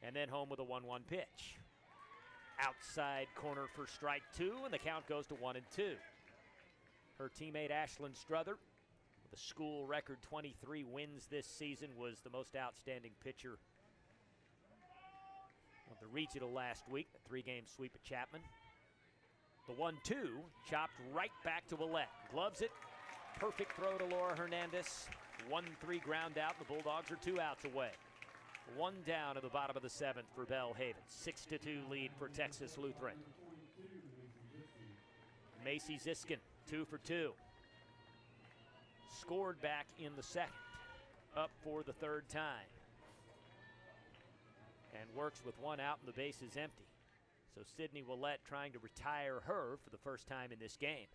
and then home with a 1-1 pitch. outside corner for strike 2, and the count goes to 1-2. Her teammate Ashlyn Struther, with a school record 23 wins this season, was the most outstanding pitcher of the regional last week, a 3-game sweep at Chapman. The 1-2 chopped right back to Ouellette. Gloves it. Perfect throw to Laura Hernandez. 1-3 ground out. The Bulldogs are 2 outs away. 1 down at the bottom of the 7th for Belhaven. 6-2 lead for Texas Lutheran. Macy Ziskin, 2 for 2. Scored back in the 2nd. Up for the 3rd time. And works with 1 out and the base is empty. So Sydney Ouellette trying to retire her for the first time in this game.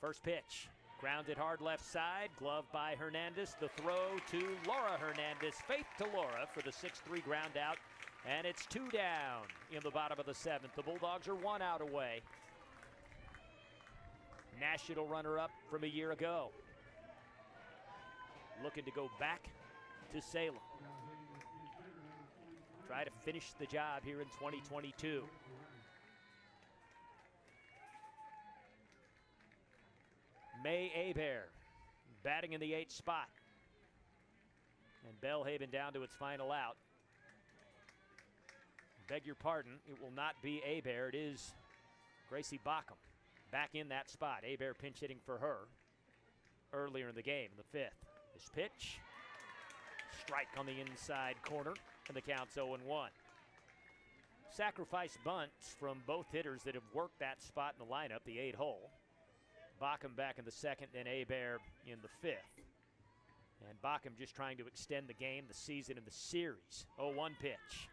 First pitch, grounded hard left side, glove by Hernandez. The throw to Laura Hernandez. Faith to Laura for the 6-3 ground out. And it's 2 down in the bottom of the 7th. The Bulldogs are 1 out away. National runner-up from a year ago. Looking to go back to Salem. Try to finish the job here in 2022. May Hebert batting in the 8th spot. And Belhaven down to its final out. Beg your pardon, it will not be Hebert. It is Gracie Bockham back in that spot. Hebert pinch hitting for her earlier in the game in the 5th. This pitch, strike on the inside corner, and the count's 0-1. Sacrifice bunts from both hitters that have worked that spot in the lineup, the 8-hole. Bockham back in the 2nd, then Hebert in the 5th. And Bockham just trying to extend the game, the season, and the series. 0-1 pitch.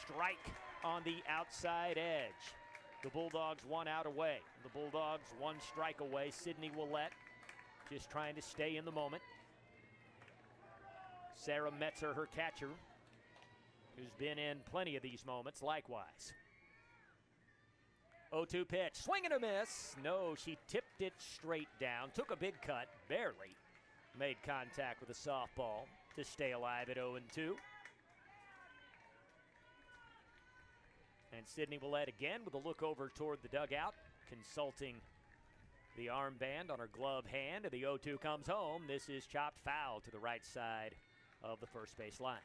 Strike on the outside edge. The Bulldogs 1 out away. The Bulldogs 1 strike away. Sydney Ouellette just trying to stay in the moment. Sarah Metzer, her catcher, who's been in plenty of these moments likewise. 0-2 pitch, swing and a miss. No, she tipped it straight down, took a big cut, barely made contact with the softball to stay alive at 0-2. And Sydney Ouellette again with a look over toward the dugout, consulting the armband on her gloved hand, and the 0-2 comes home. This is chopped foul to the right side of the first base line.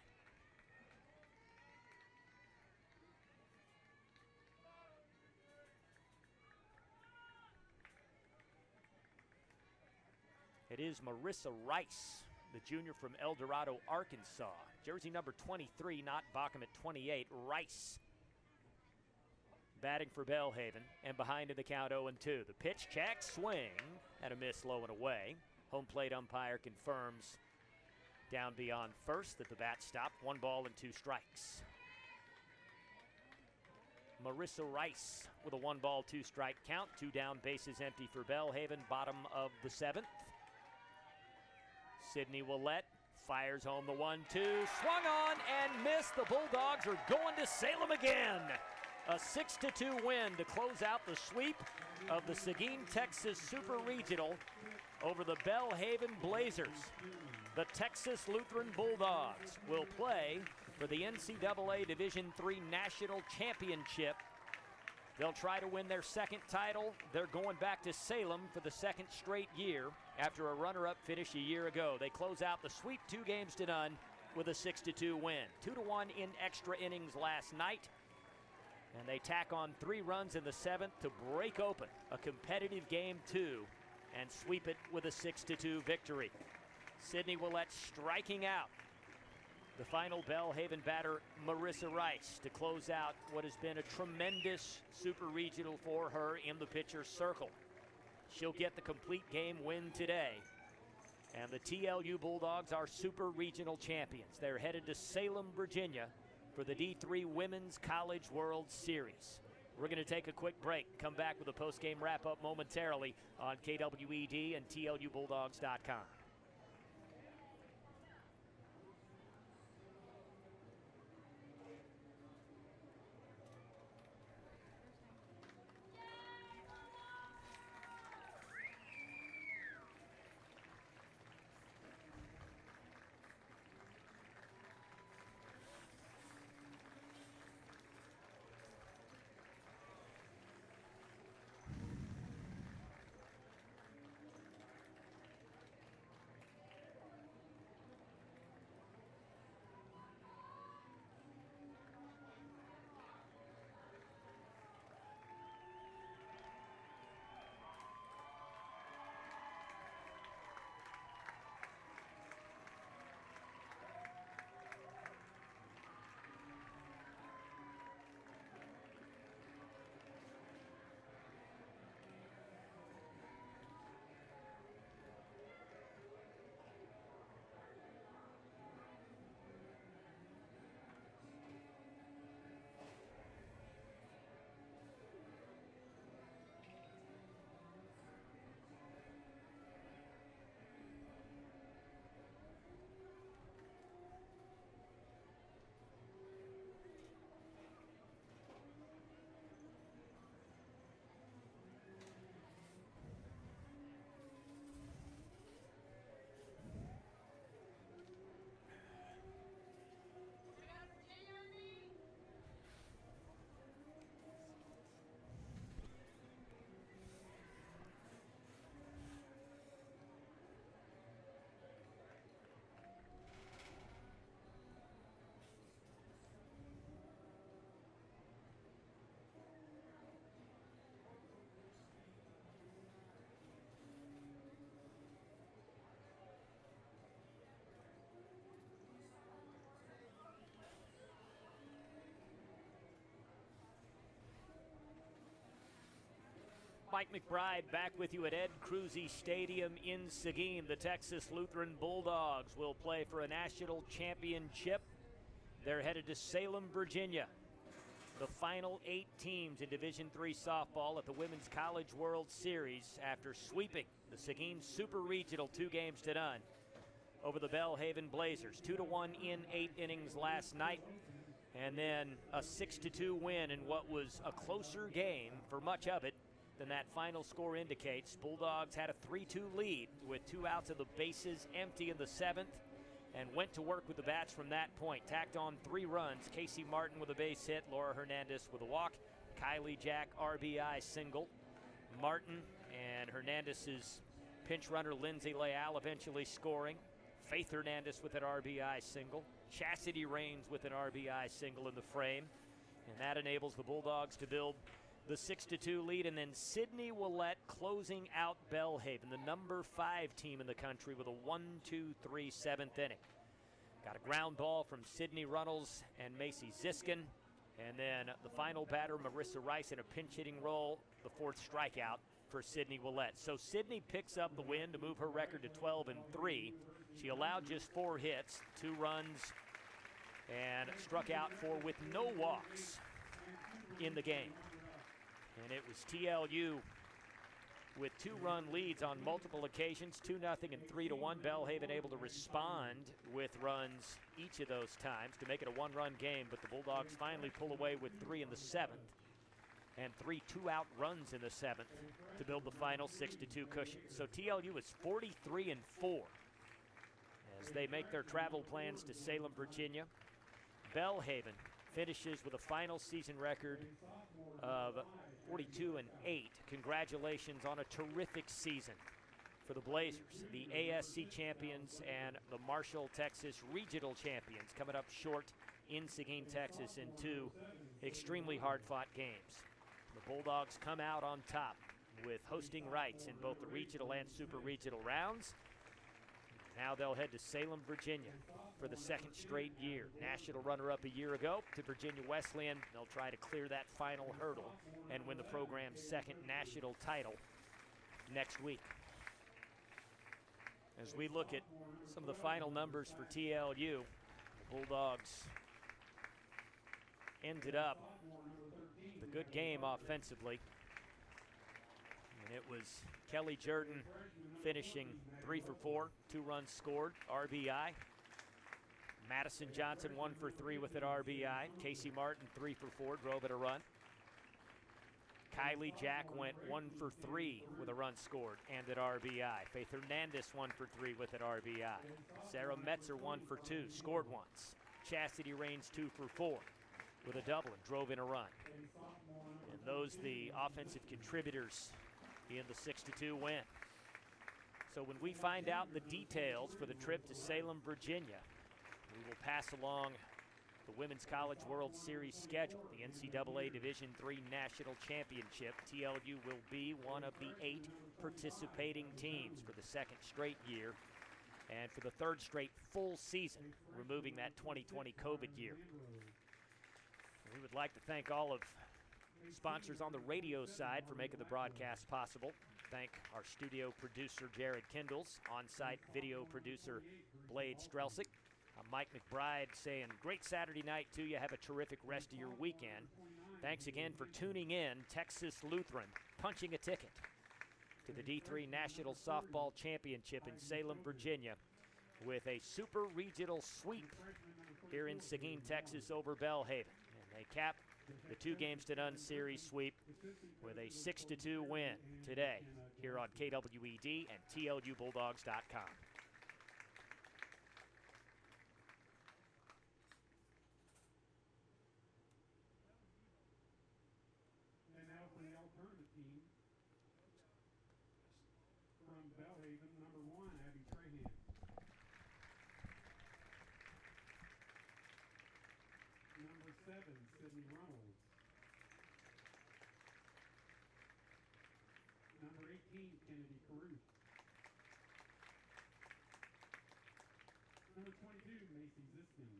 It is Marissa Rice, the junior from El Dorado, Arkansas. Jersey number 23, not Bockham at 28. Rice batting for Belhaven, and behind in the count 0-2. The pitch, check, swing, and a miss low and away. Home plate umpire confirms down beyond first that the bat stopped. 1 ball and 2 strikes. Marissa Rice with a 1 ball, 2 strike count. 2 down, bases empty for Belhaven, bottom of the 7th. Sydney Ouellette fires home the 1-2, swung on and missed. The Bulldogs are going to Salem again. A 6-2 win to close out the sweep of the Seguin, Texas Super Regional over the Belhaven Blazers. The Texas Lutheran Bulldogs will play for the NCAA Division III National Championship. They'll try to win their 2nd title. They're going back to Salem for the 2nd straight year after a runner-up finish a year ago. They close out the sweep 2-0 with a 6-2 win. 2-1 in extra innings last night. And they tack on 3 runs in the 7th to break open a competitive game 2 and sweep it with a 6-2 victory. Sydney Ouellette striking out the final Belhaven batter, Marissa Rice, to close out what has been a tremendous super regional for her in the pitcher's circle. She'll get the complete game win today. And the TLU Bulldogs are super regional champions. They're headed to Salem, Virginia for the D3 Women's College World Series. We're going to take a quick break, come back with a post-game wrap-up momentarily on KWED and TLUBulldogs.com. Mike McBride back with you at Ed Cruzy Stadium in Seguin. The Texas Lutheran Bulldogs will play for a national championship. They're headed to Salem, Virginia. The final 8 teams in Division III softball at the Women's College World Series after sweeping the Seguin Super Regional 2-0 over the Belhaven Blazers. 2-1 in 8 innings last night. And then a 6-2 win in what was a closer game for much of it than that final score indicates. Bulldogs had a 3-2 lead with 2 outs of the bases empty in the 7th and went to work with the bats from that point. Tacked on 3 runs. Casey Martin with a base hit, Laura Hernandez with a walk, Kylie Jack RBI single. Martin and Hernandez's pinch runner Lindsay Leal eventually scoring. Faith Hernandez with an RBI single. Chastity Rains with an RBI single in the frame. And that enables the Bulldogs to build the 6-2 lead. And then Sydney Ouellette closing out Belhaven, the number 5 team in the country, with a 1-2-3 7th inning. Got a ground ball from Sydney Runnels and Macy Ziskin. And then the final batter, Marissa Rice, in a pinch hitting role, the 4th strikeout for Sydney Ouellette. So Sydney picks up the win to move her record to 12-3. She allowed just 4 hits, 2 runs, and struck out 4 with no walks in the game. And it was TLU with 2-run leads on multiple occasions, 2-0 and 3-1. Belhaven able to respond with runs each of those times to make it a 1-run game, but the Bulldogs finally pull away with 3 in the 7th and 3 2-out runs in the 7th to build the final 6-2 cushion. So TLU is 43-4 as they make their travel plans to Salem, Virginia. Belhaven finishes with a final season record of 42-8. Congratulations on a terrific season for the Blazers, the ASC champions and the Marshall, Texas regional champions, coming up short in Seguin, Texas in 2 extremely hard-fought games. The Bulldogs come out on top with hosting rights in both the regional and super regional rounds. Now they'll head to Salem, Virginia for the 2nd straight year. National runner-up a year ago to Virginia Wesleyan. They'll try to clear that final hurdle and win the program's 2nd national title next week. As we look at some of the final numbers for TLU, the Bulldogs ended up with a good game offensively. And it was Kelly Jordan finishing 3 for 4, 2 runs scored, RBI. Madison Johnson 1 for 3 with an RBI. Casey Martin 3 for 4, drove in a run. Kylie Jack went 1 for 3 with a run scored and an RBI. Faith Hernandez 1 for 3 with an RBI. Sarah Metzer 1 for 2, scored once. Chastity Rains 2 for 4 with a double and drove in a run. And those the offensive contributors in the 6-2 win. So when we find out the details for the trip to Salem, Virginia, we will pass along the Women's College World Series schedule, the NCAA Division III National Championship. TLU will be one of the 8 participating teams for the 2nd straight year and for the 3rd straight full season, removing that 2020 COVID year. We would like to thank all of sponsors on the radio side for making the broadcast possible. Thank our studio producer, Jared Kindles, on-site video producer, Blade Strelsick. I'm Mike McBride saying great Saturday night to you. Have a terrific rest of your weekend. Thanks again for tuning in. Texas Lutheran punching a ticket to the D3 National Softball Championship in Salem, Virginia, with a super regional sweep here in Seguin, Texas over Belhaven. And they cap the 2-0 series sweep with a 6-2 win today here on KWED and TLUBulldogs.com. And now for the alternative team from Belhaven, number 1, Abby Trahan. Number 7, Sydney Runnels. Number 18, Kennedy Caruth. Number 22, Macy Ziskin.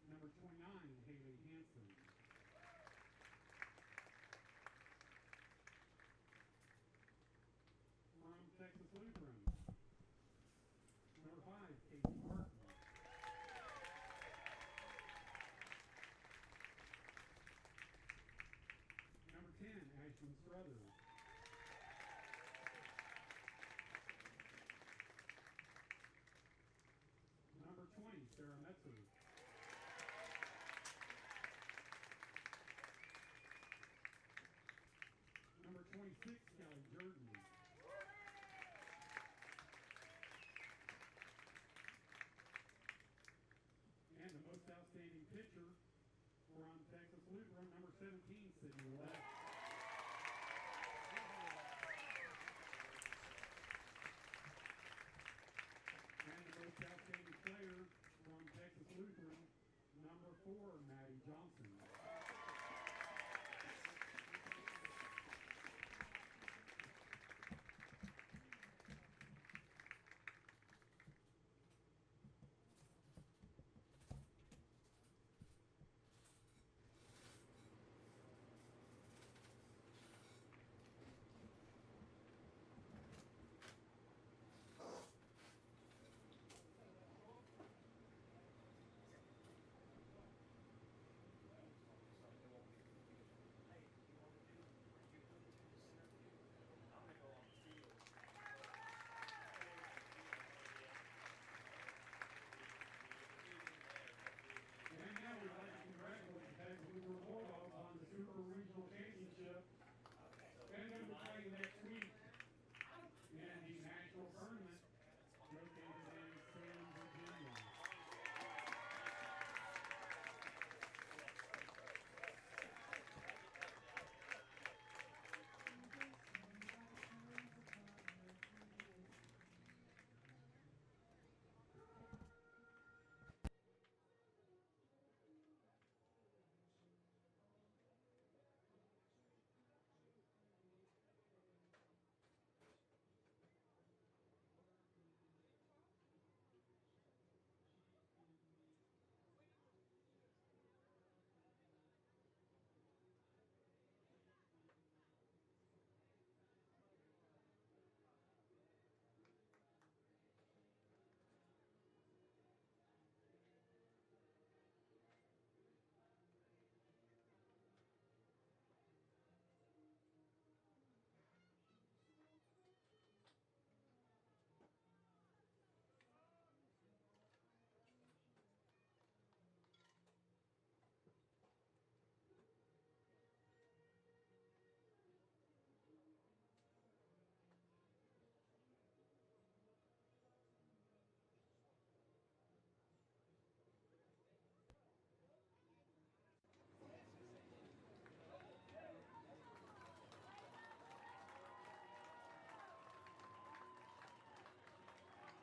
Number 29, Haley Hansen. Lutheran. Number 5, Casey Martin. Number 10, Ashton Struthers. Number 20, Sarah Metzer. Number 26, Kelly Jordan. And the most outstanding pitcher from Texas Lutheran, number 17, Sydney Ouellette.